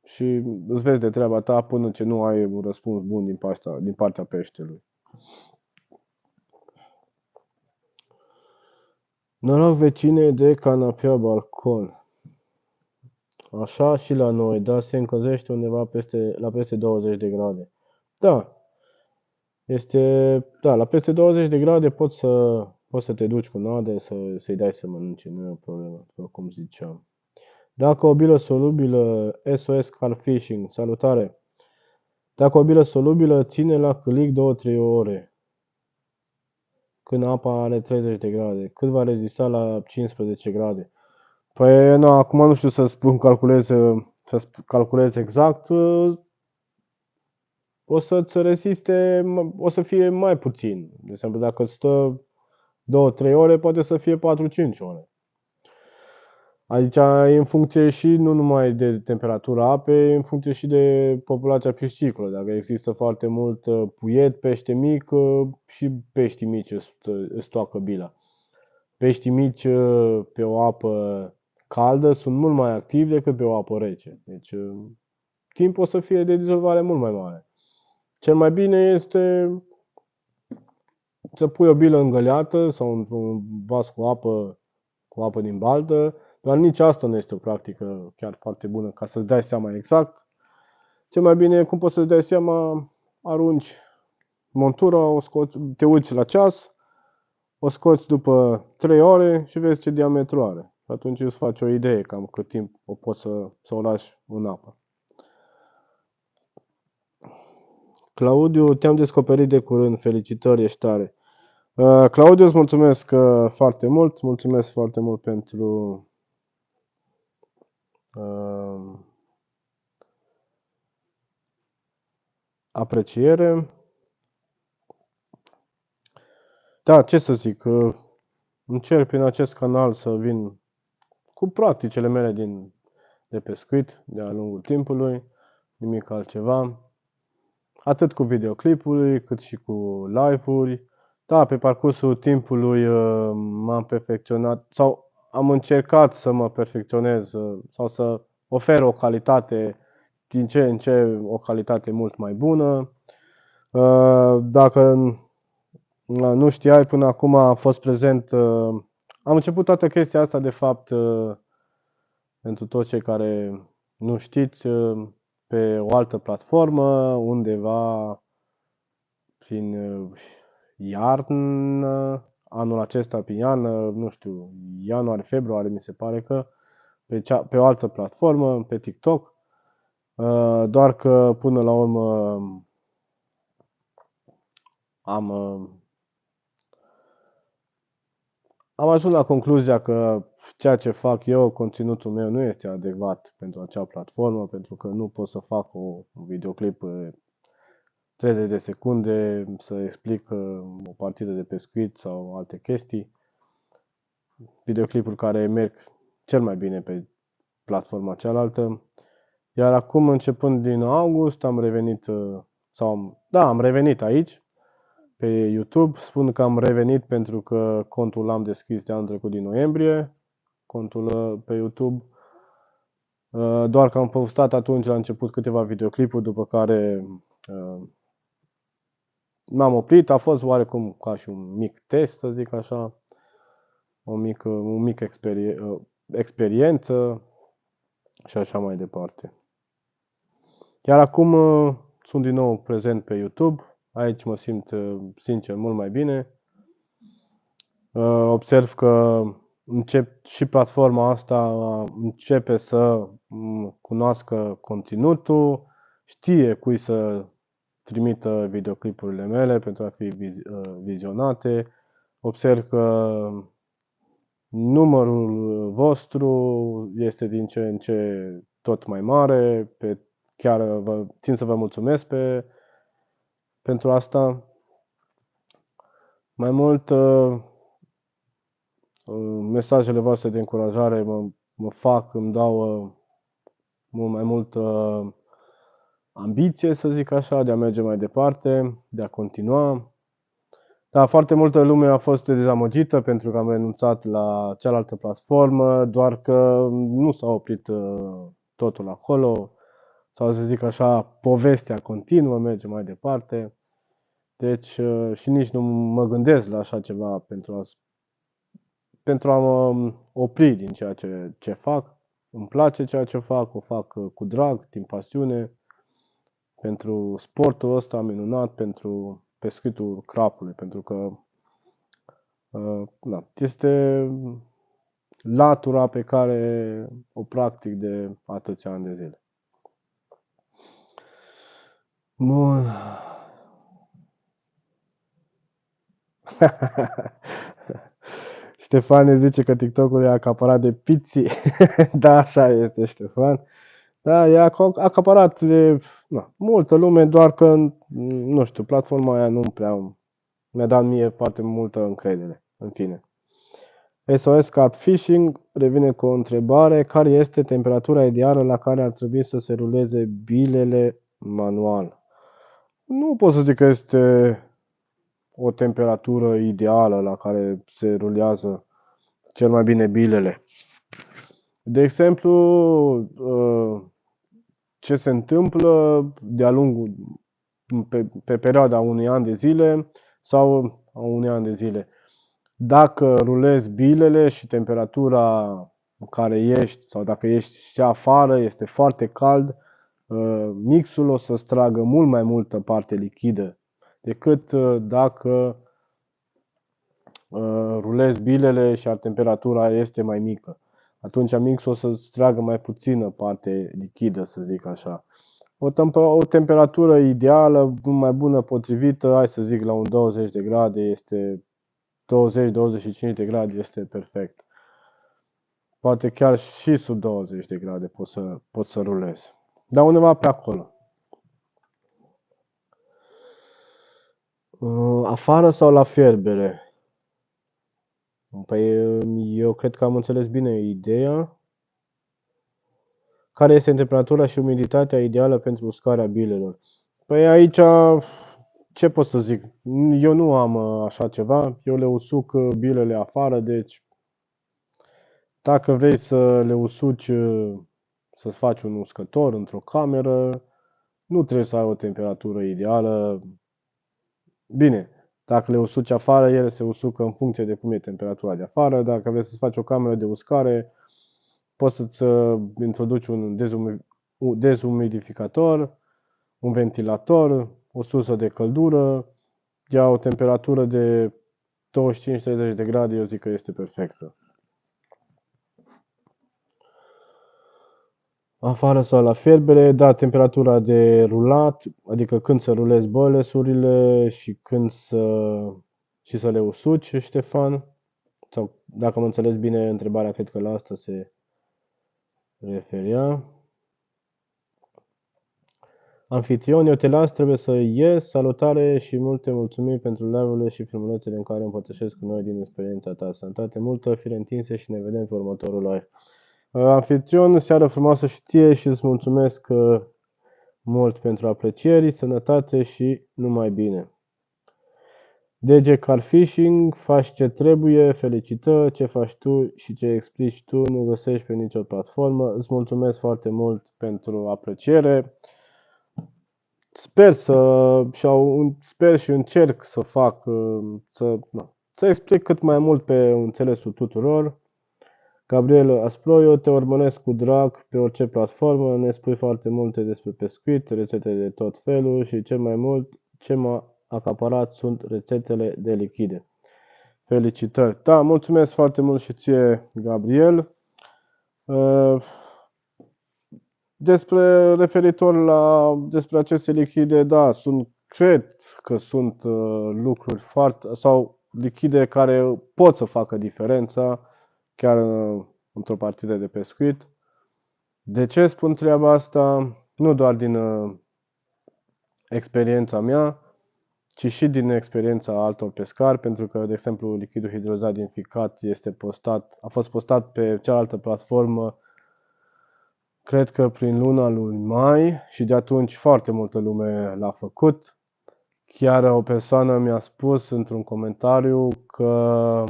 și îți vezi de treaba ta până ce nu ai un răspuns bun din partea peștelui. Noroc vecine de canapea balcon. Așa și la noi, dar se încălzește undeva la peste 20 de grade. Da, da, la peste 20 de grade poți să te duci cu nade să-i dai să mănânce, nu e o problemă, după cum ziceam. Dacă o bilă solubilă, SOS Car Fishing, salutare. Dacă o bilă solubilă, ține la cârlig 2-3 ore, când apa are 30 de grade. Cât va rezista la 15 grade? Păi, nu, acum nu știu să calculez exact. O să-ți reziste, o să fie mai puțin. De exemplu, dacă stă 2-3 ore, poate să fie 4-5 ore. Aici e în funcție și nu numai de temperatura apei, e în funcție și de populația piscicolă. Dacă există foarte mult puiet, pește mic, și peștii mici îți toacă bila. Peștii mici pe o apă caldă sunt mult mai activi decât pe o apă rece. Deci timpul o să fie de dizolvare mult mai mare. Cel mai bine este să pui o bilă îngăleată sau un vas cu apă din baltă, dar nici asta nu este o practică chiar foarte bună ca să-ți dai seama exact. Cel mai bine, cum poți să-ți dai seama, arunci montura, o scoți, te uiți la ceas, o scoți după 3 ore și vezi ce diametru are. Atunci îți faci o idee cam cât timp o poți să o lași în apă. Claudiu, te-am descoperit de curând, felicitări, ești tare. Claudiu, îți mulțumesc foarte mult, mulțumesc foarte mult pentru apreciere. Da, ce să zic, încerc prin acest canal să vin cu practicile mele de pescuit de-a lungul timpului, nimic altceva. Atât cu videoclipuri, cât și cu live-uri. Da, pe parcursul timpului m-am perfecționat sau am încercat să mă perfecționez sau să ofer o calitate din ce în ce o calitate mult mai bună. Dacă nu știai, până acum am fost prezent, am început toată chestia asta de fapt pentru toți cei care nu știți, pe o altă platformă, undeva prin iarnă, anul acesta prin iarnă, nu știu, ianuarie, februarie mi se pare că, pe o altă platformă, pe TikTok, doar că până la urmă am, am ajuns la concluzia că ceea ce fac eu, conținutul meu, nu este adecvat pentru acea platformă, pentru că nu pot să fac un videoclip 30 de secunde să explic o partidă de pescuit sau alte chestii. Videoclipuri care merg cel mai bine pe platforma cealaltă. Iar acum, începând din august, am revenit, am revenit aici, pe YouTube. Spun că am revenit pentru că contul l-am deschis de anul trecut din noiembrie, contul pe YouTube. Doar că am postat atunci la început câteva videoclipuri, după care m-am oprit. A fost oarecum ca și un mic test, să zic așa, o mică experiență și așa mai departe. Iar acum sunt din nou prezent pe YouTube. Aici mă simt, sincer, mult mai bine. Observ că și platforma asta începe să cunoască conținutul, știe cui să trimită videoclipurile mele pentru a fi vizionate. Observ că numărul vostru este din ce în ce tot mai mare. Chiar țin să vă mulțumesc pentru asta. Mai mult, mesajele voastre de încurajare îmi dau mult mai multă ambiție, să zic așa, de a merge mai departe, de a continua. Da, foarte multă lume a fost dezamăgită pentru că am renunțat la cealaltă platformă, doar că nu s-a oprit totul acolo, sau să zic așa, povestea continuă, merge mai departe. Deci și nici nu mă gândesc la așa ceva pentru a pentru a mă opri din ceea ce fac. Îmi place ceea ce fac, o fac cu drag, din pasiune, pentru sportul ăsta minunat, pentru pescuitul crapului, pentru că da, este latura pe care o practic de atâția ani de zile. Bun. Ștefan ne zice că TikTok-ul e acaparat de pizzi. Da, așa este, Ștefan. Da, e acaparat de multă lume, doar că, nu știu, platforma aia nu prea mi-a dat mie foarte multă încredere, în fine. SOS Carp Fishing revine cu o întrebare. Care este temperatura ideală la care ar trebui să se ruleze bilele manual? Nu pot să zic că este o temperatură ideală la care se rulează cel mai bine bilele. De exemplu, ce se întâmplă de-a lungul, pe perioada unui an de zile sau a unui an de zile. Dacă rulezi bilele și temperatura în care ești sau dacă ești și afară este foarte cald, mixul o să stragă mult mai multă parte lichidă decât dacă rulezi bilele și temperatura este mai mică. Atunci mixul o să tragă mai puțină parte lichidă, să zic așa. O temperatură ideală, mai bună, potrivită, hai să zic la un 20 de grade, este 20-25 de grade este perfect. Poate chiar și sub 20 de grade pot să rulez. Dar undeva pe acolo. Afară sau la fierbere? Păi eu cred că am înțeles bine ideea. Care este temperatura și umiditatea ideală pentru uscarea bilelor? Păi aici, ce pot să zic? Eu nu am așa ceva. Eu le usuc bilele afară, deci dacă vrei să le usuci, să-ți faci un uscător într-o cameră, nu trebuie să ai o temperatură ideală. Bine, dacă le usuci afară, ele se usucă în funcție de cum e temperatura de afară. Dacă vrei să-ți faci o cameră de uscare, poți să-ți introduci un dezumidificator, un ventilator, o sursă de căldură, ia o temperatură de 25-30 de grade, eu zic că este perfectă. Afară sau la fierbere, da, temperatura de rulat, adică când să rulezi bălesurile și când să le usuci, Ștefan. Sau, dacă am înțeles bine întrebarea, cred că la asta se referea. Anfitrion, eu te las, trebuie să ies. Salutare și multe mulțumiri pentru live-urile și filmulețele în care împărtășesc cu noi din experiența ta. Sănătate multă, fire întinse și ne vedem pe următorul live. Anfitrion, seară frumoasă și ție și îți mulțumesc mult pentru aprecieri, sănătate și numai bine. DG Car Fishing, faci ce trebuie, felicitări, ce faci tu și ce explici tu nu găsești pe nicio platformă. Îți mulțumesc foarte mult pentru apreciere. Sper și încerc să fac, să explic cât mai mult pe înțelesul tuturor. Gabriel Asploio, te urmăresc cu drag pe orice platformă, ne spui foarte multe despre pescuit, rețete de tot felul și cel mai mult ce m-a acaparat sunt rețetele de lichide. Felicitări! Da, mulțumesc foarte mult și ție, Gabriel. Despre aceste lichide, da, cred că sunt lucruri sau lichide care pot să facă diferența chiar într-o partidă de pescuit. De ce spun treaba asta? Nu doar din experiența mea, ci și din experiența altor pescari, pentru că, de exemplu, lichidul hidrozat din ficat a fost postat pe cealaltă platformă, cred că prin luna lui mai, și de atunci foarte multă lume l-a făcut. Chiar o persoană mi-a spus într-un comentariu că,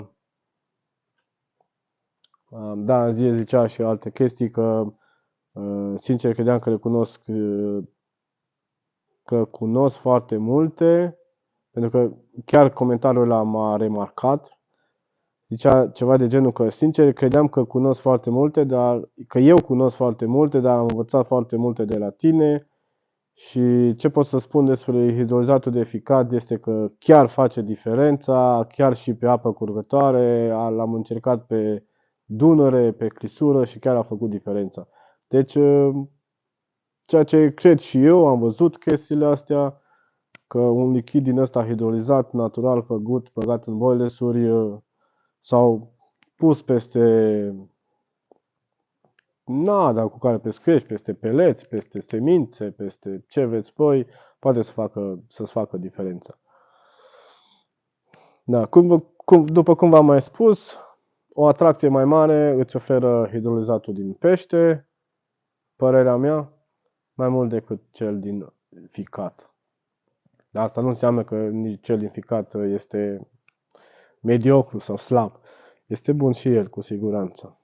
da, zicea și alte chestii, că sincer credeam că cunosc foarte multe, pentru că chiar comentariul ăla m-a remarcat Zicea ceva de genul că, sincer, credeam că cunosc foarte multe, că eu cunosc foarte multe, dar am învățat foarte multe de la tine. Și ce pot să spun despre hidrolizatul de ficat este că chiar face diferența, chiar și pe apă curgătoare. L-am încercat pe Dunăre, pe clisură și chiar a făcut diferența. Deci, ceea ce cred și eu, am văzut chestiile astea, că un lichid din ăsta hidrolizat, natural, făcut, băgat în boilesuri sau pus peste nada cu care pescuiești, peste peleți, peste semințe, peste ce veți voi, poate să-ți facă diferența. Da, după cum v-am mai spus, o atracție mai mare îți oferă hidrolizatul din pește, părerea mea, mai mult decât cel din ficat. Dar asta nu înseamnă că nici cel din ficat este mediocru sau slab. Este bun și el, cu siguranță.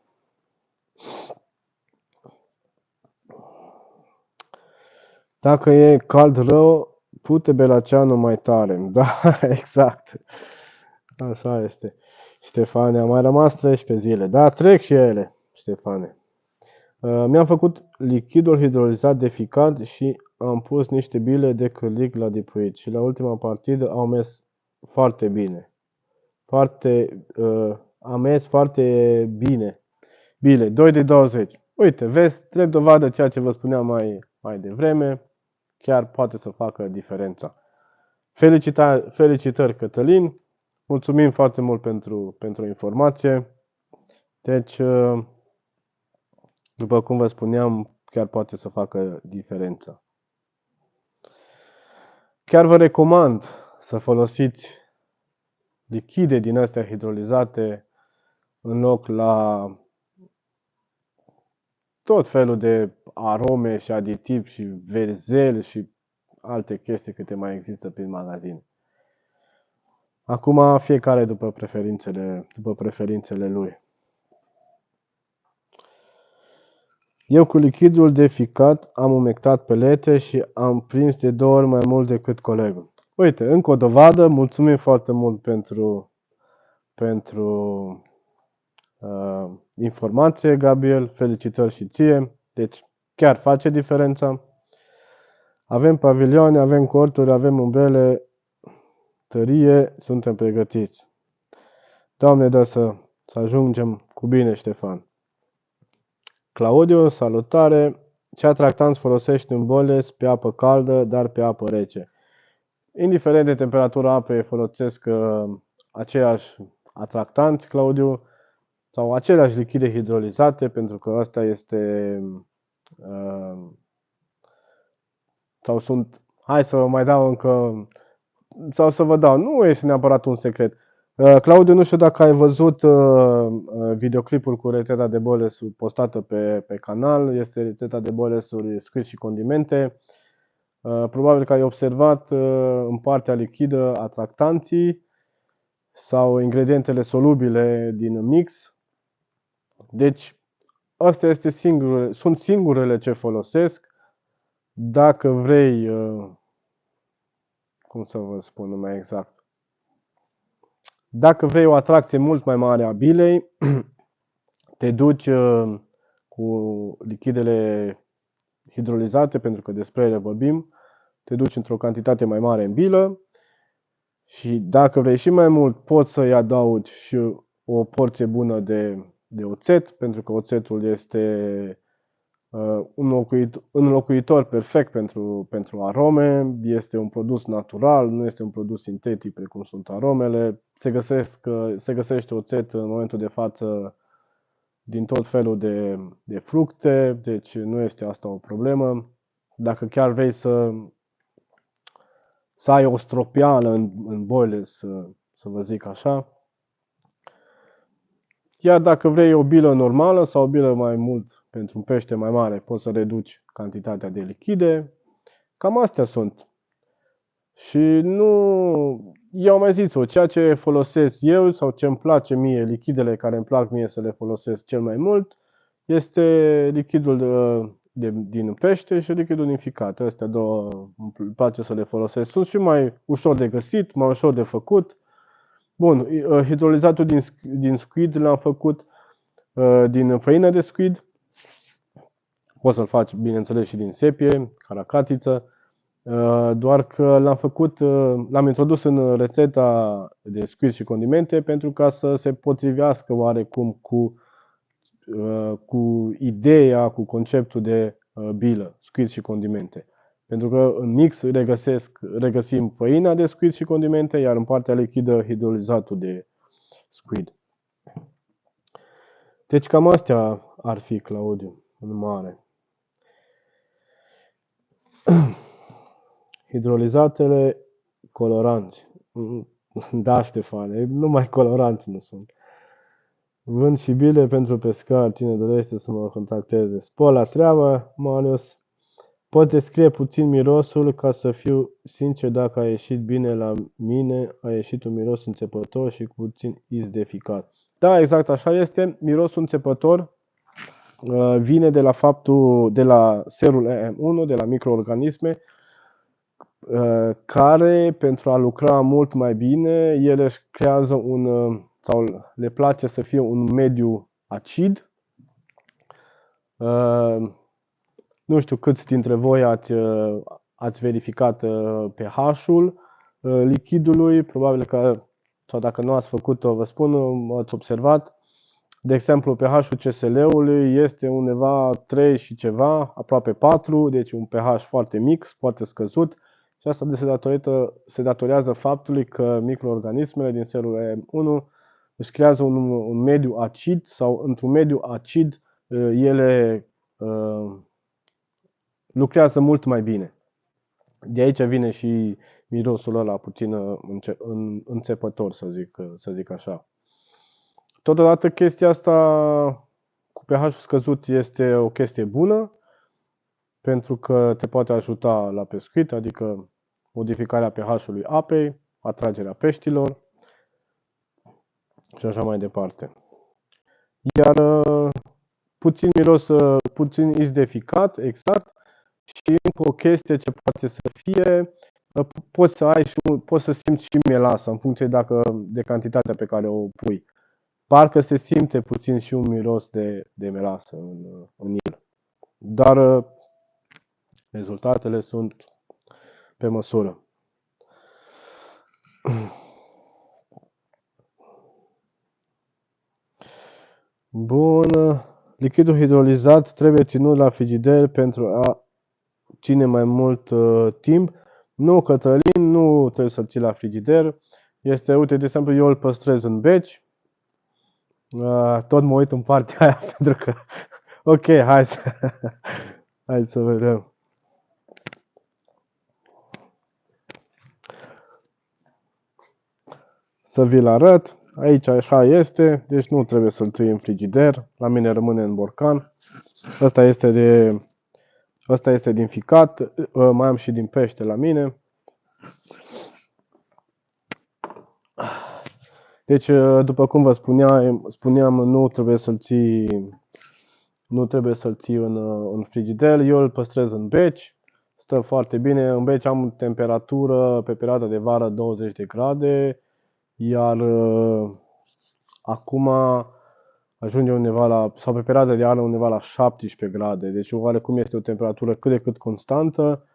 Dacă e cald rău, pute belaceanul mai tare. Da, exact. Așa este. Ștefane, a mai rămas 13 zile. Da, trec și ele, Ștefane. Mi-am făcut lichidul hidrolizat de ficat și am pus niște bile de cârlig la dipuit. Și la ultima partidă au mers foarte bine. Am mers foarte bine. Bile, 2 de 20. Uite, vezi, drept dovadă ceea ce vă spuneam mai devreme. Chiar poate să facă diferența. Felicitări, Cătălin! Mulțumim foarte mult pentru informație. Deci, după cum vă spuneam, chiar poate să facă diferența. Chiar vă recomand să folosiți lichide din astea hidrolizate în loc la tot felul de arome și aditivi și verzel și alte chestii câte mai există prin magazin. Acum fiecare după preferințele lui. Eu cu lichidul de ficat am umectat pelete și am prins de 2 ori mai mult decât colegul. Uite, încă o dovadă, mulțumim foarte mult pentru informație, Gabriel, felicitări și ție. Deci chiar face diferența. Avem pavilioane, avem corturi, avem umbrele, tărie, suntem pregătiți. Doamne, dă să ajungem cu bine, Ștefan. Claudiu, salutare! Ce atractanți folosești în boiles pe apă caldă, dar pe apă rece? Indiferent de temperatura apei, folosesc aceiași atractanți, Claudiu, sau aceleași lichide hidrolizate, pentru că asta este sau sunt, hai să vă mai dau încă, sau să vă dau, nu este neapărat un secret. Claudiu, nu știu dacă ai văzut videoclipul cu rețeta de boilesuri postată pe canal. Este rețeta de boilesuri scris și condimente. Probabil că ai observat în partea lichidă atractanții sau ingredientele solubile din mix. Deci, astea sunt singurele ce folosesc. Dacă vrei, cum să vă spun mai exact, dacă vrei o atracție mult mai mare a bilei, te duci cu lichidele hidrolizate, pentru că despre ele vorbim, te duci într-o cantitate mai mare în bilă și dacă vrei și mai mult, poți să-i adaugi și o porție bună de oțet, pentru că oțetul este un înlocuitor perfect pentru arome, este un produs natural, nu este un produs sintetic precum sunt aromele. Se găsește oțet în momentul de față din tot felul de fructe, deci nu este asta o problemă. Dacă chiar vrei să ai o stropială în boile, să vă zic așa, iar dacă vrei o bilă normală sau o bilă mai mult pentru un pește mai mare, poți să reduci cantitatea de lichide. Cam astea sunt. Și nu, eu am mai zis-o, ceea ce folosesc eu sau ce îmi place mie, lichidele care îmi plac mie să le folosesc cel mai mult, este lichidul din pește și lichidul din ficat. Astea două îmi place să le folosesc. Sunt și mai ușor de găsit, mai ușor de făcut. Bun, hidrolizatul din squid l-am făcut din făină de squid. Poți să-l faci, bineînțeles, și din sepie, caracatiță. Doar că l-am introdus în rețeta de squid și condimente pentru ca să se potrivească oarecum cu ideea, cu conceptul de bilă, squid și condimente. Pentru că în mix regăsim făina de squid și condimente, iar în partea lichidă hidrolizatul de squid. Deci cam astea ar fi, Claudiu, în mare. Hidrolizatele, coloranți. Da, Ștefane, numai coloranți nu sunt. Vând și bile pentru pescar, cine dorește să mă contacteze. Spor la treabă, Marius. Pot descrie puțin mirosul ca să fiu sincer dacă a ieșit bine la mine, a ieșit un miros înțepător și puțin izdeficat. Da, exact așa este. Mirosul înțepător vine de la serul EM1, de la microorganisme, care pentru a lucra mult mai bine, ele își creează sau le place să fie un mediu acid. Nu știu câți dintre voi ați verificat pH-ul lichidului, probabil că, sau dacă nu ați făcut-o, vă spun, ați observat. De exemplu, pH-ul CSL-ului este undeva 3 și ceva, aproape 4, deci un pH foarte mic, foarte scăzut. Și asta se datorează faptului că microorganismele din serul M1 își creează un mediu acid sau într-un mediu acid ele lucrează mult mai bine. De aici vine și mirosul ăla puțin înțepător, să zic așa. Totodată chestia asta cu pH-ul scăzut este o chestie bună, pentru că te poate ajuta la pescuit, adică modificarea pH-ului apei, atragerea peștilor și așa mai departe. Iar puțin miros, puțin izdeficat, exact, și încă o chestie ce poate să fie, poți să simți și melasa în funcție de cantitatea pe care o pui. Parcă se simte puțin și un miros de melasă în el. Dar rezultatele sunt pe măsură. Bun. Lichidul hidrolizat trebuie ținut la frigider pentru a ține mai mult timp. Nu, Cătălin, nu trebuie să-l ții la frigider. Uite, de exemplu, eu îl păstrez în beci. Tot mă uit în partea aia pentru că... Ok, hai să vedem. Să vi-l arăt. Aici așa este, deci nu trebuie să-l ții în frigider. La mine rămâne în borcan. Asta este din ficat. Mai am și din pește la mine. Deci, după cum vă spuneam, nu trebuie să-l ții în frigider. Eu îl păstrez în beci. Stă foarte bine. În beci am temperatură pe perioada de vară 20 de grade. Iar acum ajunge undeva sau pe perioada de iarnă undeva la 17 grade. Deci oarecum este o temperatură cât de cât constantă.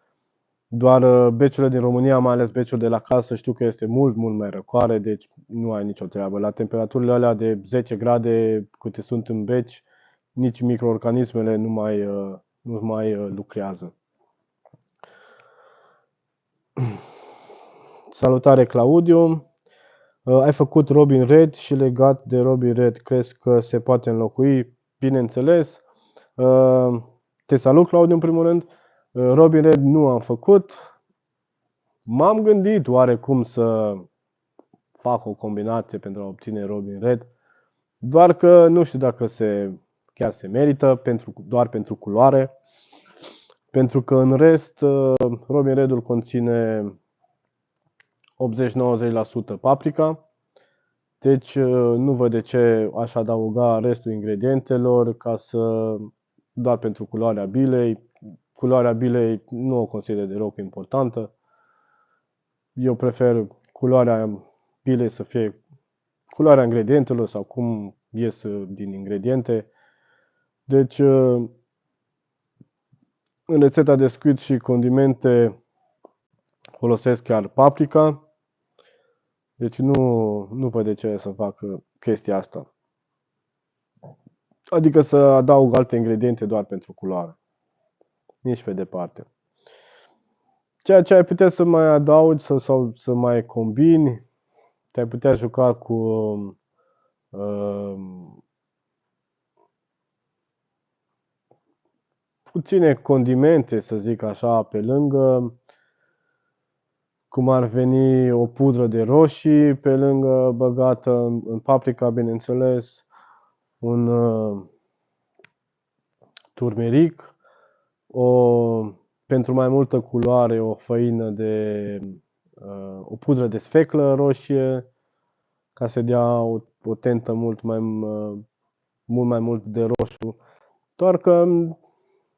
Doar beciurile din România, mai ales beciul de la casă, știu că este mult, mult mai răcoare, deci nu ai nicio treabă. La temperaturile alea de 10 grade câte sunt în beci, nici microorganismele nu mai lucrează. Salutare, Claudiu! Ai făcut Robin Red și legat de Robin Red, crezi că se poate înlocui? Bineînțeles. Te salut, Claudiu, în primul rând. Robin Red nu am făcut. M-am gândit oarecum să fac o combinație pentru a obține Robin Red, doar că nu știu dacă chiar se merită doar pentru culoare, pentru că în rest Robin Red-ul conține 80-90% paprika, deci nu văd de ce aș adăuga restul ingredientelor doar pentru culoarea bilei. Culoarea bilei nu o consider deloc importantă. Eu prefer culoarea bilei să fie culoarea ingredientelor sau cum ies din ingrediente. Deci, în rețeta de squid și condimente folosesc chiar paprika. Deci nu văd de ce să fac chestia asta. Adică să adaug alte ingrediente doar pentru culoare. Nici pe departe. Ceea ce ai putea să mai adaugi sau să mai combini, te-ai putea juca cu puține condimente, să zic așa, pe lângă, cum ar veni o pudră de roșii pe lângă, băgată în paprika, bineînțeles, un turmeric, pentru mai multă culoare, o făină o pudră de sfeclă roșie, ca să dea o tentă mult mai mult de roșu. Doar că,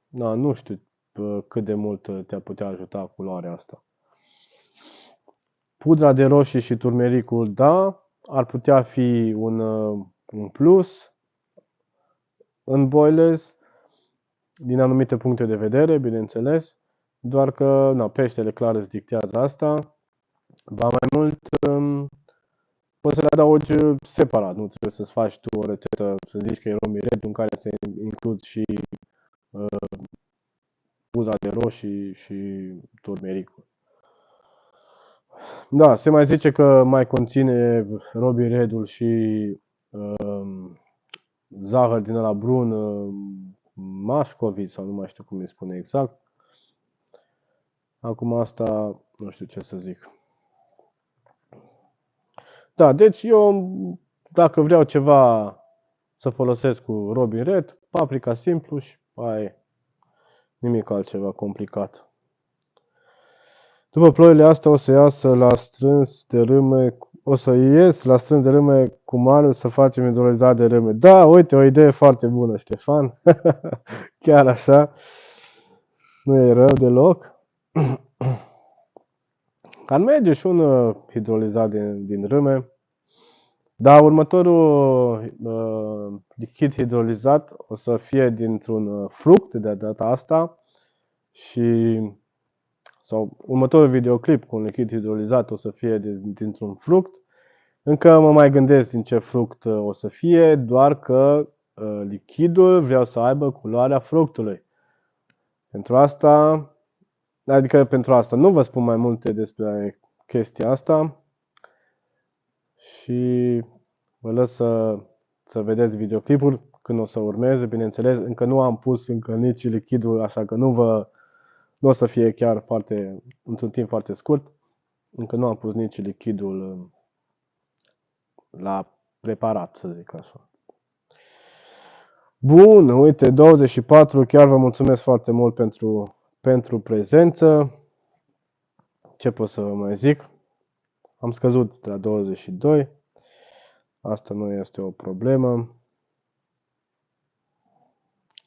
nu știu cât de mult te-ar putea ajuta culoarea asta. Pudra de roșii și turmericul, da, ar putea fi un plus în boilers, din anumite puncte de vedere, bineînțeles, doar că peștele clar îți dictează asta. Ba mai mult, poți să le adaugi separat, nu trebuie să-ți faci tu o rețetă, să zici că e rom miret, în care să incluzi și pudra de roșii și turmericul. Da, se mai zice că mai conține Robbie Redul și zahăr din ăla brun, Mașcovic sau nu mai știu cum îi spune exact. Acum asta nu știu ce să zic. Da, deci eu dacă vreau ceva să folosesc cu Robin Red, paprika simplu și nimic altceva complicat. După ploile astea o să ies la strâns de râme cu Marius să facem hidrolizat de râme. Da, uite, o idee foarte bună, Ștefan. Chiar așa. Nu e rău deloc. Ar merge și un hidrolizat din râme. Dar următorul lichid hidrolizat o să fie dintr-un fruct de data asta. Sau următorul videoclip cu un lichid hidrolizat o să fie dintr-un fruct. Încă mă mai gândesc din ce fruct o să fie, doar că lichidul vreau să aibă culoarea fructului. Pentru asta nu vă spun mai multe despre chestia asta și vă lăs să vedeți videoclipul când o să urmeze. Bineînțeles, încă nu am pus nici lichidul, așa că nu o să fie chiar într-un timp foarte scurt. Încă nu am pus nici lichidul la preparat, să zic așa. Bun, uite, 24, chiar vă mulțumesc foarte mult pentru prezență. Ce pot să vă mai zic? Am scăzut la 22. Asta nu este o problemă.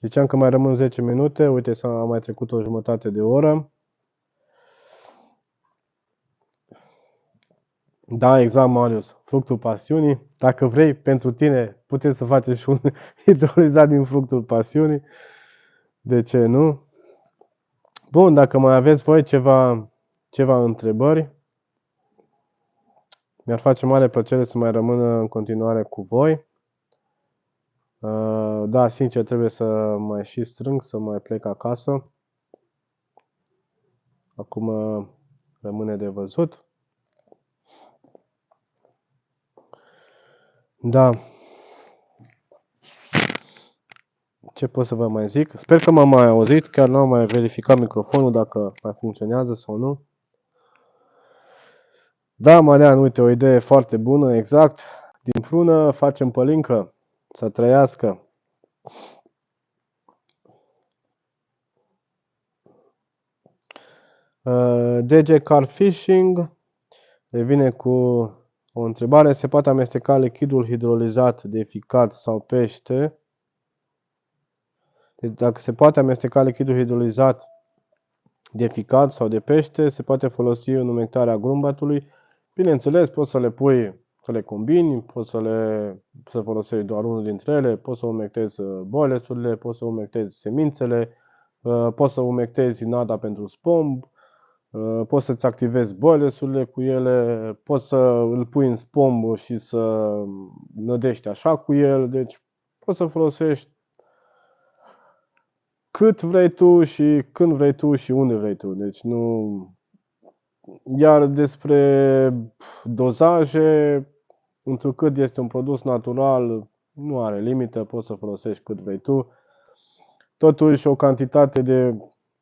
Ziceam că mai rămân 10 minute. Uite, am mai trecut o jumătate de oră. Da, exact, Marius. Fructul pasiunii. Dacă vrei, pentru tine, puteți să faceți și un hidrolizat din fructul pasiunii. De ce nu? Bun, dacă mai aveți voi ceva întrebări, mi-ar face mare plăcere să mai rămână în continuare cu voi. Da, sincer, trebuie să mai și strâng, să mai plec acasă. Acum rămâne de văzut. Da. Ce pot să vă mai zic? Sper că m-am mai auzit, chiar n-am mai verificat microfonul dacă mai funcționează sau nu. Da, Marian, uite, o idee foarte bună, exact. Din prună facem pălincă, să trăiască. DG Car Fishing revine cu o întrebare. Se poate amesteca lichidul hidrolizat de ficat sau pește? Deci dacă se poate amesteca lichidul hidrolizat de ficat sau de pește, se poate folosi în umectarea grumbatului. Bineînțeles, poți să le pui să le combini, poți să folosești doar unul dintre ele, poți să umectezi boilesurile, poți să umectezi semințele, poți să umectezi nada pentru spomb, poți să-ți activezi boilesurile cu ele, poți să îl pui în spomb și să nădești așa cu el, deci poți să folosești cât vrei tu și când vrei tu și unde vrei tu. Deci nu. Iar despre dozaje, întrucât este un produs natural, nu are limită, poți să folosești cât vrei tu. Totuși, o cantitate de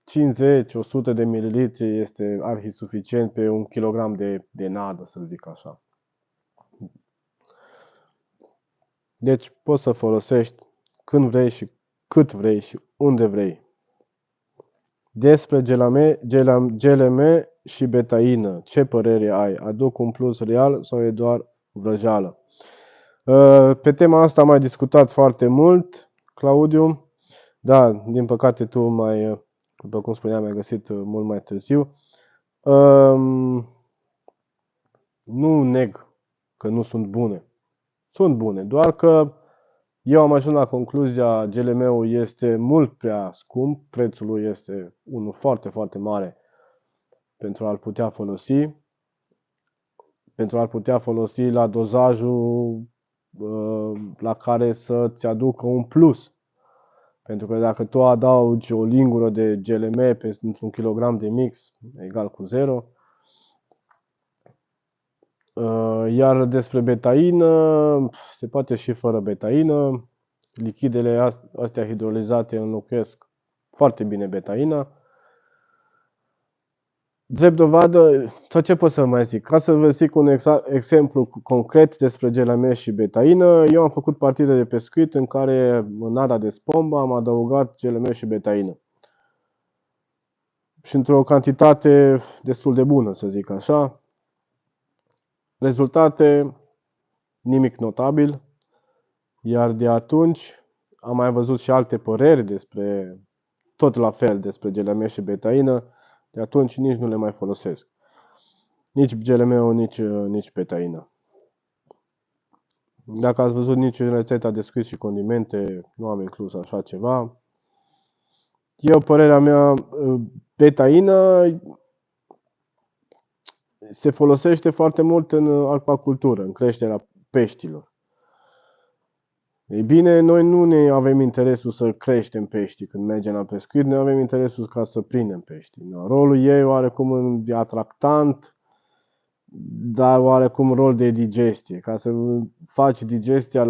50-100 de mililitri este arhi suficient pe un kilogram de nadă, să zic așa. Deci poți să folosești când vrei și cât vrei și unde vrei. Despre GLM și betaină, ce părere ai? Aduc un plus real sau e doar vrăjeală? Pe tema asta am mai discutat foarte mult, Claudiu. Da, din păcate tu după cum spuneam, ai găsit mult mai târziu. Nu neg că nu sunt bune. Sunt bune, doar că eu am ajuns la concluzia, GLM-ul este mult prea scump, prețul lui este unul foarte, foarte mare pentru a-l putea folosi, la dozajul la care să-ți aducă un plus. Pentru că dacă tu adaugi o lingură de GLM într-un kilogram de mix, egal cu 0, iar despre betaină, se poate și fără betaină. Lichidele astea hidrolizate înlocuiesc foarte bine betaina. Drept dovadă, sau ce pot să mai zic? Ca să vă zic un exemplu concret despre GLM și betaină, eu am făcut partide de pescuit în care în nada de spomb am adăugat GLM și betaină. Și într-o cantitate destul de bună, să zic așa. Rezultate, nimic notabil. Iar de atunci am mai văzut și alte păreri tot la fel, despre GLM și betaină. De atunci nici nu le mai folosesc. Nici GLM-ul, nici betaină. Dacă ați văzut nici în rețeta de squid și condimente, nu am inclus așa ceva. Eu, părerea mea, betaină se folosește foarte mult în acvacultură, în creșterea peștilor. Ei bine, noi nu ne avem interesul să creștem pești când mergem la pescuit, noi avem interesul ca să prindem pești. Rolul ei oarecum de atractant, dar oarecum rol de digestie. Ca să faci digestia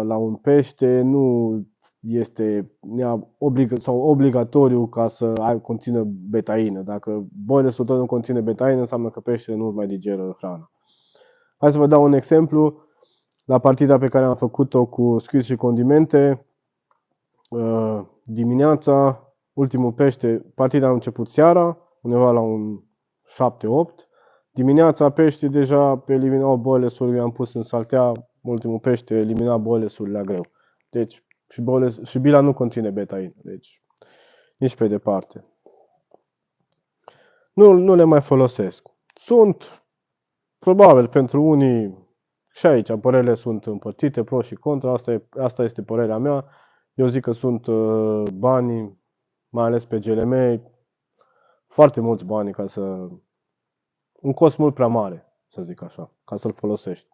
la un pește nu este obligatoriu ca să conțină betaină. Dacă boilesul tău nu conține betaină, înseamnă că peștele nu mai digeră hrana. Hai să vă dau un exemplu. La partida pe care am făcut-o cu squid și condimente, dimineața, ultimul pește, partida a început seara, undeva la un 7-8. Dimineața peștii deja eliminau boilesul, i-am pus în saltea, ultimul pește elimina boilesul la greu. Deci, și bila nu conține betaină, deci nici pe departe. Nu le mai folosesc. Sunt, probabil, pentru unii, și aici părerile sunt împărțite, pro și contra, asta este părerea mea. Eu zic că sunt bani, mai ales pe GLM, foarte mulți bani un cost mult prea mare, să zic așa, ca să-l folosești.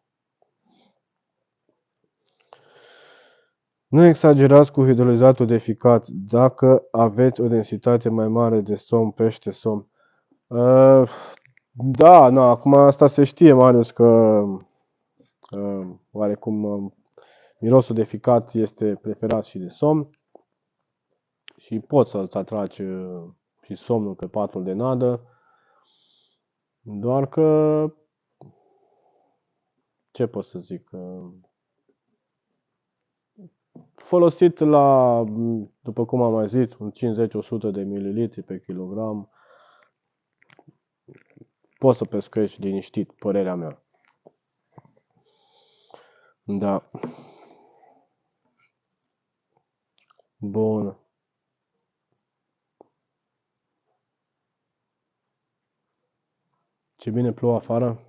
Nu exagerați cu hidrolizatul de ficat dacă aveți o densitate mai mare de somn, pește, somn. Da, acum asta se știe, Marius, că oarecum mirosul de ficat este preferat și de somn și poți să-ți atragi și somnul pe patul de nadă, doar că, ce pot să zic, folosit după cum am mai zis, un 50-100 de mililitri pe kilogram, poți să pescuiești liniștit, părerea mea. Da. Bun. Ce bine plouă afară.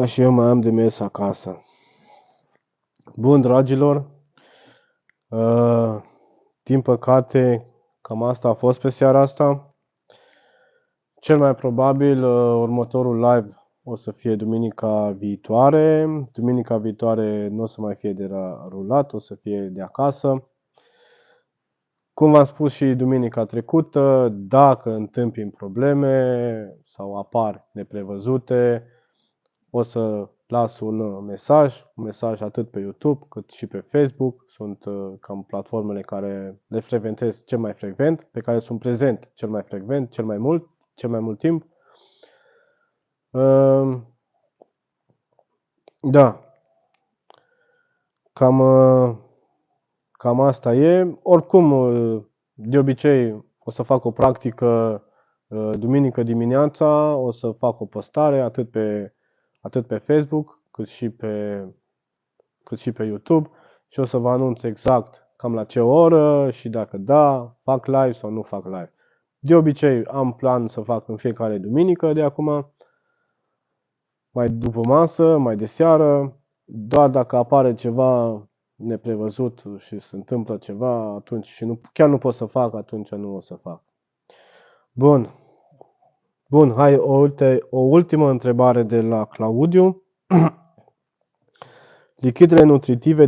Și eu mai am de mers acasă. Bun, dragilor, din păcate, cam asta a fost pe seara asta. Cel mai probabil, următorul live o să fie duminica viitoare. Duminica viitoare nu o să mai fie de la rulat, o să fie de acasă. Cum v-am spus și duminica trecută, dacă întâmpin probleme sau apar neprevăzute, o să las un mesaj atât pe YouTube cât și pe Facebook. Sunt cam platformele care le frecventez cel mai frecvent, pe care sunt prezent cel mai frecvent, cel mai mult timp. Da, cam, cam asta e. Oricum, de obicei, o să fac o practică duminică dimineața, o să fac o postare atât pe Facebook cât și pe YouTube și o să vă anunț exact cam la ce oră și dacă da, fac live sau nu fac live. De obicei am plan să fac în fiecare duminică de acum, mai după masă, mai de seară, doar dacă apare ceva neprevăzut și se întâmplă ceva, atunci și chiar nu pot să fac, atunci nu o să fac. Bun. Bun, hai o ultimă întrebare de la Claudiu. Lichidele nutritive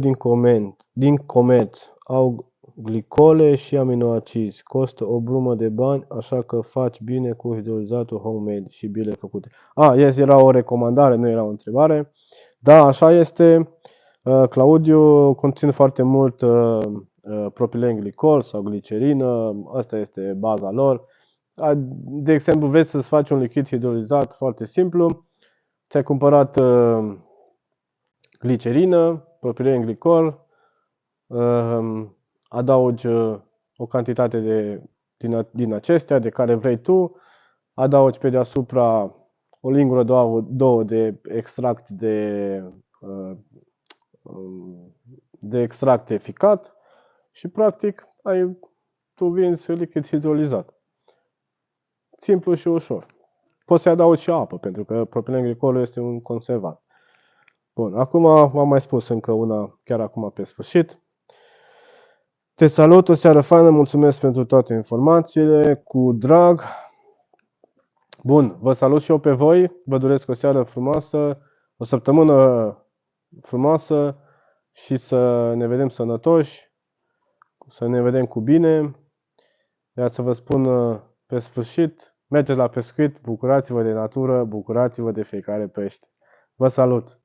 din comerț au glicole și aminoacizi. Costă o brumă de bani, așa că faci bine cu hidrolizatul homemade și bile făcute. Yes, era o recomandare, nu era o întrebare. Da, așa este. Claudiu conține foarte mult propilenglicol sau glicerină. Asta este baza lor. De exemplu, vrei să-ți faci un lichid hidrolizat foarte simplu. Ți-ai cumpărat glicerină, propilenglicol, adaugi o cantitate din acestea de care vrei tu, adaugi pe deasupra o lingură, două de extract de extract eficat și practic tu vinzi lichid hidrolizat. Simplu și ușor. Poți să adaugi și apă, pentru că propilenglicolul este un conservant. Bun, acum v-am mai spus încă una, chiar acum pe sfârșit. Te salut, o seară faină, mulțumesc pentru toate informațiile, cu drag. Bun, vă salut și eu pe voi, vă doresc o seară frumoasă, o săptămână frumoasă și să ne vedem sănătoși, să ne vedem cu bine. Iar să vă spun pe sfârșit, mergeți la pescuit, bucurați-vă de natură, bucurați-vă de fiecare pește. Vă salut!